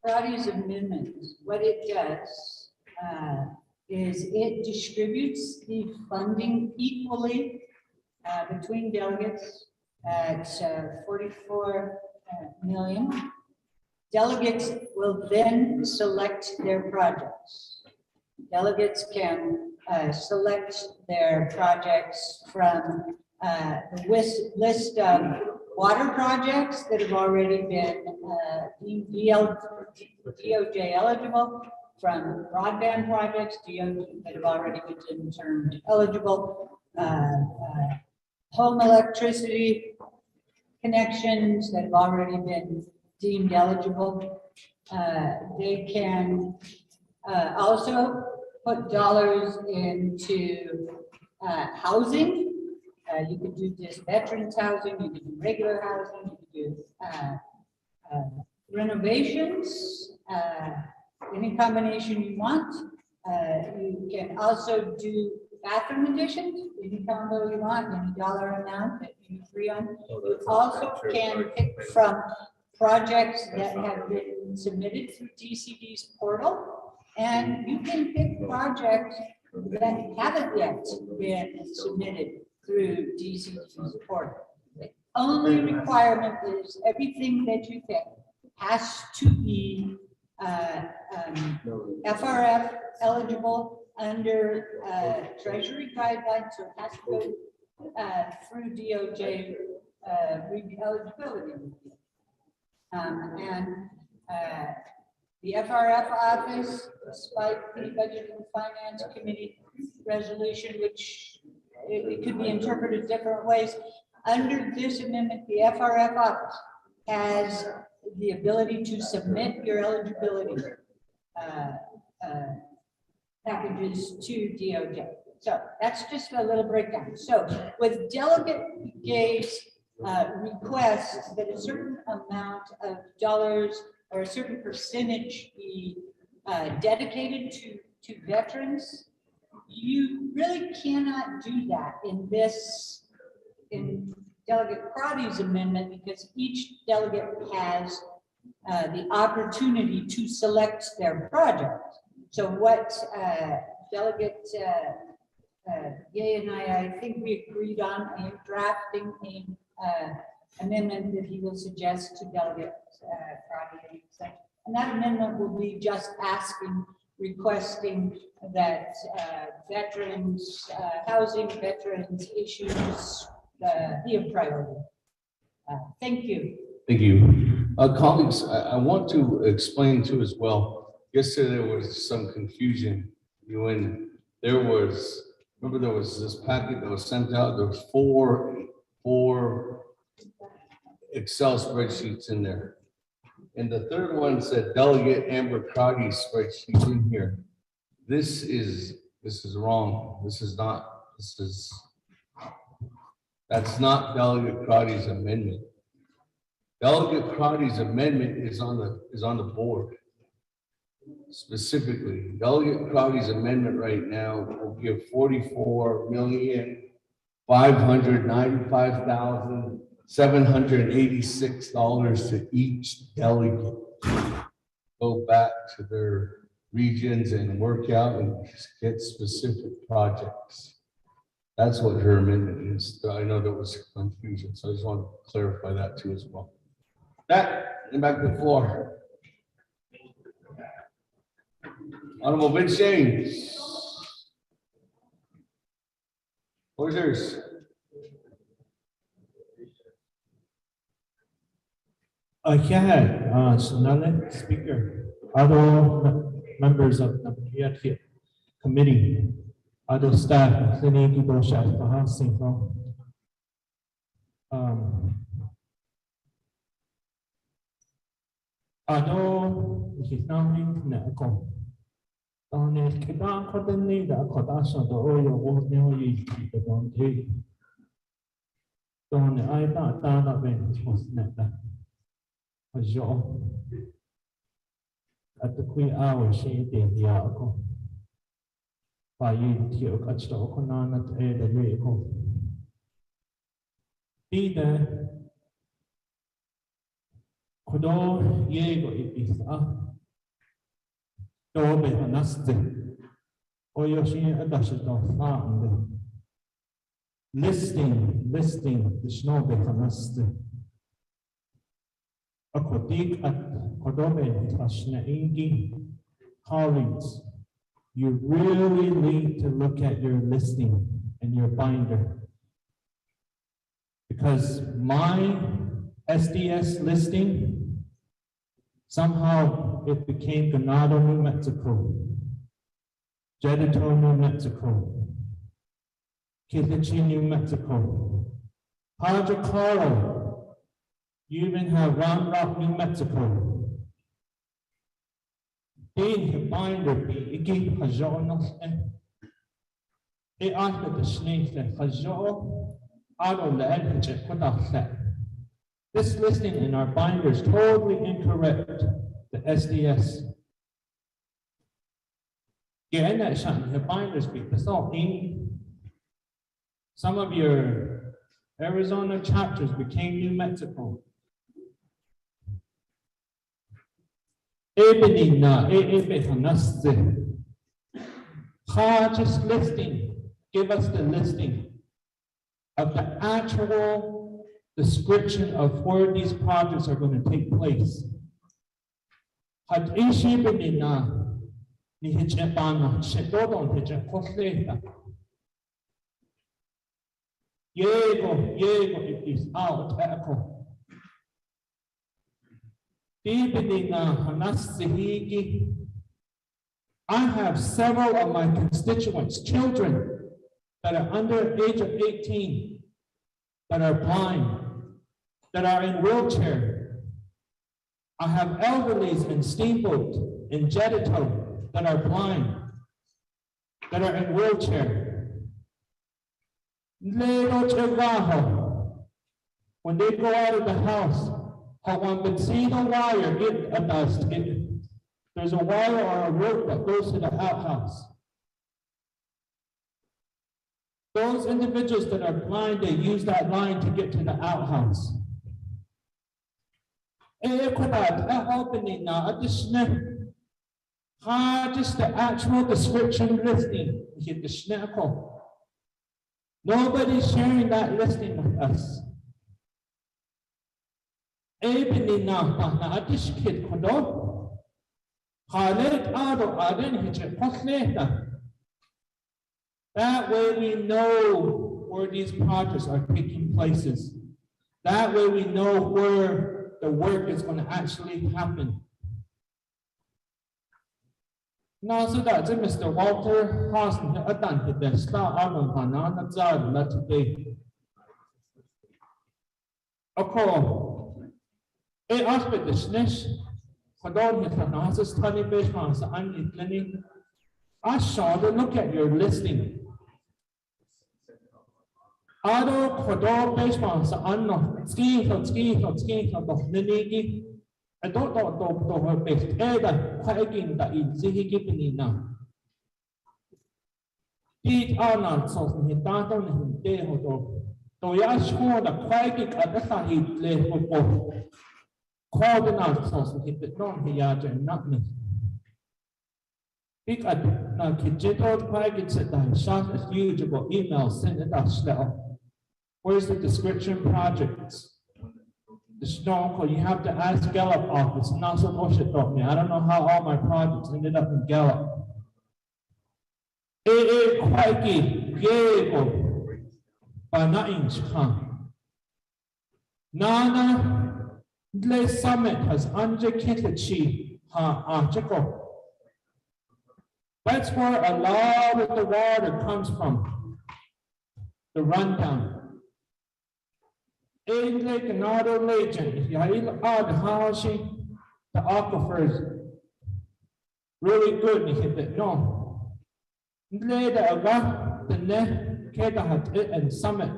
Roddy's amendment, what it does is it distributes the funding equally between delegates at 44 million. Delegates will then select their projects. Delegates can select their projects from the list of water projects that have already been deemed DOJ eligible, from broadband projects that have already been termed eligible, home electricity connections that have already been deemed eligible. They can also put dollars into housing. You could do just veterans housing, you could do regular housing, you could do renovations, any combination you want. You can also do bathroom additions, any combo you want, any dollar amount that you agree on. You also can pick from projects that have been submitted through DCD's portal, and you can pick projects that haven't yet been submitted through DCD's portal. The only requirement is everything that you pick has to be FRF eligible under Treasury guidelines, so it has to go through DOJ eligibility. The FRF office, despite the Budget and Finance Committee resolution, which it could be interpreted different ways, under this amendment, the FRF office has the ability to submit your eligibility packages to DOJ. So that's just a little breakdown. So with Delegate Gay's request that a certain amount of dollars or a certain percentage be dedicated to veterans, you really cannot do that in Delegate Crotty's amendment, because each delegate has the opportunity to select their project. So what Delegate Gay and I think we agreed on in drafting an amendment that he will suggest to Delegate Crotty. And that amendment will be just requesting that veterans, housing, veterans issues be a priority. Thank you. Thank you. Colleagues, I want to explain too as well. Yesterday there was some confusion when remember there was this packet that was sent out. There was four Excel spreadsheets in there. And the third one said Delegate Amber Crotty's spreadsheet in here. This is wrong. That's not Delegate Crotty's amendment. Delegate Crotty's amendment is on the board. Specifically, Delegate Crotty's amendment right now will give $44,595,786 to each delegate. Go back to their regions and work out and get specific projects. That's what her amendment is. I know there was confusion, so I just want to clarify that too as well. That, and back to the floor. Honorable Vince James. Where's yours? Okay, so now let speaker, other members of the Naabik'íyáti committee, other staff, including people chef at the Queen hour, she did the article. Payi Tio Kachto Konanat Eda Leko. Dida Kodo Yego Ibisa Dobe Hanaste Oyoshi Adashito Fang Listing the Shnobe Hanaste Akodik at Kodobe Tashna Ingi colleagues. You really need to look at your listing and your binder. Because my SDS listing, somehow it became Ganado, New Mexico, Jedito, New Mexico, Kittichi, New Mexico, Padre Claro, you even have Round Rock, New Mexico. Ding binder be igi hajonos and it after the snake that hajo out of the edge put off that. This listing in our binder is totally incorrect. The SDS. Yeah, and that shot the binders be the salt in some of your Arizona chapters became New Mexico. Just listing, give us the listing of the actual description of where these projects are going to take place. It is out. I have several of my constituents, children that are under the age of 18, that are blind, that are in wheelchair. I have elderlies in Steamboat, in Jedito, that are blind, that are in wheelchair. When they go out of the house, there's a wire or a rope that goes to the outhouse. Those individuals that are blind, they use that line to get to the outhouse. Just the actual description listing. Nobody's sharing that listing with us. That way we know where these projects are taking places. That way we know where the work is going to actually happen. Now, so that's Mr. Walter Hosn, the star on Hanana today. Okay, a aspect the snish, Hodon Hanasa's study based on the planning. I saw to look at your listing. Ado Hodor based on the unknown ski of Nini. I don't know her best either, quaking that in Zihi Gibini now. Eat Arnold sauce in his daughter and his day hodo. Toyash the quaking at the Sahid lay for both. Called the out sauce and hit the non Hiyaja and nothing. Big at now, Kijito quaking said that shot as usual email sent it out slow. Where's the description projects? The snorkel, you have to ask Gallup office. Not so much it taught me. I don't know how all my projects ended up in Gallup. Quakey, Diego, Banainch come. Nana, Le Summit has under Kitachi, Chico. That's where a lot of the water comes from. The rundown. Lake and auto legend, the aquifers really good. No, later about the net, Keta and Summit,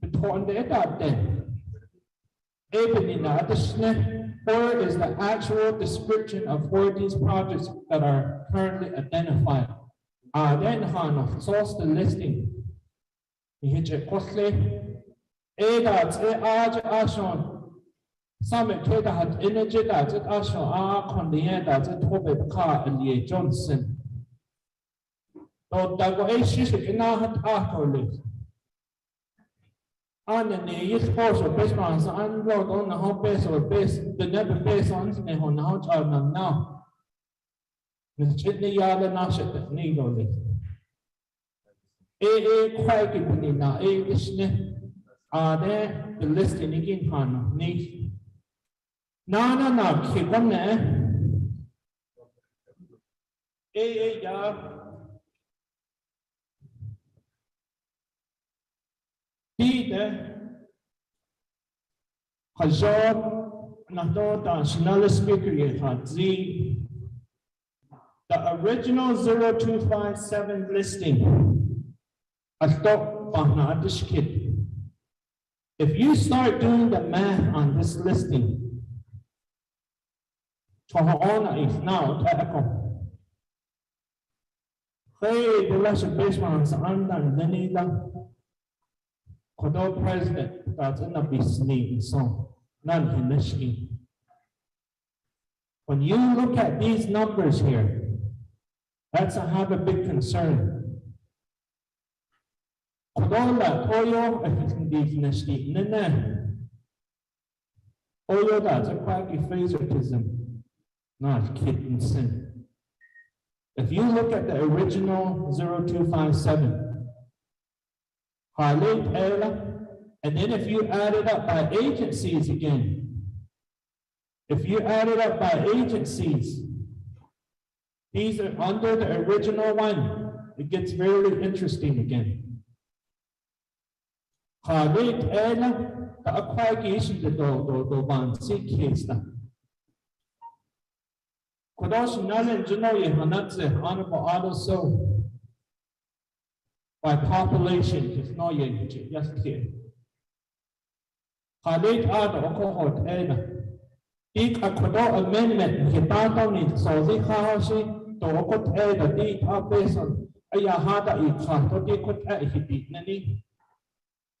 between the edad then. Ebony, the snake, where is the actual description of where these projects that are currently identified? then han source the listing. Hit a costly. That's ashon. Some kid had energy that's it ashon convenient that's it hope car and the Johnson. Though that go a shish in our hat and then the youth force of based on unload on the home base or base the never base on the house now. The chitney yard and nash at the needle. Quite good now, are there the listing again? Han, need. No, keep on there. Yeah. Hazard, national speaker had the original 0257 listing. I thought if you start doing the math on this listing, is now hey, the last basements under the Kodo president doesn't be sneaking so none in this scheme. When you look at these numbers here, that's I have a big concern. Kodola oil if these nesti nene. Oil that's a quacky favoritism, not kitten sin. If you look at the original 0257, and then if you add it up by agencies again, these are under the original one. It gets very interesting again. The acquisition the one case. Kodosh Nalan Janoy Hanatze Honorable also. By population, it's not yet just here. Khalid Ad Okohot Eda. Ik Akodo amendment, Hitatoni, so the Hashi, to Okot Eda, the Abeson, Ayahada Ika, to Dikot Ahiti, Nani.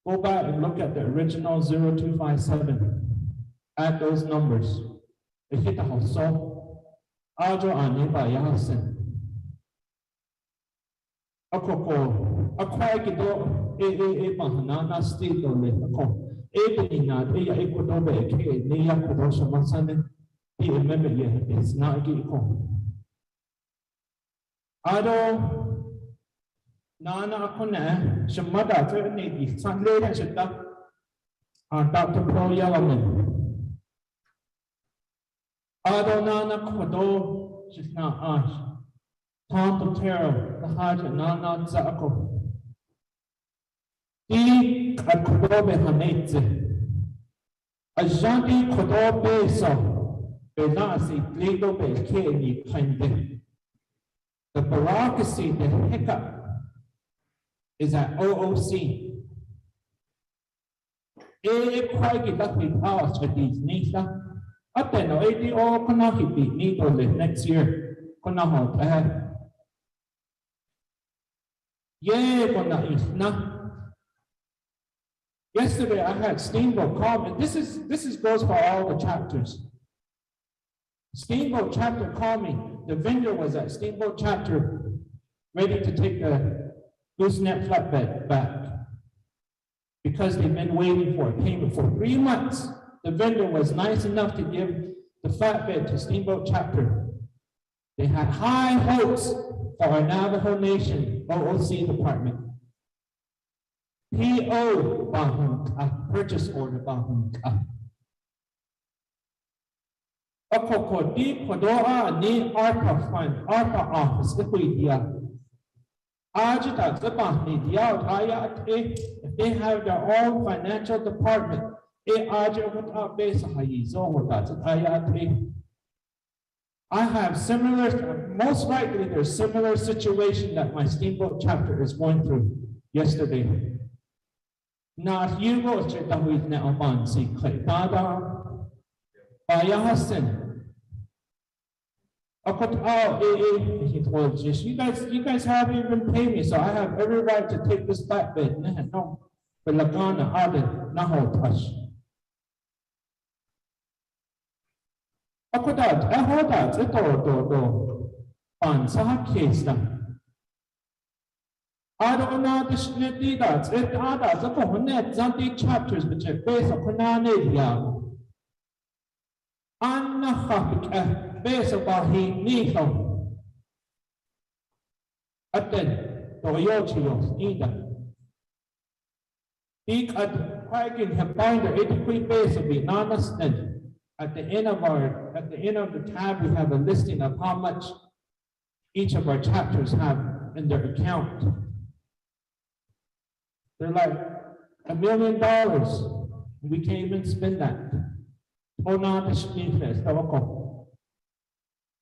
Go back and look at the original 0257. Add those numbers. The Hitahoso, Adro Aniba Yasin. Akoko, Aquagido, Mahanana, Steve, Ebenina, Equadobe, Nia Kodosha Mansane, he remembered it's not Giko. Ado Nana Kone, Shamada, Turnity, Sunday, Shita, Dr. Pro Yalaman. Ado Nana Kodo, she's not Ash. Tom to Terror, the heart and Nana Zako. Di Kodobe Hanete. A Janti Kodobe so, Benasi, Lido Bekeni, Kinde. The bureaucracy, the hiccup, is at OOC. Quite get with powers for these Nisa. Up then, ADO Konaki beat Nido next year. Konaho. Yesterday I had Steamboat call me. This is goes for all the chapters. Steamboat chapter called me. The vendor was at Steamboat chapter, ready to take the gooseneck flatbed back because they've been waiting for a payment for 3 months. The vendor was nice enough to give the flatbed to Steamboat chapter. They had high hopes for our Navajo Nation OOC department. PO Bahum, purchase order Bahum. Okokodi Kodoa ni ARPA fund, ARPA office, if we dia. Ajita Zabahni dia Ayat, if they have their own financial department, Aja without base Hayizo or that's Ayat. I have similar, most likely there's similar situation that my Steamboat chapter is going through yesterday. Not you go to the week now on see Clay Dada Bayahasin. He told just you guys haven't even paid me, so I have every right to take this flatbed. No, but Lagana Aden Naho touch. Akodat, ahodat, ito, pan sa case na. Ado na disney that it ada sa ko net zanti chapters which are based on kunane ya. Anna hafik based on bahi ni ho. Aten toyochio ida. Big at hiking have binder 83 base of bananas and at the end of the tab we have a listing of how much each of our chapters have in their account. They're like $1 million. We can't even spend that. Oh, not the speedfest.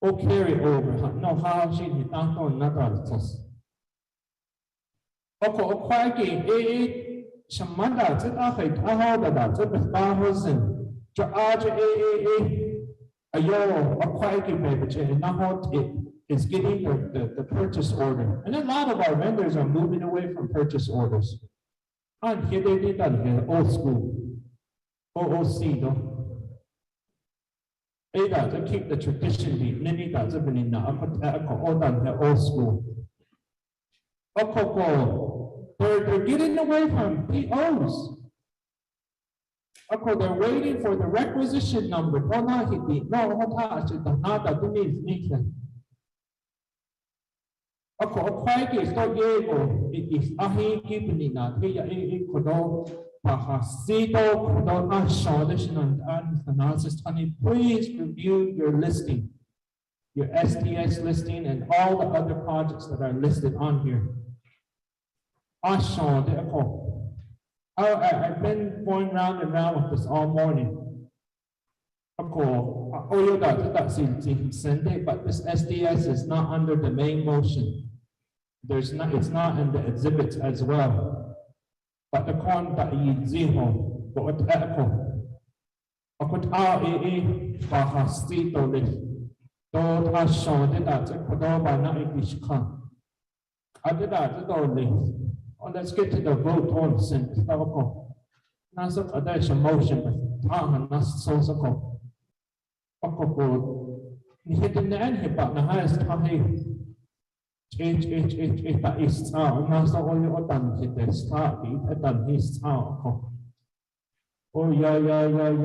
Oh, carry over. No, how she did not know another. Okay, okay, Shamanda, it's a hold about it. The thousand. Ayo, a quiet baby, and now it is getting the purchase order. And a lot of our vendors are moving away from purchase orders. And here they did that here, old school. OOC, no? Ada, to keep the tradition, many does have been in the old school. They're getting away from POs. They're waiting for the requisition number. Please review your listing, your STS listing, and all the other projects that are listed on here. I've been going round and round with this all morning. But this SDS is not under the main motion. It's not in the exhibits as well. But the con that you zero, but echo. Bahasito list. Don't have shown that it's a Kodoba not English con. I did that list. Oh, let's get to the vote on since Nasok addition motion, but Nas so. Hit in the end, but the highest time. But it's out. Master only done hit the start, it done his out. Oh, yeah,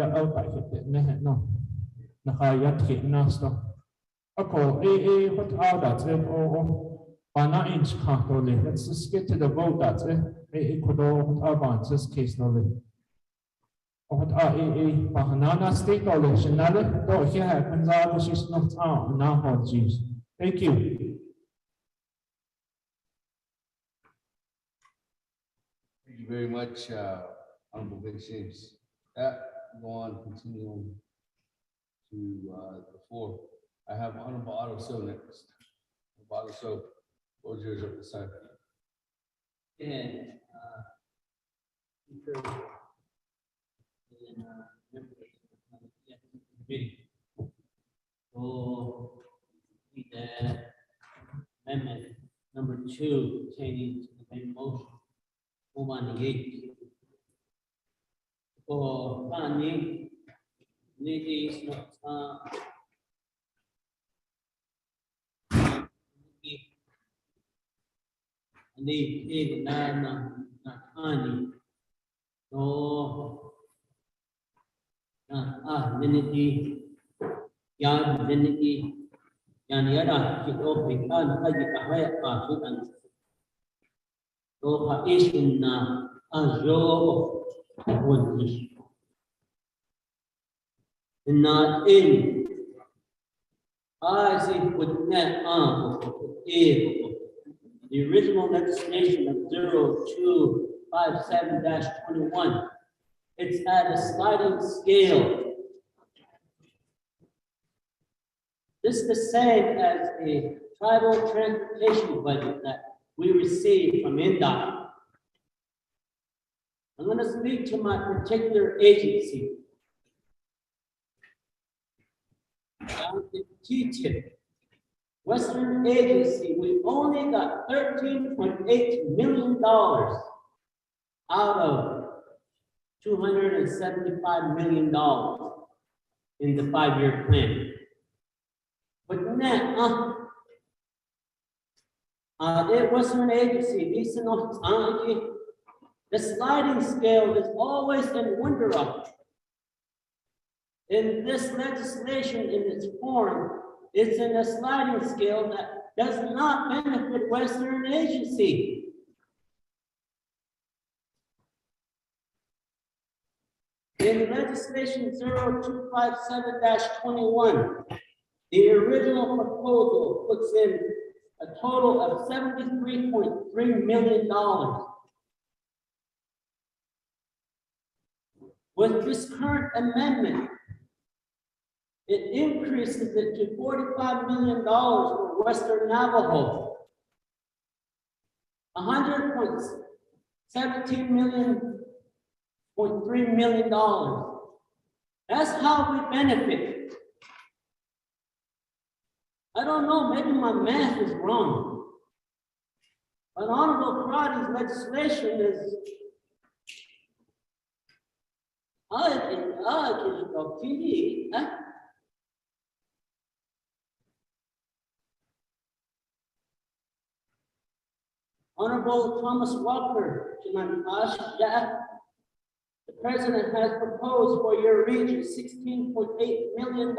out by hit it. No, the higher hit Nastor. What out that's it. Oh, by 9 inch control. Let's just get to the vote that's it. It could all advance this case knowledge. What are Bahanana state knowledge? Another, oh, here happens out, she's not out now. Thank you. Thank you very much, Honorable Vic James. That go on, continue to the floor. I have Honorable Otto So next. Otto So, what's yours up the side? And so the amendment number 2 pertaining to the main motion. Move on to 8. For planning, ladies, ani Linity, Yan Linity, Yaniada, Kito, Pikan, Hajikahaya, Sudan. So, Ishin Ajo would not in. I see would not the original legislation of 0257-21. It's at a sliding scale. This is the same as a tribal transportation budget that we receive from INDOT. I'm going to speak to my particular agency. The TTIP Western Agency, we only got $13.8 million out of $275 million in the 5-year plan. But now, the Western Agency, the sliding scale is always in winter up. In this legislation, in its form, it's in a sliding scale that does not benefit Western Agency. In legislation 0257-21, the original proposal puts in a total of $73.3 million. With this current amendment, it increases it to $45 million for Western Navajo, $100.17 million, $0.3 million. That's how we benefit. I don't know, maybe my math is wrong. But Honorable Karadi's legislation is Honorable Thomas Walker, the President has proposed for your region $16.8 million.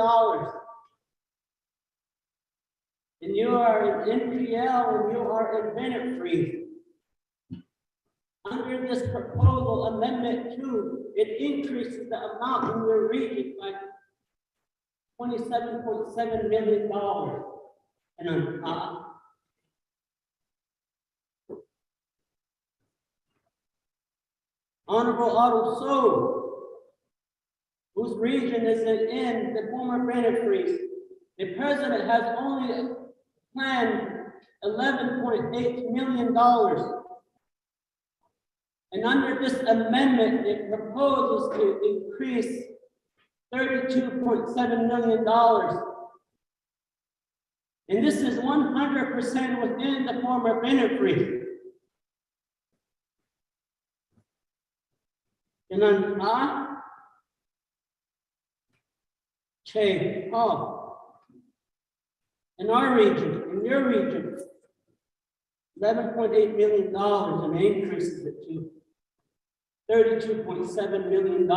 And you are in NPL and you are in Bennett Freeze. Under this proposal, Amendment 2, it increases the amount in your region by $27.7 million. And Honorable Otto So, whose region is in the former Bennett Freeze, the President has only planned $11.8 million. And under this amendment, it proposes to increase $32.7 million. And this is 100% within the former Bennett Freeze. And then in our region, in your region, $11.8 million and increases it to $32.7 million.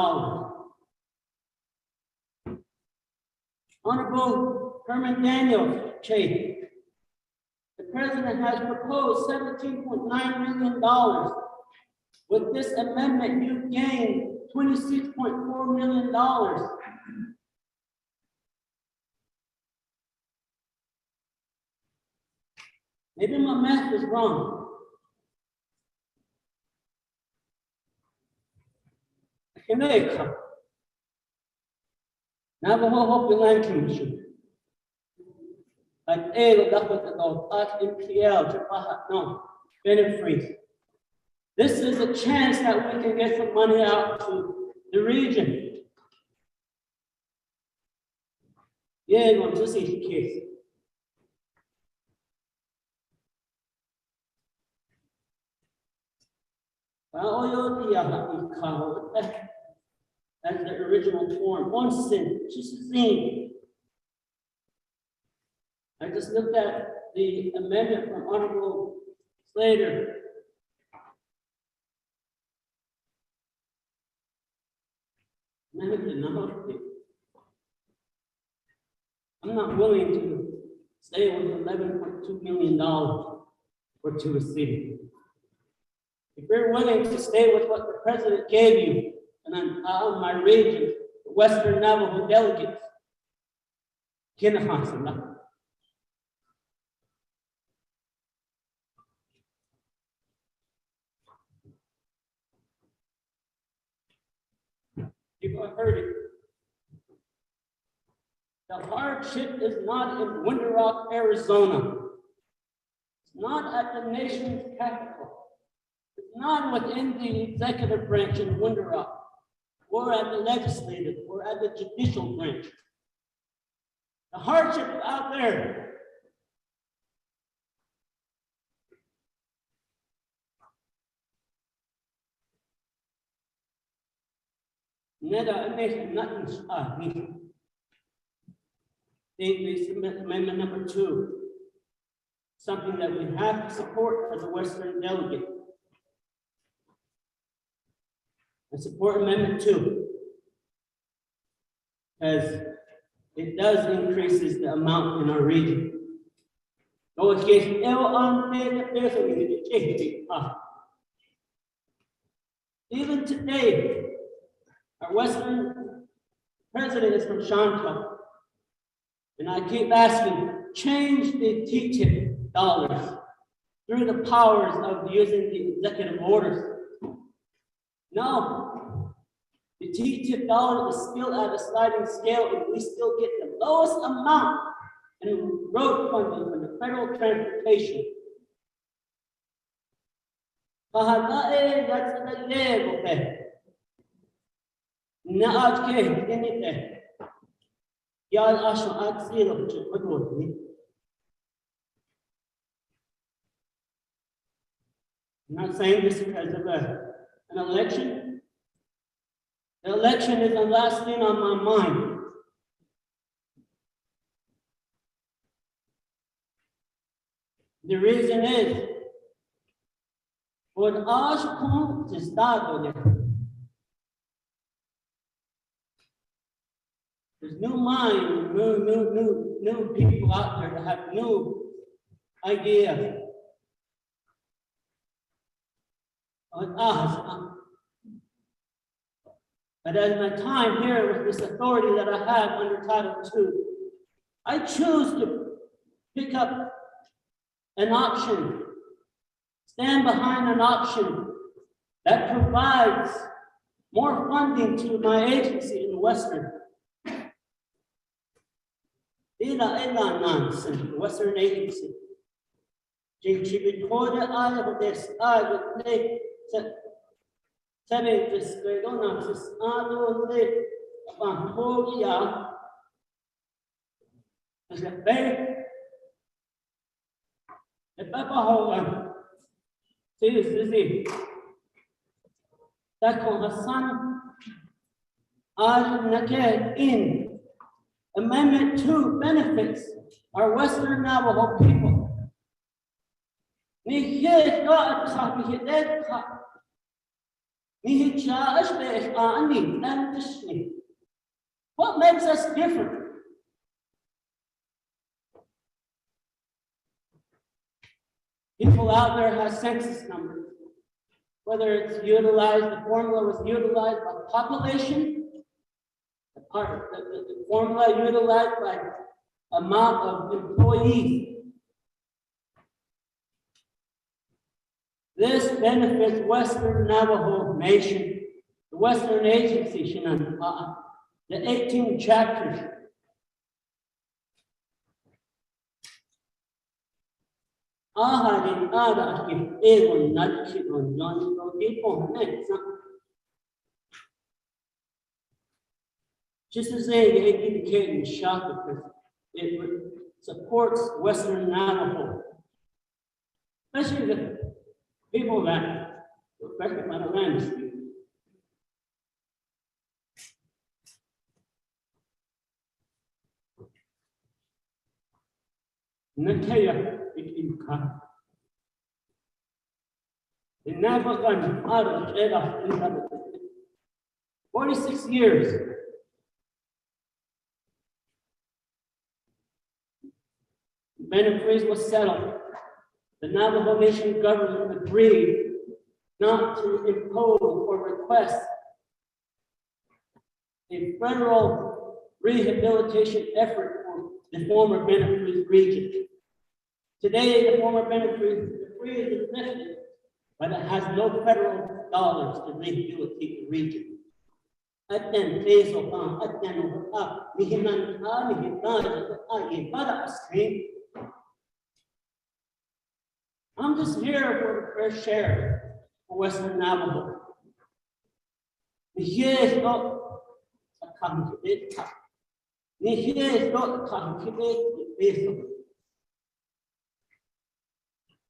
Honorable Herman Daniels, the President has proposed $17.9 million. With this amendment, you gain $26.4 million. Maybe my math is wrong. Navajo Hopi Land Commission. Like no, Bennett Freeze. This is a chance that we can get some money out to the region. Yeah, going to see the case. That's the original form. One cent, just a thing. I just looked at the amendment from Honorable Slater. I'm not willing to stay with $11.2 million for to a city. If you're willing to stay with what the President gave you, and I'm out of my region, the Western Navajo delegates, people have heard it. The hardship is not in Winter Rock, Arizona. It's not at the nation's capital. It's not within the executive branch in Winter Rock, or at the legislative, or at the judicial branch. The hardship is out there Neither amazing, nothing. They submit amendment number 2. Something that we have to support as a Western delegate. I support amendment 2. As it does increases the amount in our region. Even today, our Western president is from Shantou. And I keep asking, change the TTIP dollars through the powers of using the executive orders. No, the TTIP dollar is still at a sliding scale, and we still get the lowest amount in road funding from the federal transportation. That's the level. I'm not saying this because of an election. The election is the last thing on my mind. The reason is, por acho de Estado, there's new mind, new people out there that have new ideas. But as my time here with this authority that I have under Title II, I choose to pick up an option, stand behind an option that provides more funding to my agency in the Western. The Western agency. Sabe, perdona, in Amendment 2 benefits our Western Navajo people. What makes us different? People out there have census numbers. Whether it's utilized, the formula was utilized by population, the formula utilized by amount of employees. This benefits Western Navajo Nation, the Western Agency, the 18 chapters. Just to say, they indicate in shock because it supports Western Navajo, especially the people that were affected by the land dispute. The Navajo 46 years. Benefits was settled. The Navajo Nation government agreed not to impose or request a federal rehabilitation effort for the former Benefits region. Today, the former Benefits is lifted, but it has no federal dollars to rehabilitate the region. I'm just here for the fair share for Western Navajo.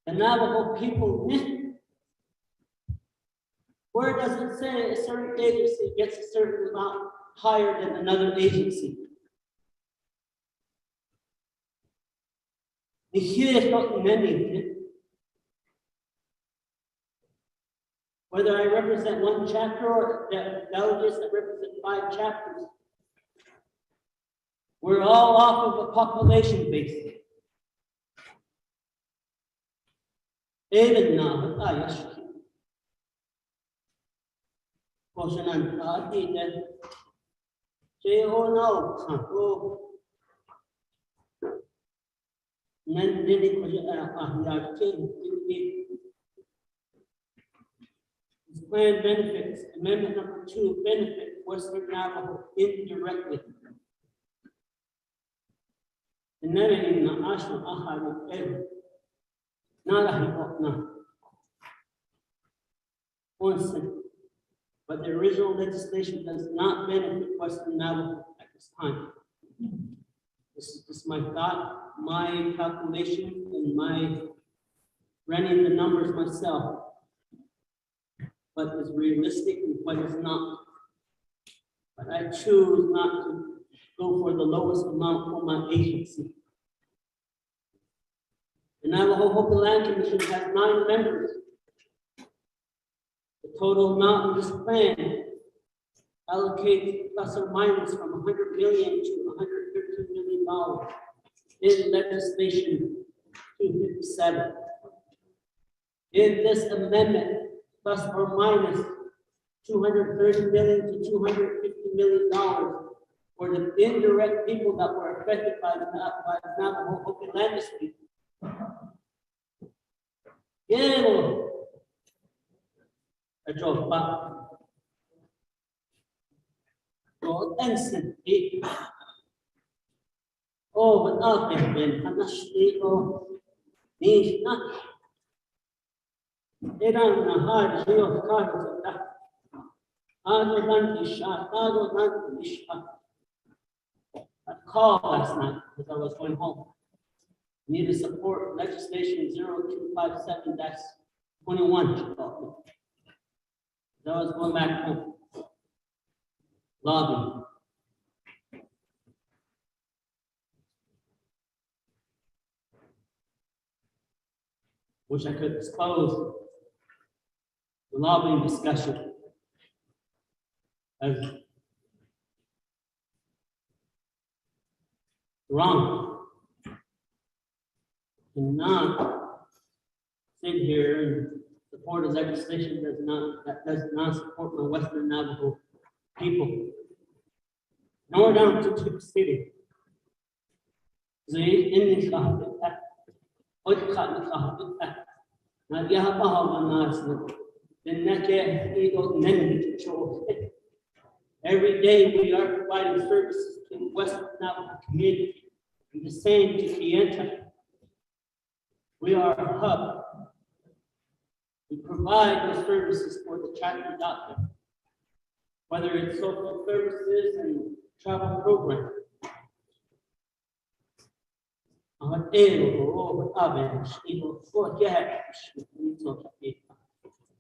The Navajo people, Where does it say a certain agency gets a certain amount higher than another agency? Whether I represent one chapter or delegates that represent 5 chapters, we're all off of a population base. Even now, plan benefits, amendment number 2, benefit Western Navajo indirectly. And then in the Ashland, but the original legislation does not benefit Western Navajo at this time. This is just my thought, my calculation, and my running the numbers myself. What is realistic and what is not. But I choose not to go for the lowest amount for my agency. The Navajo Hopi Land Commission has 9 members. The total amount in this plan allocates plus or minus from $100 million to $113 million in legislation 257. In this amendment, plus or minus $230 million to $250 million for the indirect people that were affected by the Navajo Hopi land dispute. I drove back. Oh, but out there, Ben, I'm not sure. I called last night because I was going home. Need to support legislation 0257-21. I was going back home. Lobbying. Wish I could disclose the lobbying discussion as wrong. Cannot sit here and support a legislation that does not support my Western Navajo people, nor down to Tip City. Every day we are providing services to the Western Navajo community, and the same to Kienta. We are a hub. We provide the services for the chapter doctor, whether it's social services and travel program.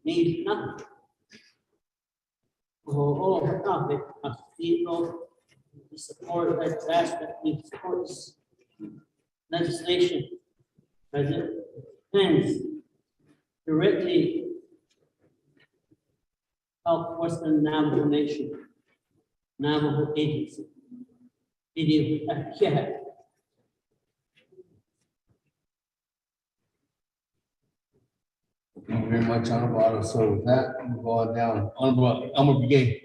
Need nothing. We support that we support this legislation as it tends directly help Western Navajo Nation, Navajo Agency. Thank you very much, Honorable Otto. So with that, we'll go on down. Honorable Elmer Brigade.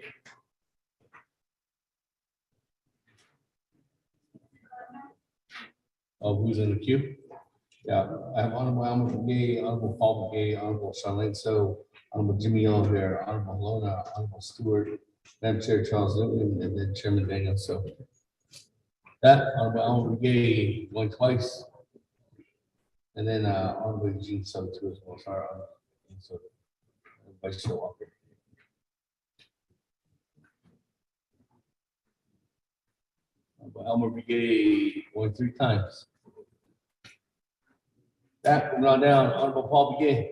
Oh, who's in the queue? Yeah, I have Honorable Elmer Brigade, Honorable Paul Brigade, Honorable Charlene So, Honorable Jimmy Young there, Honorable Lona, Honorable Stewart, Madam Chair Charles Newton, and then Chairman Daniel. So that Honorable Elmer Brigade going twice. And then Honorable Eugene So too as well. Sorry, so Vice Chair Walker. Honorable Elmer Brigade going 3 times. That, moving on down, Honorable Paul Brigade.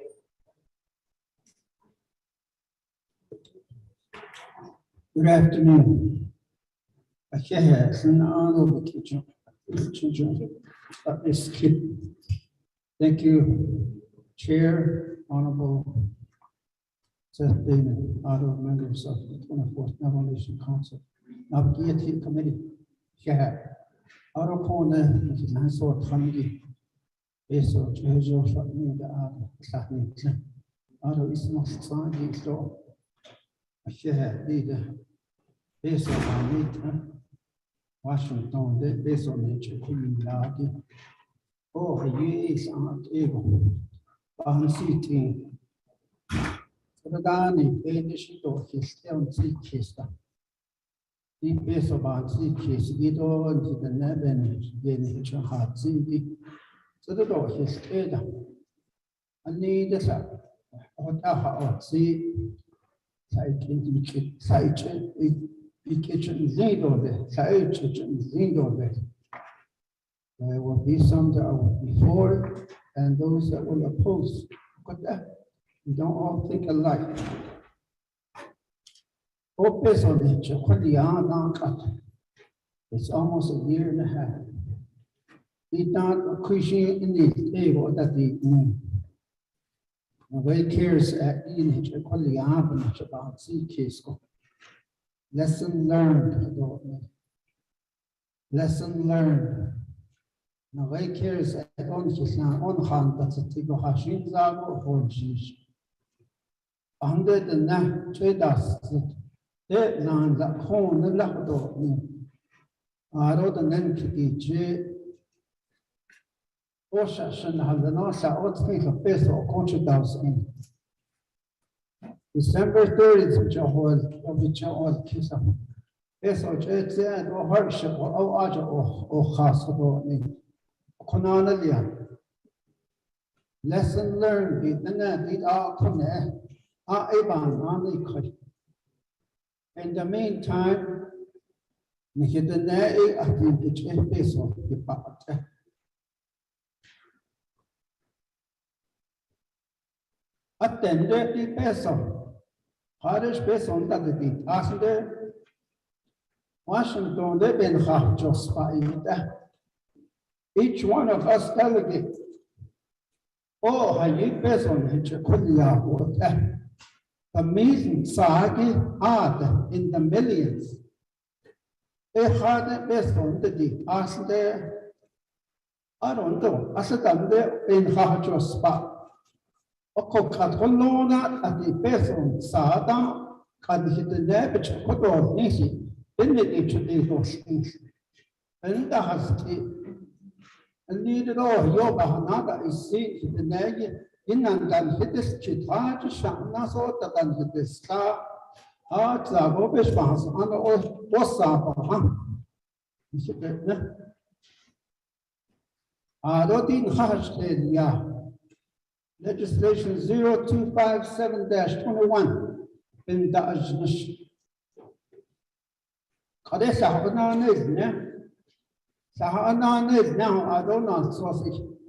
Good afternoon. It's an honor to this kid. Thank you, Chair, Honorable Seth Damon, other members of the 24th Navajo Council, Naabik'íyáti Committee. Yeah, other corner, which is nice or funny. Eso, Jejo, Fatni, the other, other is not signing so. Yeah, leader. Based on Washington, based on nature, Eligibility. Oh, yes, aren't able. On sitting. The Dani, Danish door, his town sea kiss. The base of our sea kiss, get on to the Neven, then her heart sea. So the door, his head. I need this up. What I see. The kitchen zero there, side kitchen zero there. There will be some that will be for it and those that will oppose. But we don't all think alike. Focus on it, it's almost a year and a half. It's not appreciating the table that they need. Nobody cares at English, about sea case. Lesson learned. Lesson learned. Nobody cares at on hand that's a tigo hashin zabo or jish. Under the net trade us that land that home the lapdo. I wrote an entity J. Ocean have the Nasa ought think of peso consultation. December 30th, which was kiss up. Peso jet or hardship or aja or hospital. Conanalia. Lesson learned, the net, it all come there. In the meantime, we hit the net, I think it's peso. Attended the peso. Harish peso on that the passenger. Washington, they've been half just by it. Each one of us delegate. Oh, I need peso in the amazing sagi hard in the millions. They had peso on the passenger. I don't know. I said, I'm there in half just spot. Oko katolona at the person sada can hit the nebich koto nisi in the each of those things. And the husky and needed all yoga hanada is seen the neg in and then hit this chita to shana so that then hit the star heart the rubbish was on the what's up. I don't think hash Legislation 0257-21 in the Ajnish. Kadesa Hanan is Sahanan is now, I don't know, so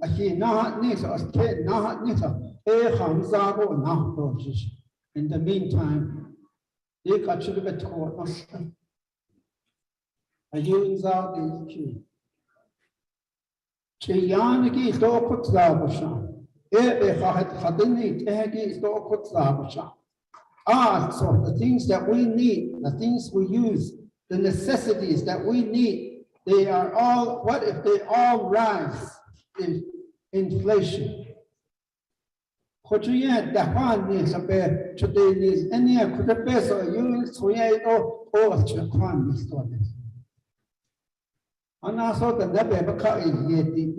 I hear not Nisa, a kid, not Nisa, Hamzabo, now, in the meantime, they got you to court. I use out these key. Chiyaniki is all put Zabushan. So the things that we need, the things we use, the necessities that we need, they are all, what if they all rise in inflation? Could you yet define this a bit today is any could the best or you create or to crime stories? And also the never cut yet the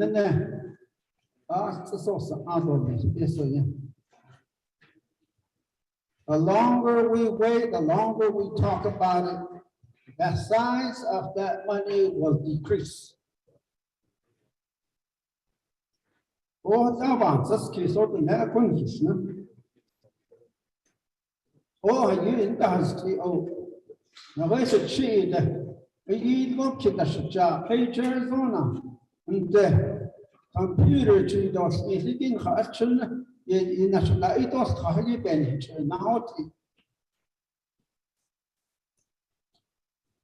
the longer we wait, the longer we talk about it, the size of that money will decrease. Oh, that's case of the American. Oh, you industry. Oh, now where's a cheat? We look at the job, pagers on and computer to those in action in national those high bench now.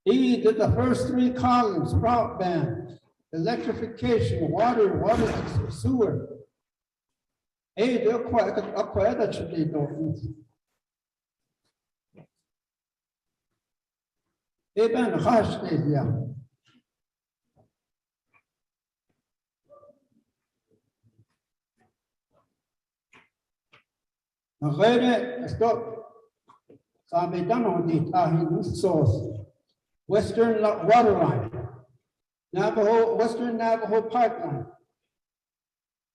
He did the first three columns, broadband, electrification, water, sewer. He did quite a trade. Eben harsh area. غير stop. Sabi dano di tahin source. Western water line. Navajo, Western Navajo pipeline.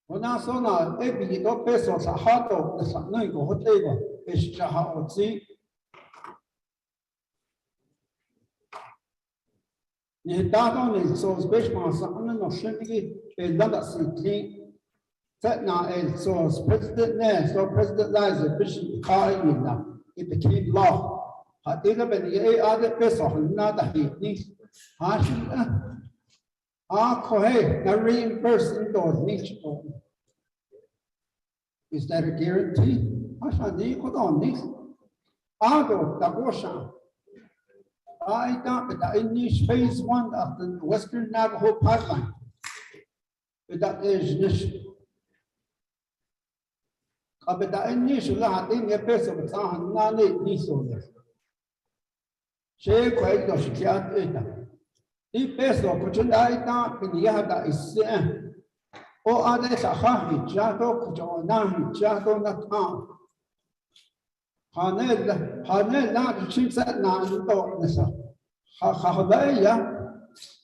Wana sona ebi do peso sa hato sa nai go hotego is jaha otsi. Ni dato ni so special sa no shindigi e landa si that now and so President Nance, so President Liza, Bishop Carlin now, it became law. I think about the other person, not the heat. Kohe, now reimbursing those niche. Is that a guarantee? I shall need put on this. Go the ocean. I thought that in niche phase one of the Western Navajo pipeline. But that is Abeta initial in a person of Sahan Nani Niso. She quite does get it. The best opportunity in Yada is seen. O others are happy, Jato, Kujonan, Jato Natan. Hanel, not chips at Nan, darkness. Hahabaya,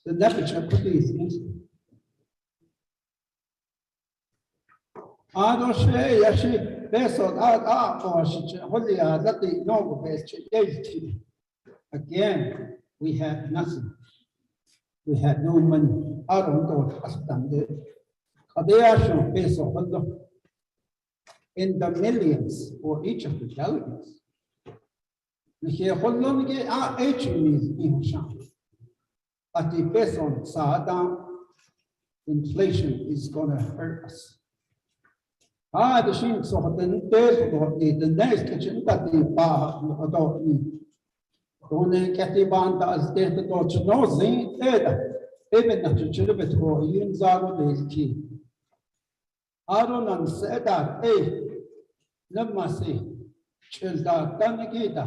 the temperature please. I don't say, yes, Peso or she no again, we had nothing. We had no money. I don't know they are showing peso in the millions for each of the delegates. We hear our age is but the peso inflation is gonna hurt us. The sheep so the next kitchen that the bar adult me. Don't get the band as dead the dodge nosing, even not to chill bit for you in Zago is key. I don't say that, never say, chill that, Danagita,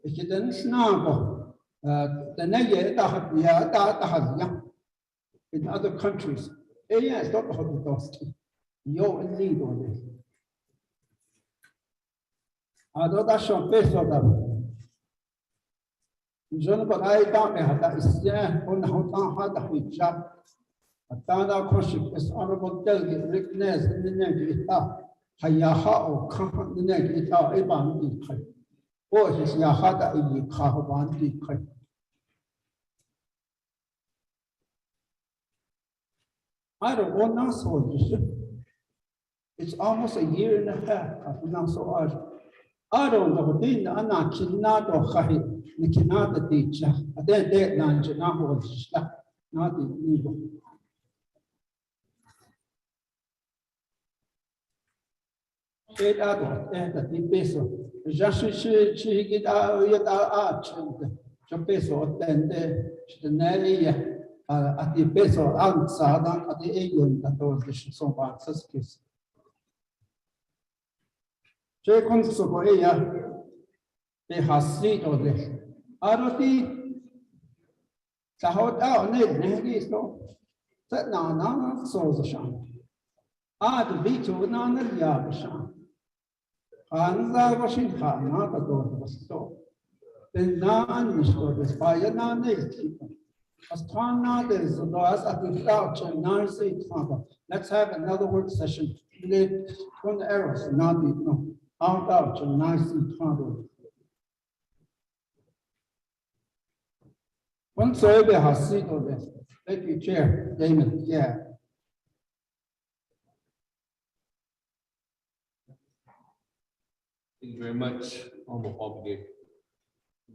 if you didn't snuggle, the negative that in other countries. Yes, don't hold the dusty. You're in lead on this. I don't know some best of them. John, but I don't have that is there on the whole had a big job. A Tana Koshik is honorable delegate Rick Ness in the Negita, Hayaha or Kaha the Negita, Eban Dikay, or his Yahada in the Kahaban Dikay. I don't want to soldiers. It's almost a year and a half of now so urgent. I don't know what in Anna Kinat or Hahi, the Kinata teacher, and then dead Nanjanaho was not in evil. Eight adult and the peso. Just she get out yet arch and the peso, then the Nelly at the peso outside at the England that was the so bad suspicious. Che consocoia de hassit o de aroti sahot out ne so set na so the shan the beach of na ya shan hanza washin na the door was so then na anishto the fire na ne as tana there is the as at the couch and na say let's have another work session related to the errors not no out to nice and trouble. One survey has seen all this. Thank you, Chair Damon. Yeah. Thank you very much, Honorable Paul Brigade.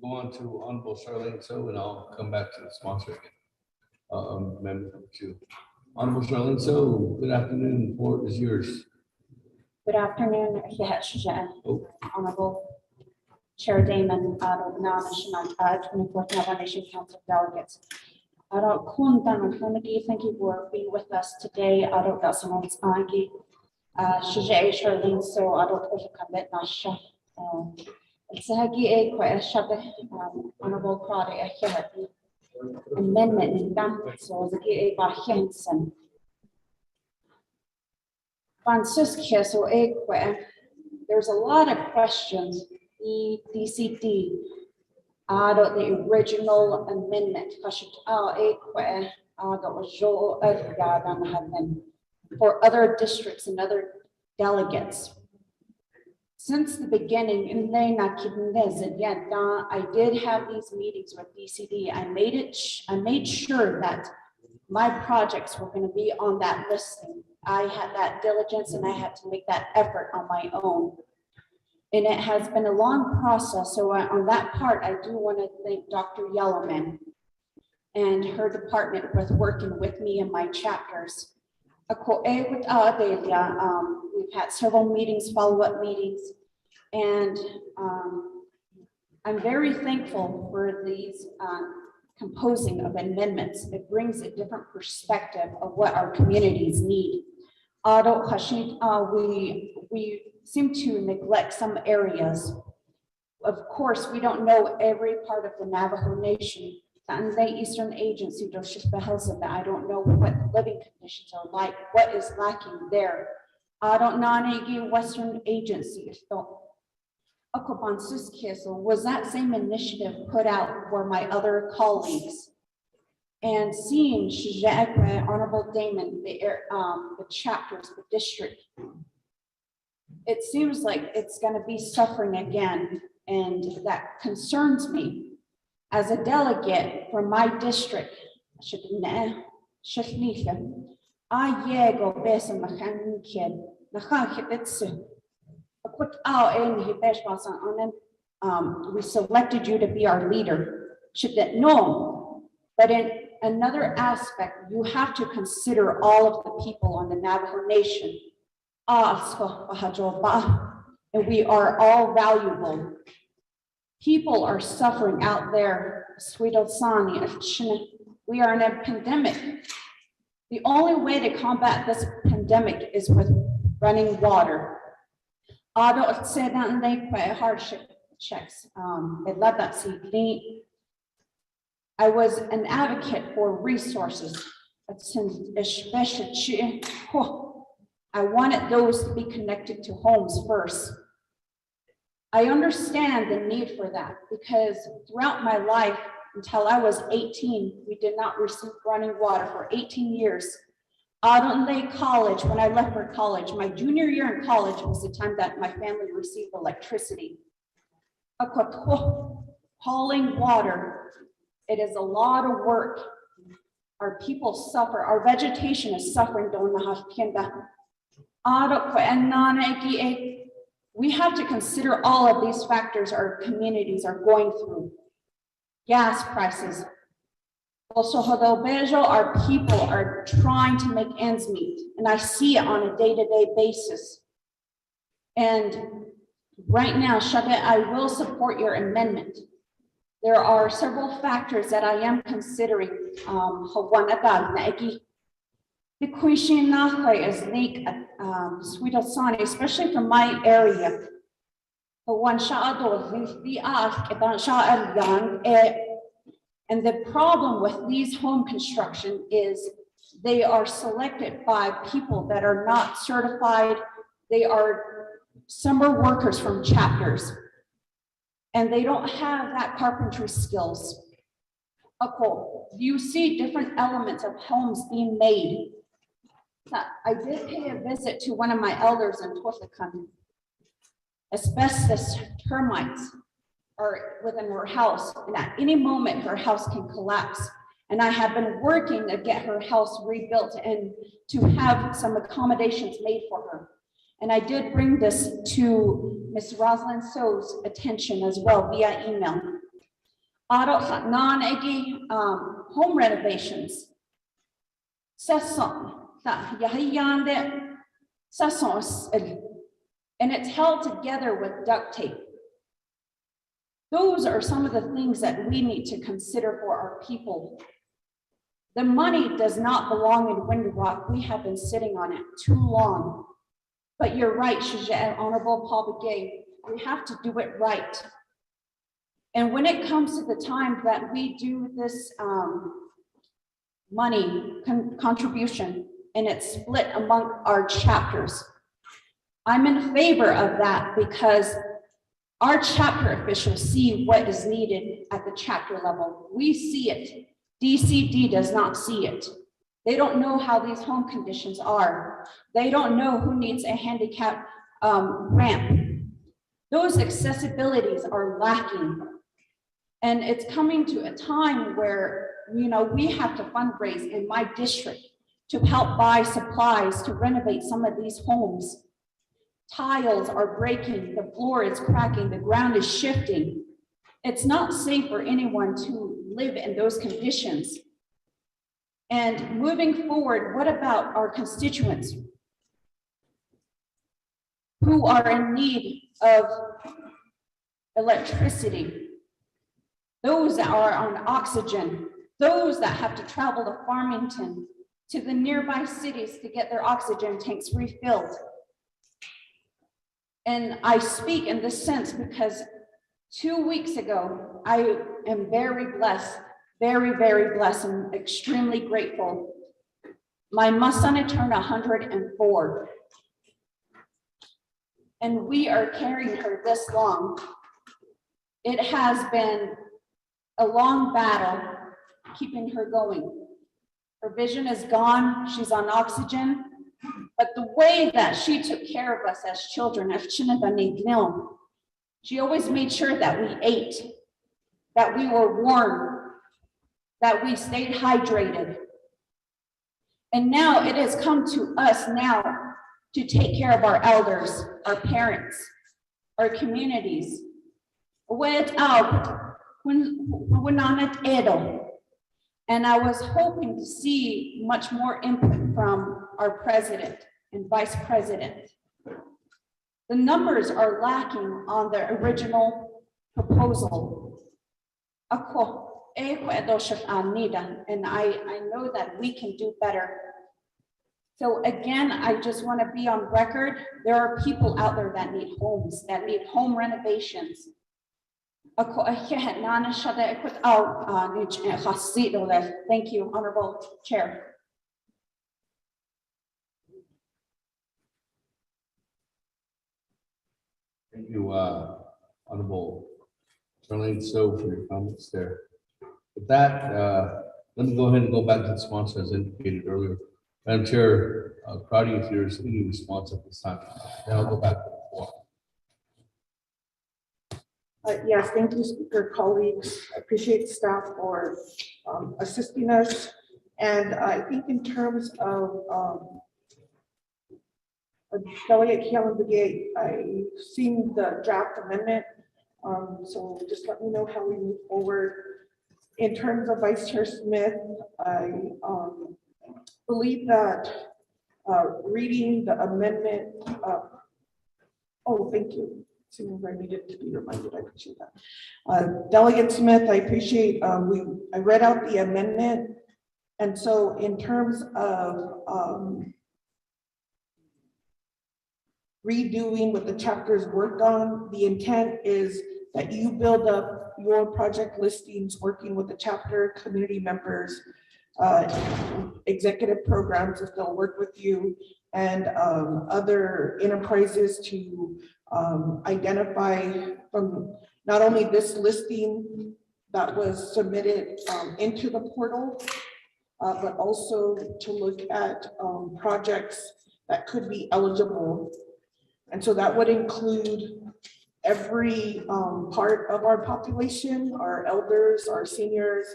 Go on to Honorable Charlene So, and I'll come back to the sponsor again. Member number 2. Honorable Charlene So, good afternoon. The floor is yours. Good afternoon, Honorable Chair Damon, nomination, 24th Navajo Nation Council delegates. Thank you for being with us today. Charlene, so it's a honorable Claudia amendment so the Francisca, so there's a lot of questions. The DCD, the original amendment, for other districts and other delegates. Since the beginning, I did have these meetings with DCD. I made sure that my projects were going to be on that listing. I had that diligence and I had to make that effort on my own. And it has been a long process. So on that part, I do want to thank Dr. Yellowman and her department with working with me in my chapters. We've had several meetings, follow-up meetings, and I'm very thankful for these composing of amendments. It brings a different perspective of what our communities need. We seem to neglect some areas. Of course, we don't know every part of the Navajo Nation. The Eastern Agency, I don't know what living conditions are like, what is lacking there. I don't know Western Agency. Was that same initiative put out for my other colleagues? And seeing Honorable Damon, the chapters, the district, it seems like it's going to be suffering again, and that concerns me. As a delegate from my district, we selected you to be our leader. No, but in another aspect, you have to consider all of the people on the Navajo Nation. And we are all valuable. People are suffering out there. We are in a pandemic. The only way to combat this pandemic is with running water. Hardship checks. I was an advocate for resources. I wanted those to be connected to homes first. I understand the need for that because throughout my life, until I was 18, we did not receive running water for 18 years. Adonai College, when I left for college, my junior year in college was the time that my family received electricity. Hauling water, it is a lot of work. Our people suffer, our vegetation is suffering. We have to consider all of these factors our communities are going through. Gas prices. Also, our people are trying to make ends meet, and I see it on a day-to-day basis. And right now, Shabbat, I will support your amendment. There are several factors that I am considering. Especially from my area. And the problem with these home construction is they are selected by people that are not certified. They are summer workers from chapters, and they don't have that carpentry skills. You see different elements of homes being made. I did pay a visit to one of my elders in Twifikan. Asbestos termites are within her house, and at any moment her house can collapse. And I have been working to get her house rebuilt and to have some accommodations made for her. And I did bring this to Ms. Rosalind So's attention as well via email. Home renovations. And it's held together with duct tape. Those are some of the things that we need to consider for our people. The money does not belong in Window Rock. We have been sitting on it too long. But you're right, Honorable Paul Begay, we have to do it right. And when it comes to the time that we do this money contribution and it's split among our chapters, I'm in favor of that because our chapter officials see what is needed at the chapter level. We see it. DCD does not see it. They don't know how these home conditions are. They don't know who needs a handicap ramp. Those accessibilities are lacking. And it's coming to a time where, you know, we have to fundraise in my district to help buy supplies to renovate some of these homes. Tiles are breaking, the floor is cracking, the ground is shifting. It's not safe for anyone to live in those conditions. And moving forward, what about our constituents who are in need of electricity? Those that are on oxygen, those that have to travel to Farmington, to the nearby cities to get their oxygen tanks refilled. And I speak in this sense because 2 weeks ago, I am very blessed, very, very blessed and extremely grateful. My Masana turned 104. And we are carrying her this long. It has been a long battle keeping her going. Her vision is gone, she's on oxygen, but the way that she took care of us as children, she always made sure that we ate, that we were warm, that we stayed hydrated. And now it has come to us now to take care of our elders, our parents, our communities. And I was hoping to see much more input from our president and vice president. The numbers are lacking on the original proposal. And I know that we can do better. So again, I just want to be on record. There are people out there that need homes, that need home renovations. Thank you, Honorable Chair. Thank you, Honorable Charlene So for your comments there. With that, let me go ahead and go back to the sponsor as indicated earlier. Madam Chair, Claudia, if there's any response at this time, then I'll go back to the floor. Yes, thank you, Speaker, colleagues. I appreciate staff for assisting us. And I think in terms of Delegate Delegate, I've seen the draft amendment. So just let me know how we move forward. In terms of Vice Chair Smith, I believe that reading the amendment, oh, thank you. Seeing where I needed to be reminded, I appreciate that. Delegate Smith, I appreciate, I read out the amendment. And so in terms of redoing what the chapters worked on, the intent is that you build up your project listings, working with the chapter community members, executive programs if they'll work with you, and other enterprises to identify from not only this listing that was submitted into the portal, but also to look at projects that could be eligible. And so that would include every part of our population, our elders, our seniors,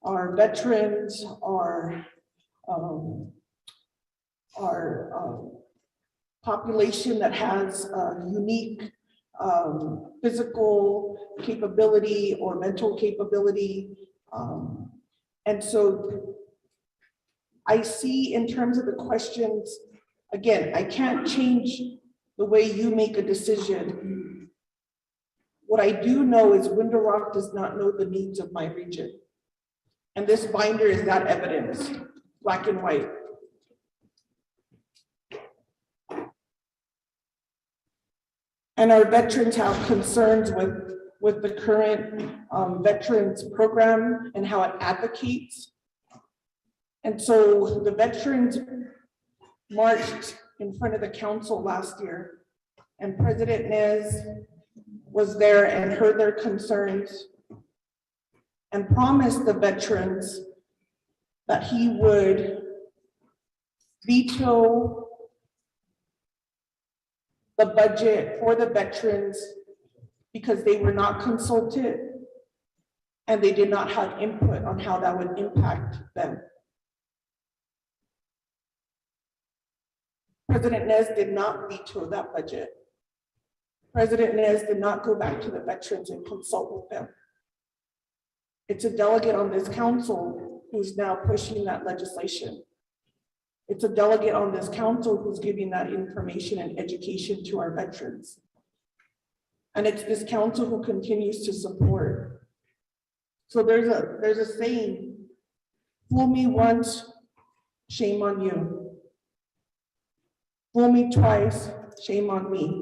our veterans, our population that has unique physical capability or mental capability. And so I see in terms of the questions, again, I can't change the way you make a decision. What I do know is Window Rock does not know the needs of my region. And this binder is that evidence, black and white. And our veterans have concerns with the current veterans program and how it advocates. And so the veterans marched in front of the council last year, and President Nez was there and heard their concerns and promised the veterans that he would veto the budget for the veterans because they were not consulted and they did not have input on how that would impact them. President Nez did not veto that budget. President Nez did not go back to the veterans and consult with them. It's a delegate on this council who's now pushing that legislation. It's a delegate on this council who's giving that information and education to our veterans. And it's this council who continues to support. So there's a saying, fool me once, shame on you. Fool me twice, shame on me.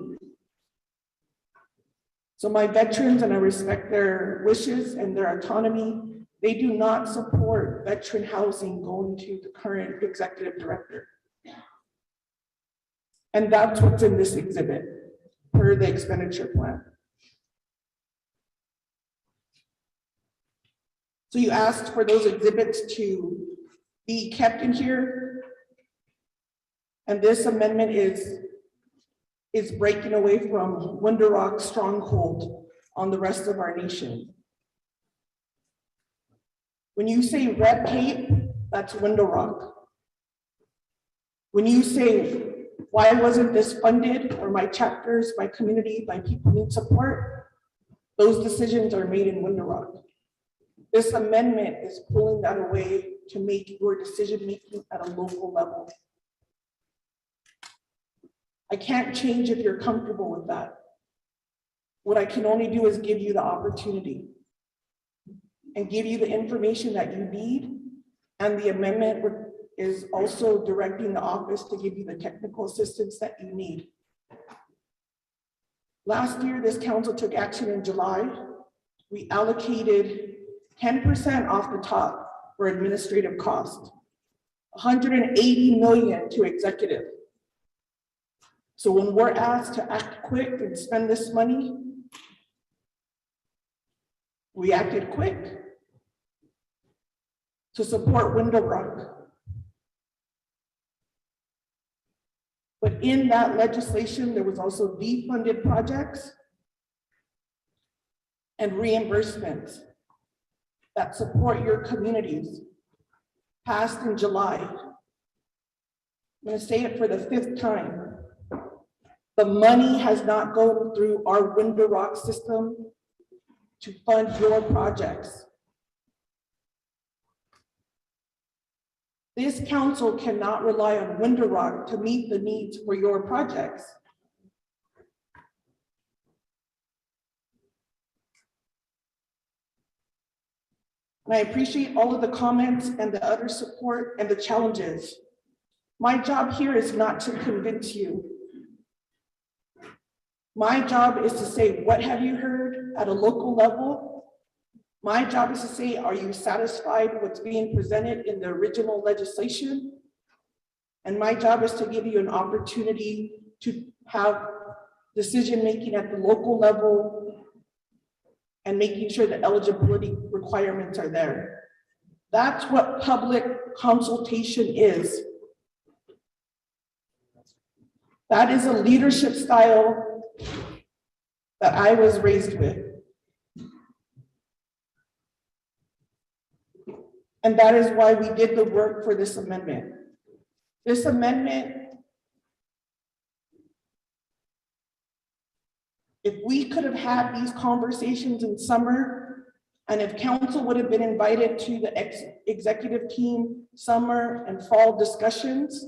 So my veterans, and I respect their wishes and their autonomy, they do not support veteran housing going to the current executive director. And that's what's in this exhibit per the expenditure plan. So you asked for those exhibits to be kept in here. And this amendment is breaking away from Window Rock's stronghold on the rest of our nation. When you say red tape, that's Window Rock. When you say, why wasn't this funded, or my chapters, my community, my people need support, those decisions are made in Window Rock. This amendment is pulling that away to make your decision-making at a local level. I can't change if you're comfortable with that. What I can only do is give you the opportunity and give you the information that you need. And the amendment is also directing the office to give you the technical assistance that you need. Last year, this council took action in July. We allocated 10% off the top for administrative costs, 180 million to executive. So when we're asked to act quick and spend this money, we acted quick to support Window Rock. But in that legislation, there was also defunded projects and reimbursements that support your communities, passed in July. I'm going to say it for the 5th time. The money has not gone through our Window Rock system to fund your projects. This council cannot rely on Window Rock to meet the needs for your projects. And I appreciate all of the comments and the other support and the challenges. My job here is not to convince you. My job is to say, what have you heard at a local level? My job is to say, are you satisfied with what's being presented in the original legislation? And my job is to give you an opportunity to have decision-making at the local level and making sure that eligibility requirements are there. That's what public consultation is. That is a leadership style that I was raised with. And that is why we did the work for this amendment. This amendment, if we could have had these conversations in summer, and if council would have been invited to the executive team summer and fall discussions,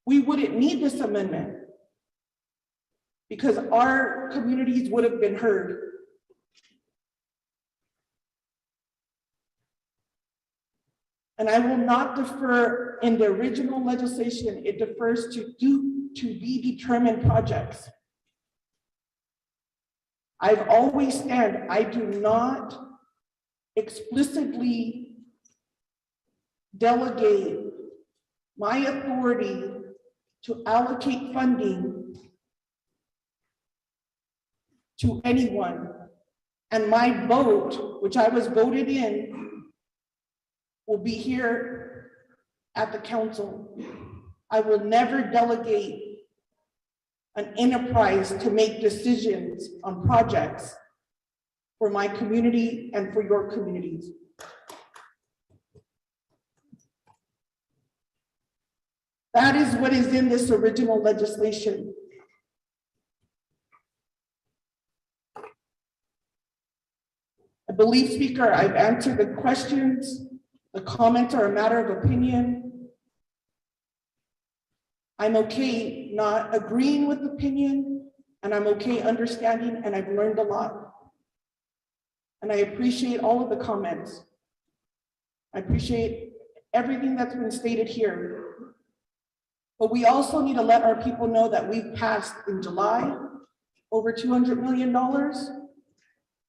we wouldn't need this amendment. because our communities would have been heard. And I will not defer in the original legislation. It defers to be determined projects. I've always said I do not explicitly delegate my authority to allocate funding to anyone. And my vote, which I was voted in, will be here at the council. I will never delegate an enterprise to make decisions on projects for my community and for your communities. That is what is in this original legislation. I believe, Speaker, I've answered the questions. The comments are a matter of opinion. I'm okay not agreeing with opinion, and I'm okay understanding, and I've learned a lot. And I appreciate all of the comments. I appreciate everything that's been stated here. But we also need to let our people know that we've passed in July over $200 million.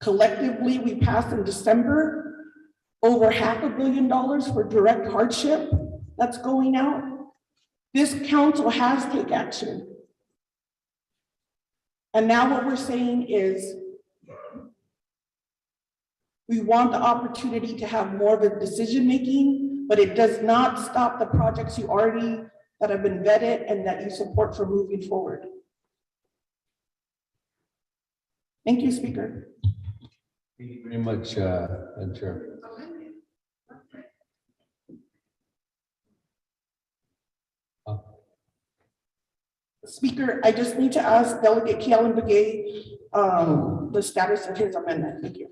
Collectively, we passed in December over $500 million for direct hardship that's going out. This council has taken action. And now what we're saying is we want the opportunity to have more of a decision-making, but it does not stop the projects you already that have been vetted and that you support for moving forward. Thank you, Speaker. Thank you very much, Madam Chair. Speaker, I just need to ask Delegate Kealan-Begay the status of his amendment. Thank you.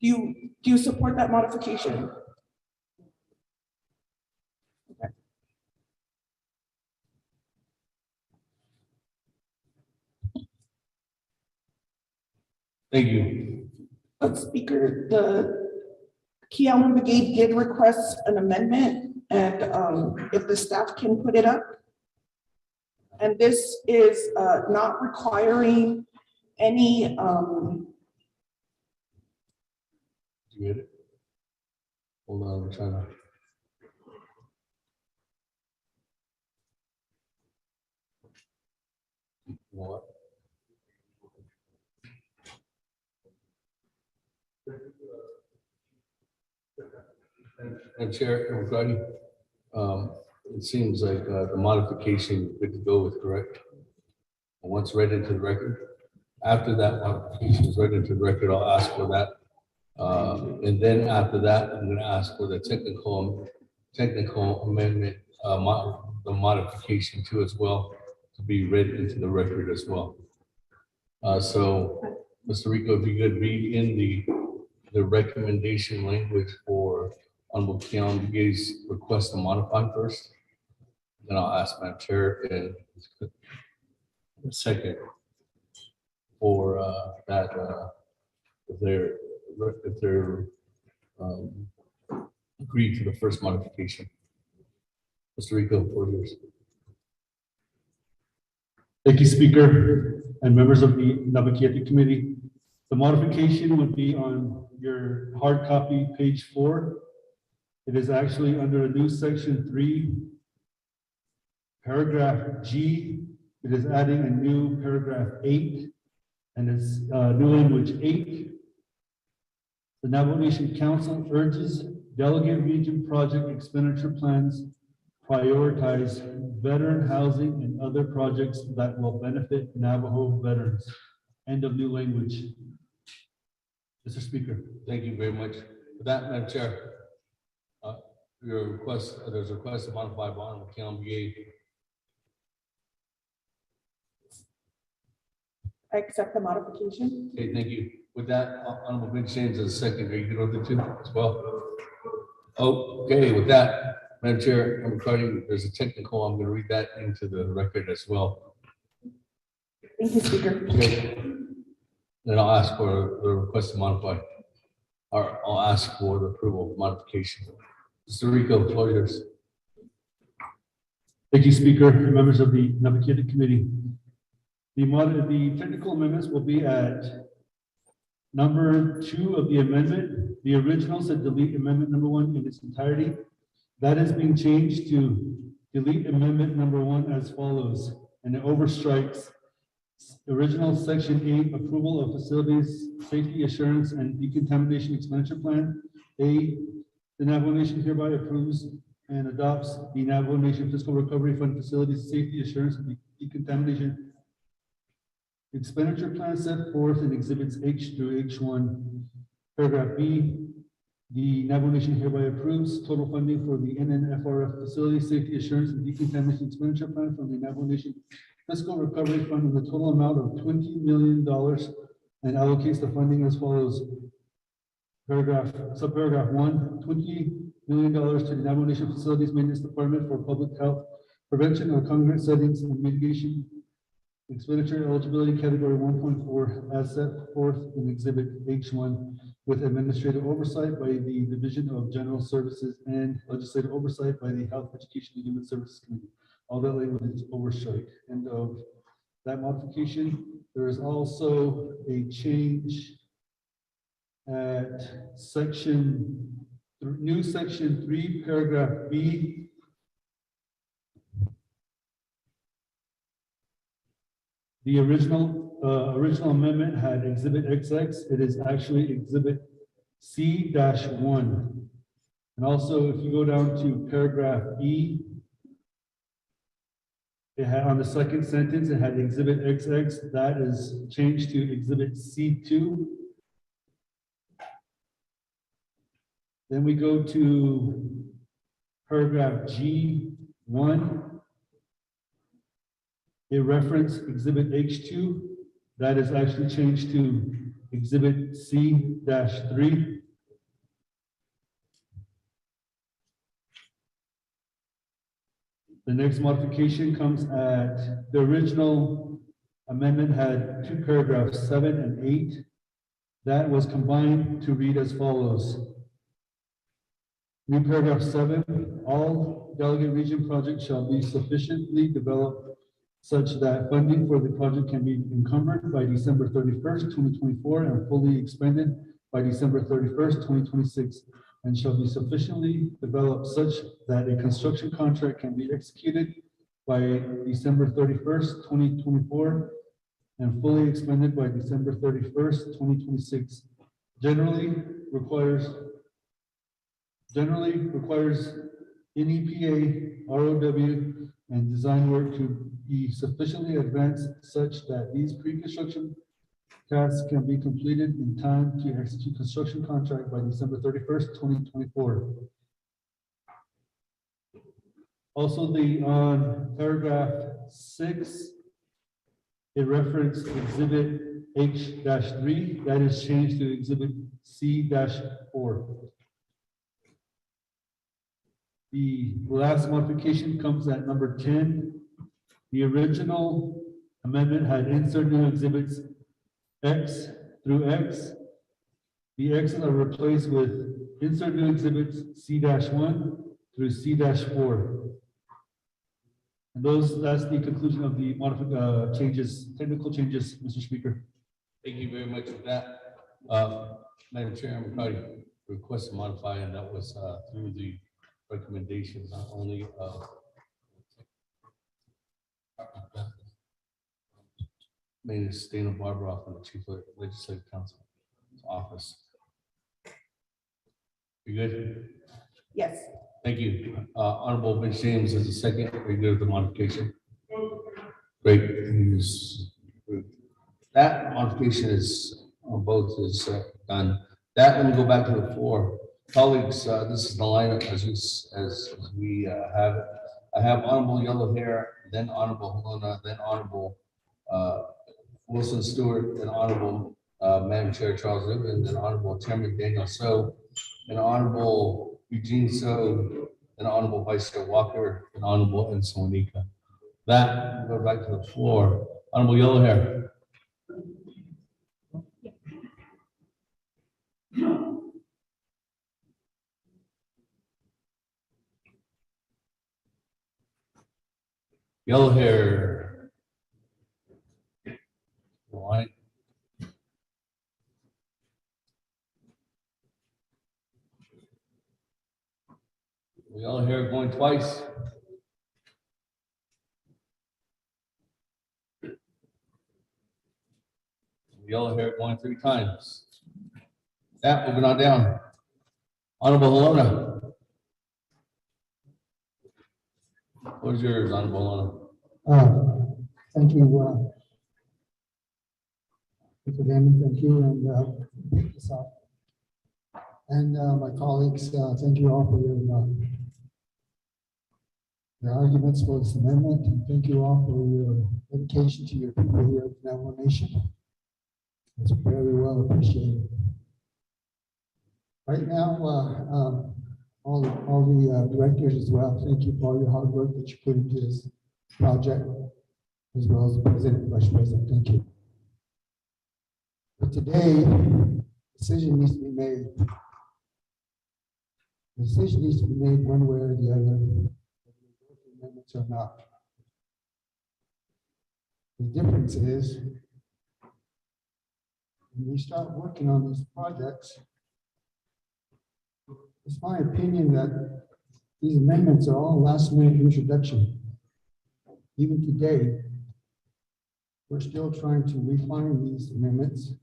Do you support that modification? Okay. Thank you. Speaker, the Kealan-Begay did request an amendment, and if the staff can put it up. And this is not requiring any Did you get it? Hold on, I'm trying to. What? And Chair, regarding, it seems like the modification is good to go with, correct? And once read into the record, after that modification is read into the record, I'll ask for that. And then after that, I'm going to ask for the technical amendment, the modification too as well, to be read into the record as well. So, Mr. Rico, if you could read in the recommendation language for Honorable Kealan-Begay's request to modify first, then I'll ask Madam Chair and a second for that if they're agreed to the first modification. Mr. Rico, for yours. Thank you, Speaker and members of the Naabik'íyáti Committee. The modification would be on your hard copy, page 4. It is actually under a new section 3, paragraph G. It is adding a new paragraph 8, and it's new language 8. The Navajo Nation Council urges Delegate Region project expenditure plans prioritize veteran housing and other projects that will benefit Navajo veterans. End of new language. Mr. Speaker. Thank you very much. With that, Madam Chair, your request, there's a request to modify by Honorable Kealan-Begay. I accept the modification. Okay, thank you. With that, Honorable Bench James as a second. Are you good with it too as well? Okay, with that, Madam Chair, I'm recording, there's a technical, I'm gonna read that into the record as well. Thank you, Speaker. Okay. Then I'll ask for the request to modify, or I'll ask for the approval of modification. Mr. Rico, floor is yours. Thank you, Speaker, and members of the Naabik'íyáti Committee. The technical amendments will be at number 2 of the amendment. The original said delete amendment number 1 in its entirety. That is being changed to delete amendment number 1 as follows, and it overstrikes original section 8, approval of facilities, safety assurance and decontamination expenditure plan. A, the Navajo Nation hereby approves and adopts the Navajo Nation Fiscal Recovery Fund Facilities Safety Assurance and Decontamination Expenditure Plan set forth in Exhibits H through H1. Paragraph B, the Navajo Nation hereby approves total funding for the NNFRF Facility Safety Assurance and Decontamination Expenditure Plan from the Navajo Nation Fiscal Recovery Fund in the total amount of $20 million and allocates the funding as follows. Subparagraph 1, $20 million to the Navajo Nation Facilities Maintenance Department for Public Health Prevention of Congregate Settings and Mitigation Expenditure Eligibility Category 1.4 as set forth in Exhibit H1 with administrative oversight by the Division of General Services and legislative oversight by the Health, Education, and Human Services Committee. All that language is oversight. End of that modification. There is also a change at new section 3, paragraph B. The original amendment had Exhibit XX. It is actually Exhibit C-1. And also, if you go down to paragraph E, it had on the second sentence, it had Exhibit XX. That is changed to Exhibit C2. Then we go to paragraph G1. It referenced Exhibit H2. That is actually changed to Exhibit C-3. The next modification comes at the original amendment had 2 paragraphs, 7 and 8. That was combined to read as follows. New paragraph 7, all delegate region projects shall be sufficiently developed such that funding for the project can be encumbered by December 31st, 2024 and fully expended by December 31st, 2026, and shall be sufficiently developed such that a construction contract can be executed by December 31st, 2024 and fully expended by December 31st, 2026. Generally requires NEPA, ROW, and design work to be sufficiently advanced such that these pre-construction tasks can be completed in time to execute construction contract by December 31st, 2024. Also, on paragraph 6, it referenced Exhibit H-3. That is changed to Exhibit C-4. The last modification comes at number 10. The original amendment had insert new exhibits X through X. The X's are replaced with insert new exhibits C-1 through C-4. And that's the conclusion of the technical changes, Mr. Speaker. Thank you very much for that. Madam Chair, I'm proud to request to modify, and that was through the recommendations, not only of Mayor Dana Barbara from the Chief Legislative Council office. You good? Yes. Thank you. Honorable Bench James is the second. Are you good with the modification? Great. That modification is on both is done. That, let me go back to the floor. Colleagues, this is the lineup as we have it. I have Honorable Yellow Hair, then Honorable Helena, then Honorable Wilson Stewart, then Honorable Madam Chair Charles Rubin, then Honorable Chairman Daniel So, and Honorable Eugene So, and Honorable Vice Chair Walker, and Honorable Ensonika. That, we'll go back to the floor. Honorable Yellow Hair. Yellow Hair. White. Yellow Hair going twice. Yellow Hair going 3 times. That, moving on down. Honorable Helena. What's yours, Honorable Helena? Thank you, Mr. Damon, thank you, and my colleagues, thank you all for your arguments for this amendment, and thank you all for your dedication to your people here at the Navajo Nation. It's very well appreciated. Right now, all the directors as well, thank you for all your hard work that you put into this project, as well as the President, Vice President, thank you. But today, a decision needs to be made. The decision needs to be made one way or the other, whether the amendments or not. The difference is, when we start working on these projects, it's my opinion that these amendments are all last minute introduction. Even today, we're still trying to refine these amendments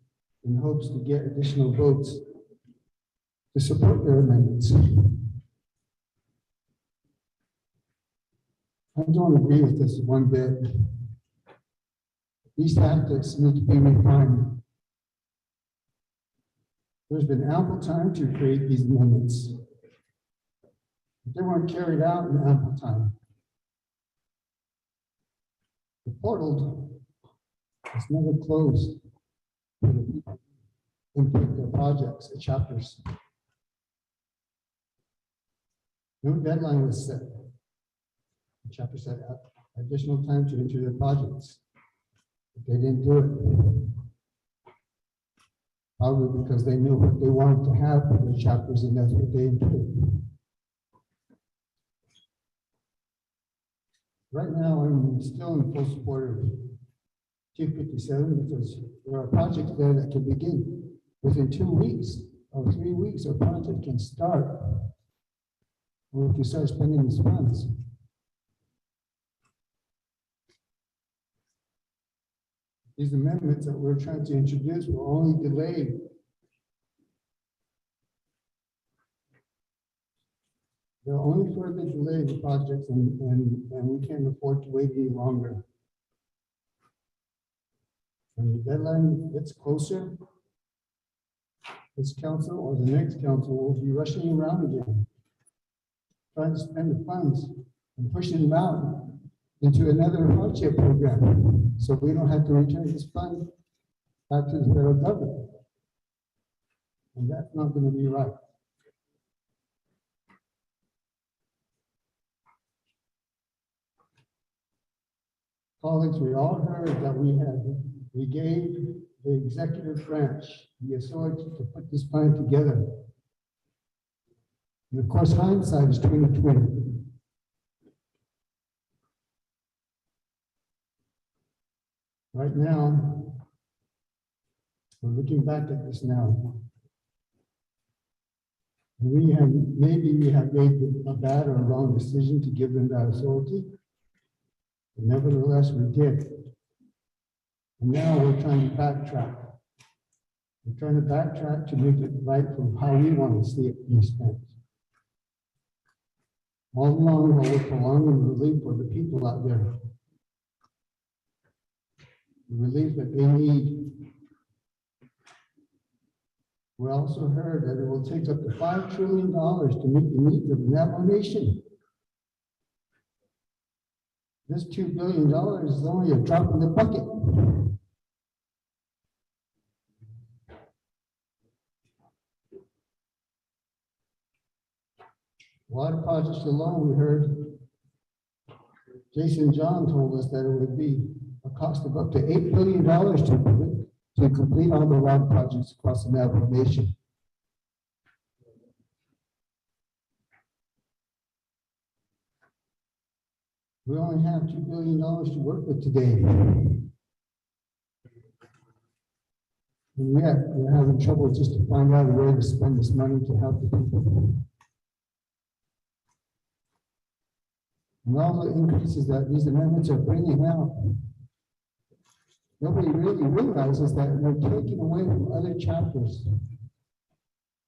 in hopes to get additional votes to support their amendments. I don't agree with this one bit. These tactics need to be refined. There's been ample time to create these amendments, but they weren't carried out in ample time. The portal is never closed for the people to input their projects and chapters. No deadline was set. The chapter said additional time to enter their projects, but they didn't do it. Probably because they knew what they wanted to have for their chapters, and that's what they did. Right now, I'm still in full support of 257 because there are projects there that can begin within 2 weeks or 3 weeks. A project can start when we can start spending these funds. These amendments that we're trying to introduce will only delay they'll only further delay the projects, and we can't afford to wait any longer. When the deadline gets closer, this council or the next council will be rushing around again, trying to spend the funds and pushing them out into another hardship program, so we don't have to return this fund back to the federal government. And that's not going to be right. Colleagues, we all heard that we gave the executive branch the authority to put this plan together. And of course, hindsight is 2020. Right now, we're looking back at this now. We have made a bad or wrong decision to give them that authority. But nevertheless, we did. And now we're trying to backtrack. We're trying to backtrack to make it right from how we want to see it being spent. All along, while we're prolonging relief for the people out there. The relief that they need. We also heard that it will take up to $5 trillion to meet the needs of the Navajo Nation. This $2 billion is only a drop in the bucket. Water projects alone, we heard Jason John told us that it would be a cost of up to $8 billion to complete all the water projects across the Navajo Nation. We only have $2 billion to work with today. And yet, we're having trouble just to find out a way to spend this money to help the people. And all the increases that these amendments are bringing out, nobody really realizes that we're taking away from other chapters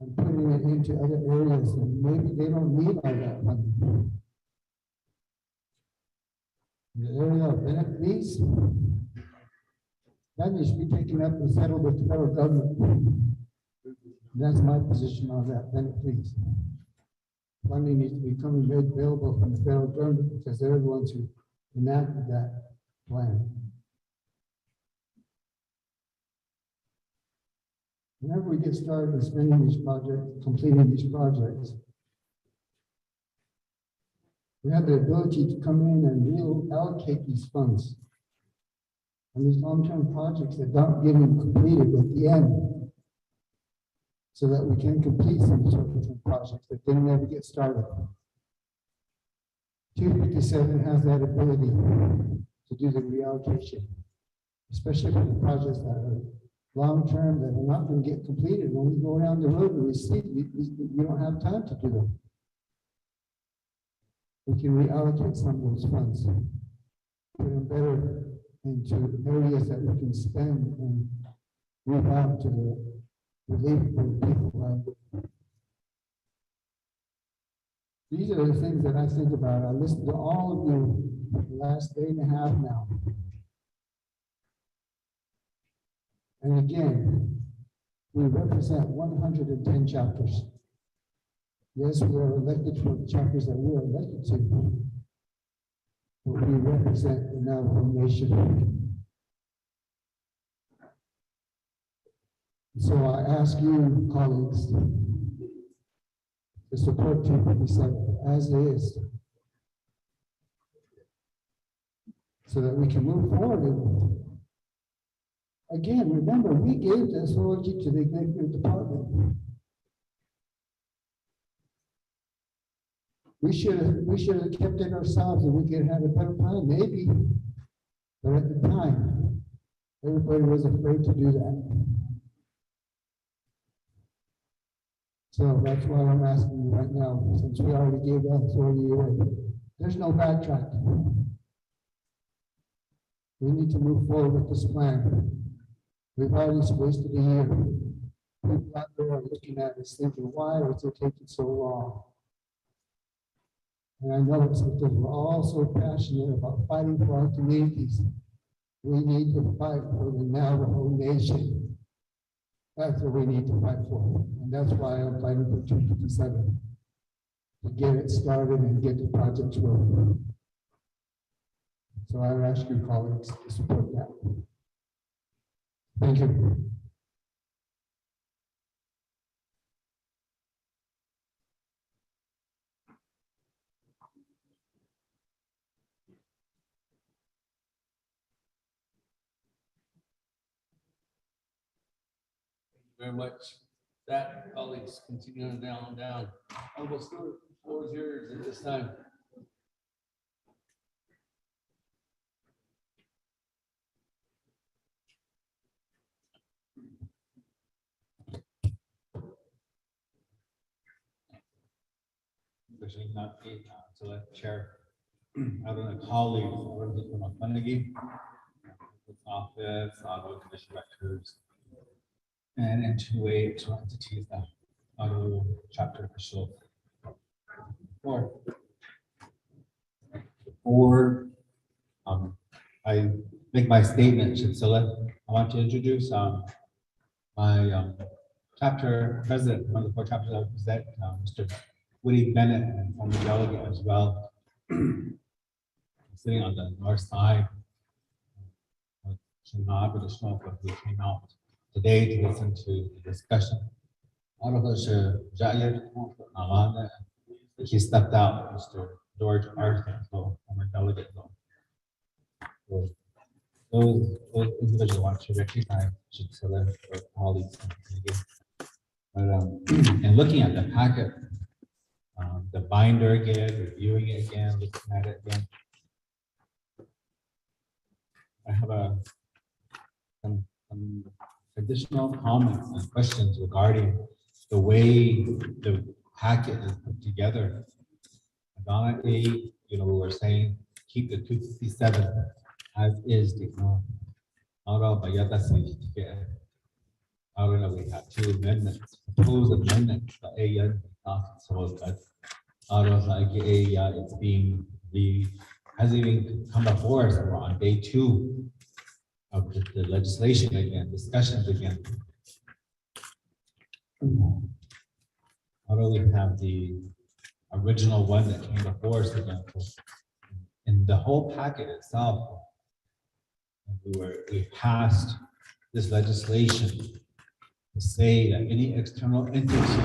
and putting it into other areas, and maybe they don't need all that money. In the area of benefit fees, that needs to be taken up and settled with the federal government. That's my position on that, benefit fees. Funding needs to be coming made available from the federal government because they're the ones who enacted that plan. Whenever we get started in spending these projects, completing these projects, we have the ability to come in and reallocate these funds on these long-term projects that don't get completed at the end, so that we can complete some short-term projects that didn't ever get started. 257 has that ability to do the reallocation, especially for the projects that are long-term, that are not going to get completed. When we go down the road and we see, we don't have time to do them. We can reallocate some of those funds, put them better into areas that we can spend and move out to the relief for the people. These are the things that I think about. I listened to all of you for the last day and a half now. And again, we represent 110 chapters. Yes, we are elected for the chapters that we are elected to, but we represent the Navajo Nation. So I ask you, colleagues, to support 257 as it is, so that we can move forward. And again, remember, we gave the authority to the executive department. We should have kept it ourselves, and we could have a better plan, maybe. But at the time, everybody was afraid to do that. So that's why I'm asking you right now, since we already gave that authority away. There's no backtracking. We need to move forward with this plan. We've already wasted a year. People out there are looking at us thinking, why was it taking so long? And I know it's because we're all so passionate about fighting for our communities. We need to fight for the Navajo Nation. That's what we need to fight for. And that's why I'm fighting for 257, to get it started and get the projects rolling. So I would ask you colleagues to support that. Thank you. Very much. That, colleagues, continuing down. Almost the floor is yours at this time. Especially not the select chair. I don't know colleagues, I don't think from Carnegie, office, auto commission directors, and N2A entities that auto chapter official. Before I make my statement, I want to introduce my chapter president, one of the 4 chapters I represent, Mr. Woody Bennett, and former delegate as well. Sitting on the north side of Naabik'íyáti, who came out today to listen to the discussion. All of us are he stepped out, Mr. George Arthur, so former delegate. So those individuals want to recognize, should select our colleagues. But and looking at the packet, the binder again, reviewing it again, looking at it again. I have some additional comments and questions regarding the way the packet is put together. Predominantly, we were saying keep the 257 as is. We have two amendments, proposed amendments. It's being hasn't even come before us. We're on day 2 of the legislation again, discussions again. Although we have the original one that came before us again, in the whole packet itself, we passed this legislation to say that any external entity,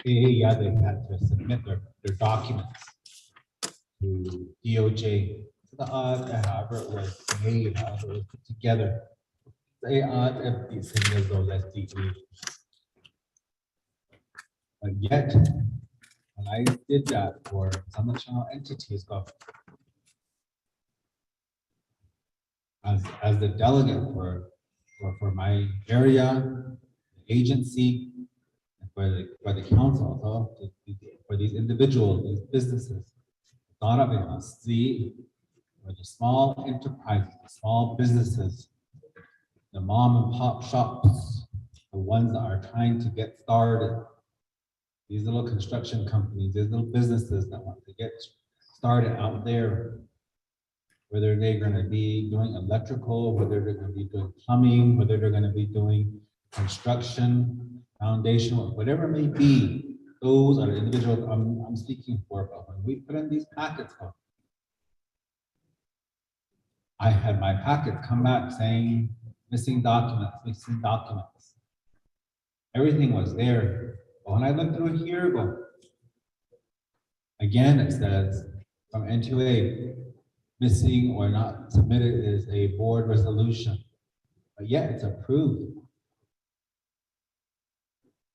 they had to submit their documents to DOJ. However it was made, however it was put together. But yet, when I did that for some external entities, as the delegate for my area, agency, for the council, for these individuals, these businesses, for the small enterprises, the small businesses, the mom and pop shops, the ones that are trying to get started, these little construction companies, these little businesses that want to get started out there, whether they're going to be doing electrical, whether they're going to be doing plumbing, whether they're going to be doing construction, foundational, whatever it may be, those are the individuals I'm speaking for. But when we put in these packets, I had my packet come back saying missing documents, missing documents. Everything was there. But when I looked through here, again, it says from N2A, missing or not submitted is a board resolution, but yet it's approved.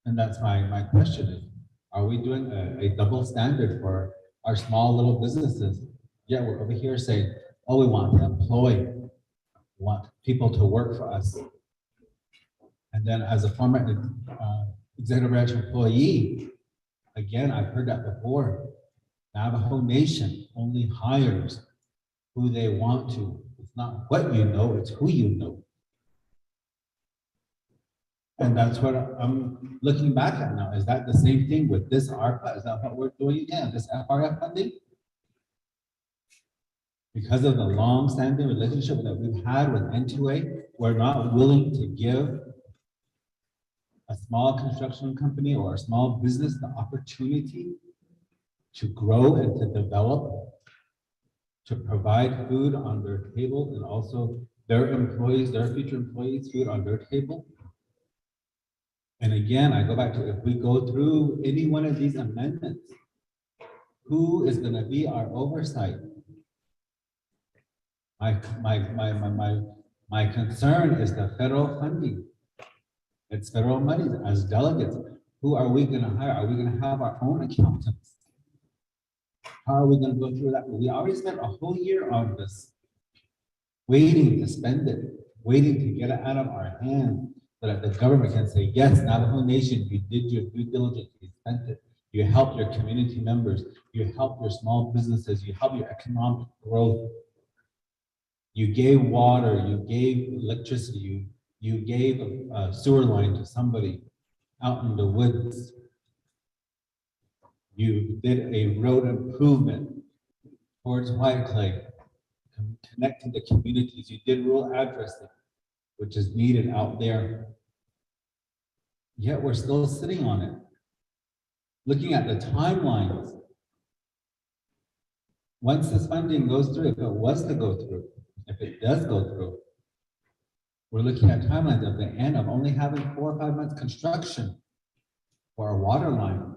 And that's my question is, are we doing a double standard for our small little businesses? Yeah, we're over here saying, oh, we want to employ, we want people to work for us. And then as a former executive branch employee, again, I've heard that before. Navajo Nation only hires who they want to. It's not what you know, it's who you know. And that's what I'm looking back at now. Is that the same thing with this ARPA? Is that what we're doing again, this FRF funding? Because of the long-standing relationship that we've had with N2A, we're not willing to give a small construction company or a small business the opportunity to grow and to develop, to provide food on their table, and also their employees, their future employees, food on their table. And again, I go back to, if we go through any one of these amendments, who is going to be our oversight? My concern is the federal funding. It's federal money. As delegates, who are we going to hire? Are we going to have our own accountants? How are we going to go through that? We already spent a whole year on this, waiting to spend it, waiting to get it out of our hands, so that the government can say, yes, Navajo Nation, you did your due diligence, you spent it, you helped your community members, you helped your small businesses, you helped your economic growth. You gave water, you gave electricity, you gave a sewer line to somebody out in the woods. You did a road improvement towards White Clay, connecting the communities. You did rural addressing, which is needed out there. Yet we're still sitting on it. Looking at the timelines, once this funding goes through, if it was to go through, if it does go through, we're looking at timelines of the end of only having 4 or 5 months construction for a water line.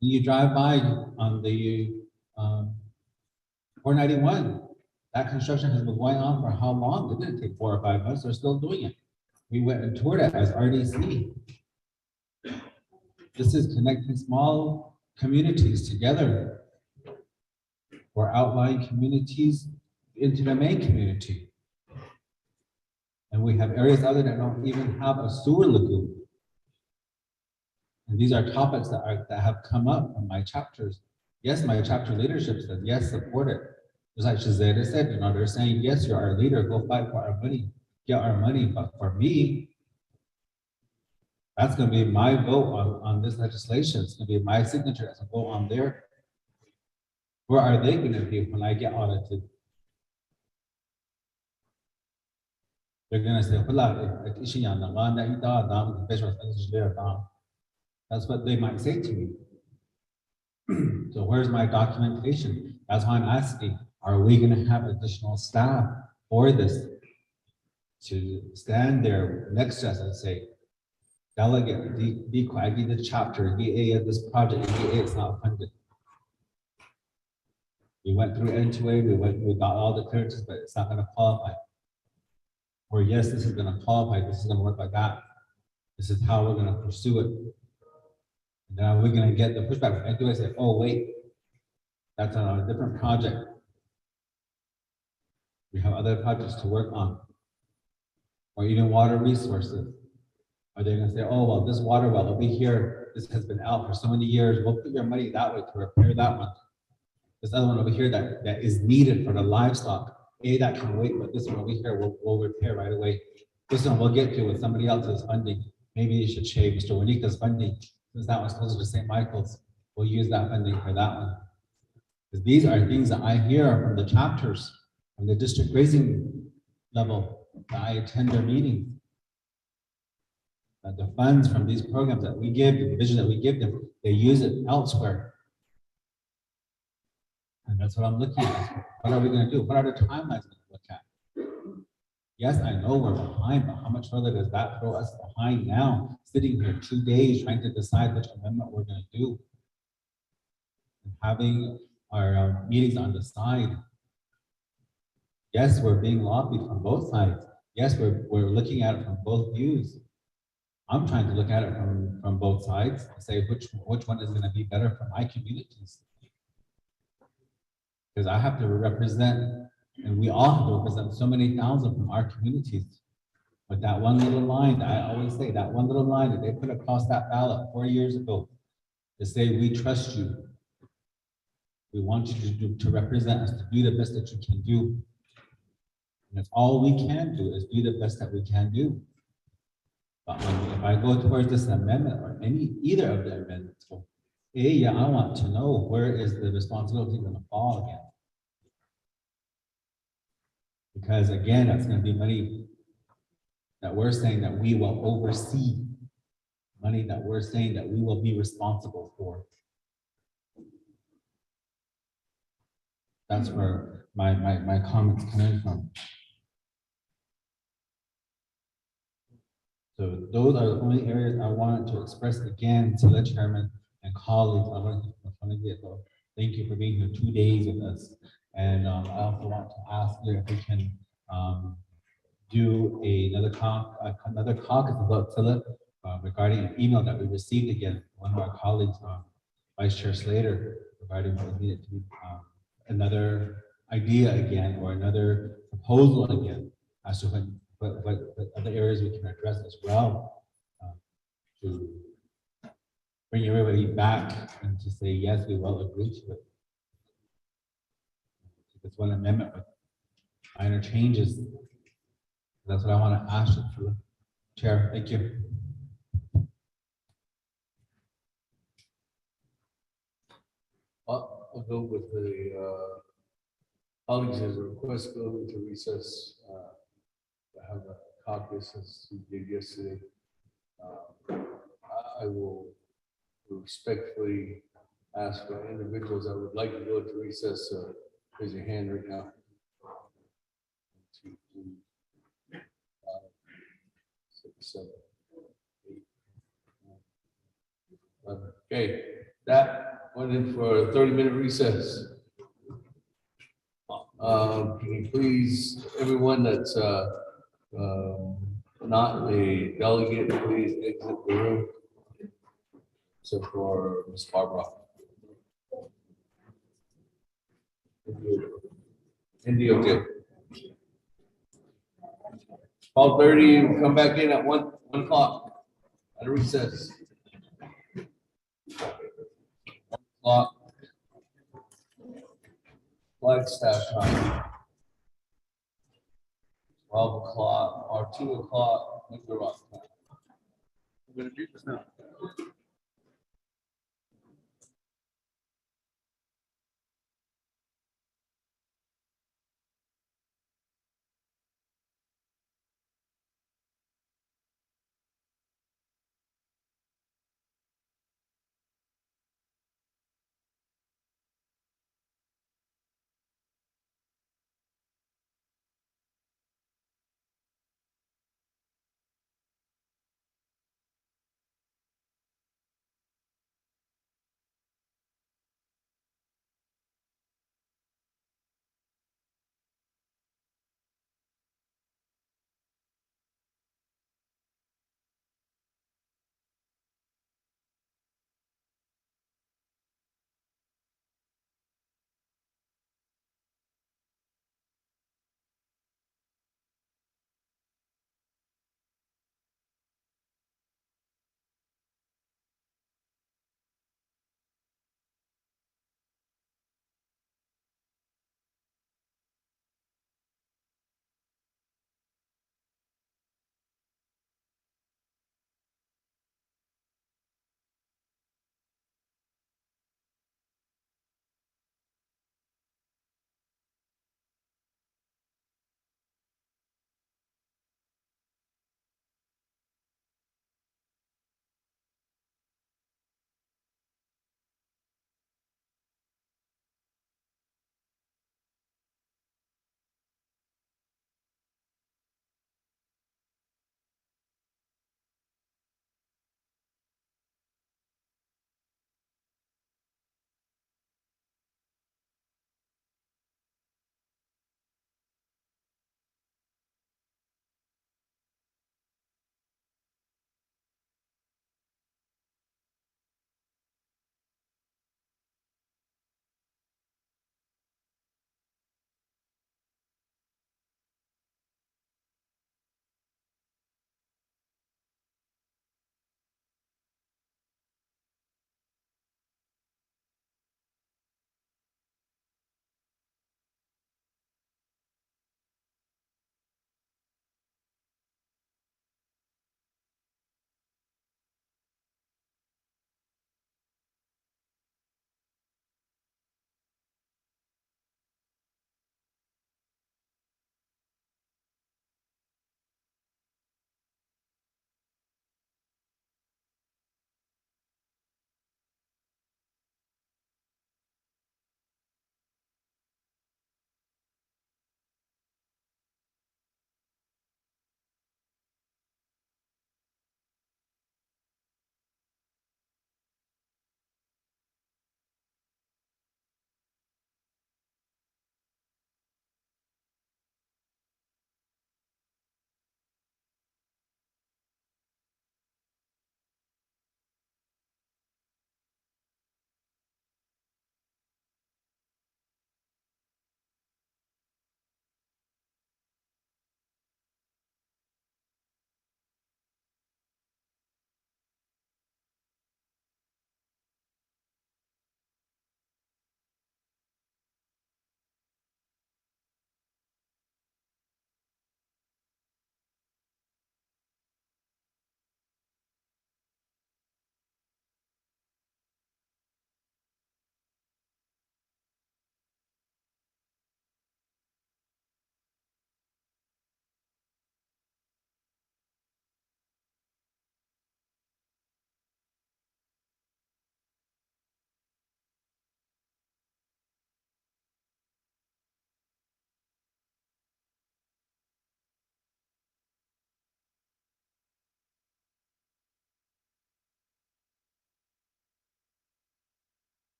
You drive by on the 491. That construction has been going on for how long? It didn't take 4 or 5 months. They're still doing it. We went and toured it as RDC. This is connecting small communities together or outlying communities into the main community. And we have areas out there that don't even have a sewer lagoon. And these are topics that have come up from my chapters. Yes, my chapter leadership said, yes, support it. Just like Shazeda said, you know, they're saying, yes, you're our leader, go fight for our money, get our money. But for me, that's going to be my vote on this legislation. It's going to be my signature as a vote on there. Where are they going to be when I get audited? They're going to say, that's what they might say to me. So where's my documentation? That's why I'm asking, are we going to have additional staff for this to stand there next to us and say, Delegate, the chapter, DA of this project, DA is not funded. We went through N2A, we got all the clearances, but it's not going to qualify. Or yes, this is going to qualify, this is going to work like that. This is how we're going to pursue it. And then we're going to get the pushback. N2A say, oh, wait, that's on a different project. We have other projects to work on. Or even water resources. Are they going to say, oh, well, this water well over here, this has been out for so many years, we'll put your money that way to repair that one. This other one over here that is needed for the livestock, that can wait, but this one over here we'll repair right away. This one we'll get to with somebody else's funding. Maybe you should shave Mr. Wanika's funding, since that one's closer to St. Michael's. We'll use that funding for that one. Because these are things that I hear from the chapters, from the district grazing level, that I attend their meetings. That the funds from these programs that we give, the vision that we give them, they use it elsewhere. And that's what I'm looking at. What are we going to do? What are the timelines going to look at? Yes, I know we're behind, but how much further does that throw us behind now? Sitting here 2 days trying to decide which amendment we're going to do. And having our meetings on the side. Yes, we're being lobbied from both sides. Yes, we're looking at it from both views. I'm trying to look at it from both sides and say which one is going to be better for my communities. Because I have to represent, and we all have to represent so many thousand from our communities. But that one little line that I always say, that one little line that they put across that ballot 4 years ago, to say, we trust you. We want you to represent us, to do the best that you can do. And that's all we can do, is do the best that we can do. But if I go towards this amendment or either of the amendments, yeah, I want to know where is the responsibility going to fall again. Because again, that's going to be money that we're saying that we will oversee, money that we're saying that we will be responsible for. That's where my comments coming from. So those are the only areas I wanted to express again to the chairman and colleagues. I want to thank you for being here 2 days with us. And I also want to ask you if we can do another caucus about Philip regarding an email that we received again, one of our colleagues, Vice Chair Slater, regarding what needed to be another idea again or another proposal again as to what other areas we can address as well to bring everybody back and to say, yes, we will agree to it. It's one amendment with minor changes. That's what I want to ask you, Chair. Thank you. I'll go with the colleagues as a request go into recess to have a caucus as we did yesterday. I will respectfully ask for individuals that would like to go into recess. Raise your hand right now. 1, 2, 3, 5, 6, 7, 8, 9, 11. Okay, that Went in for a 30-minute recess. Can you please, everyone that's not a delegate, please exit the room. Except for Ms. Barbara. And DOJ. 12:30, we'll come back in at 1 o'clock at a recess. 1 o'clock. Flagstaff time. 12 o'clock or 2 o'clock. We're gonna do this now.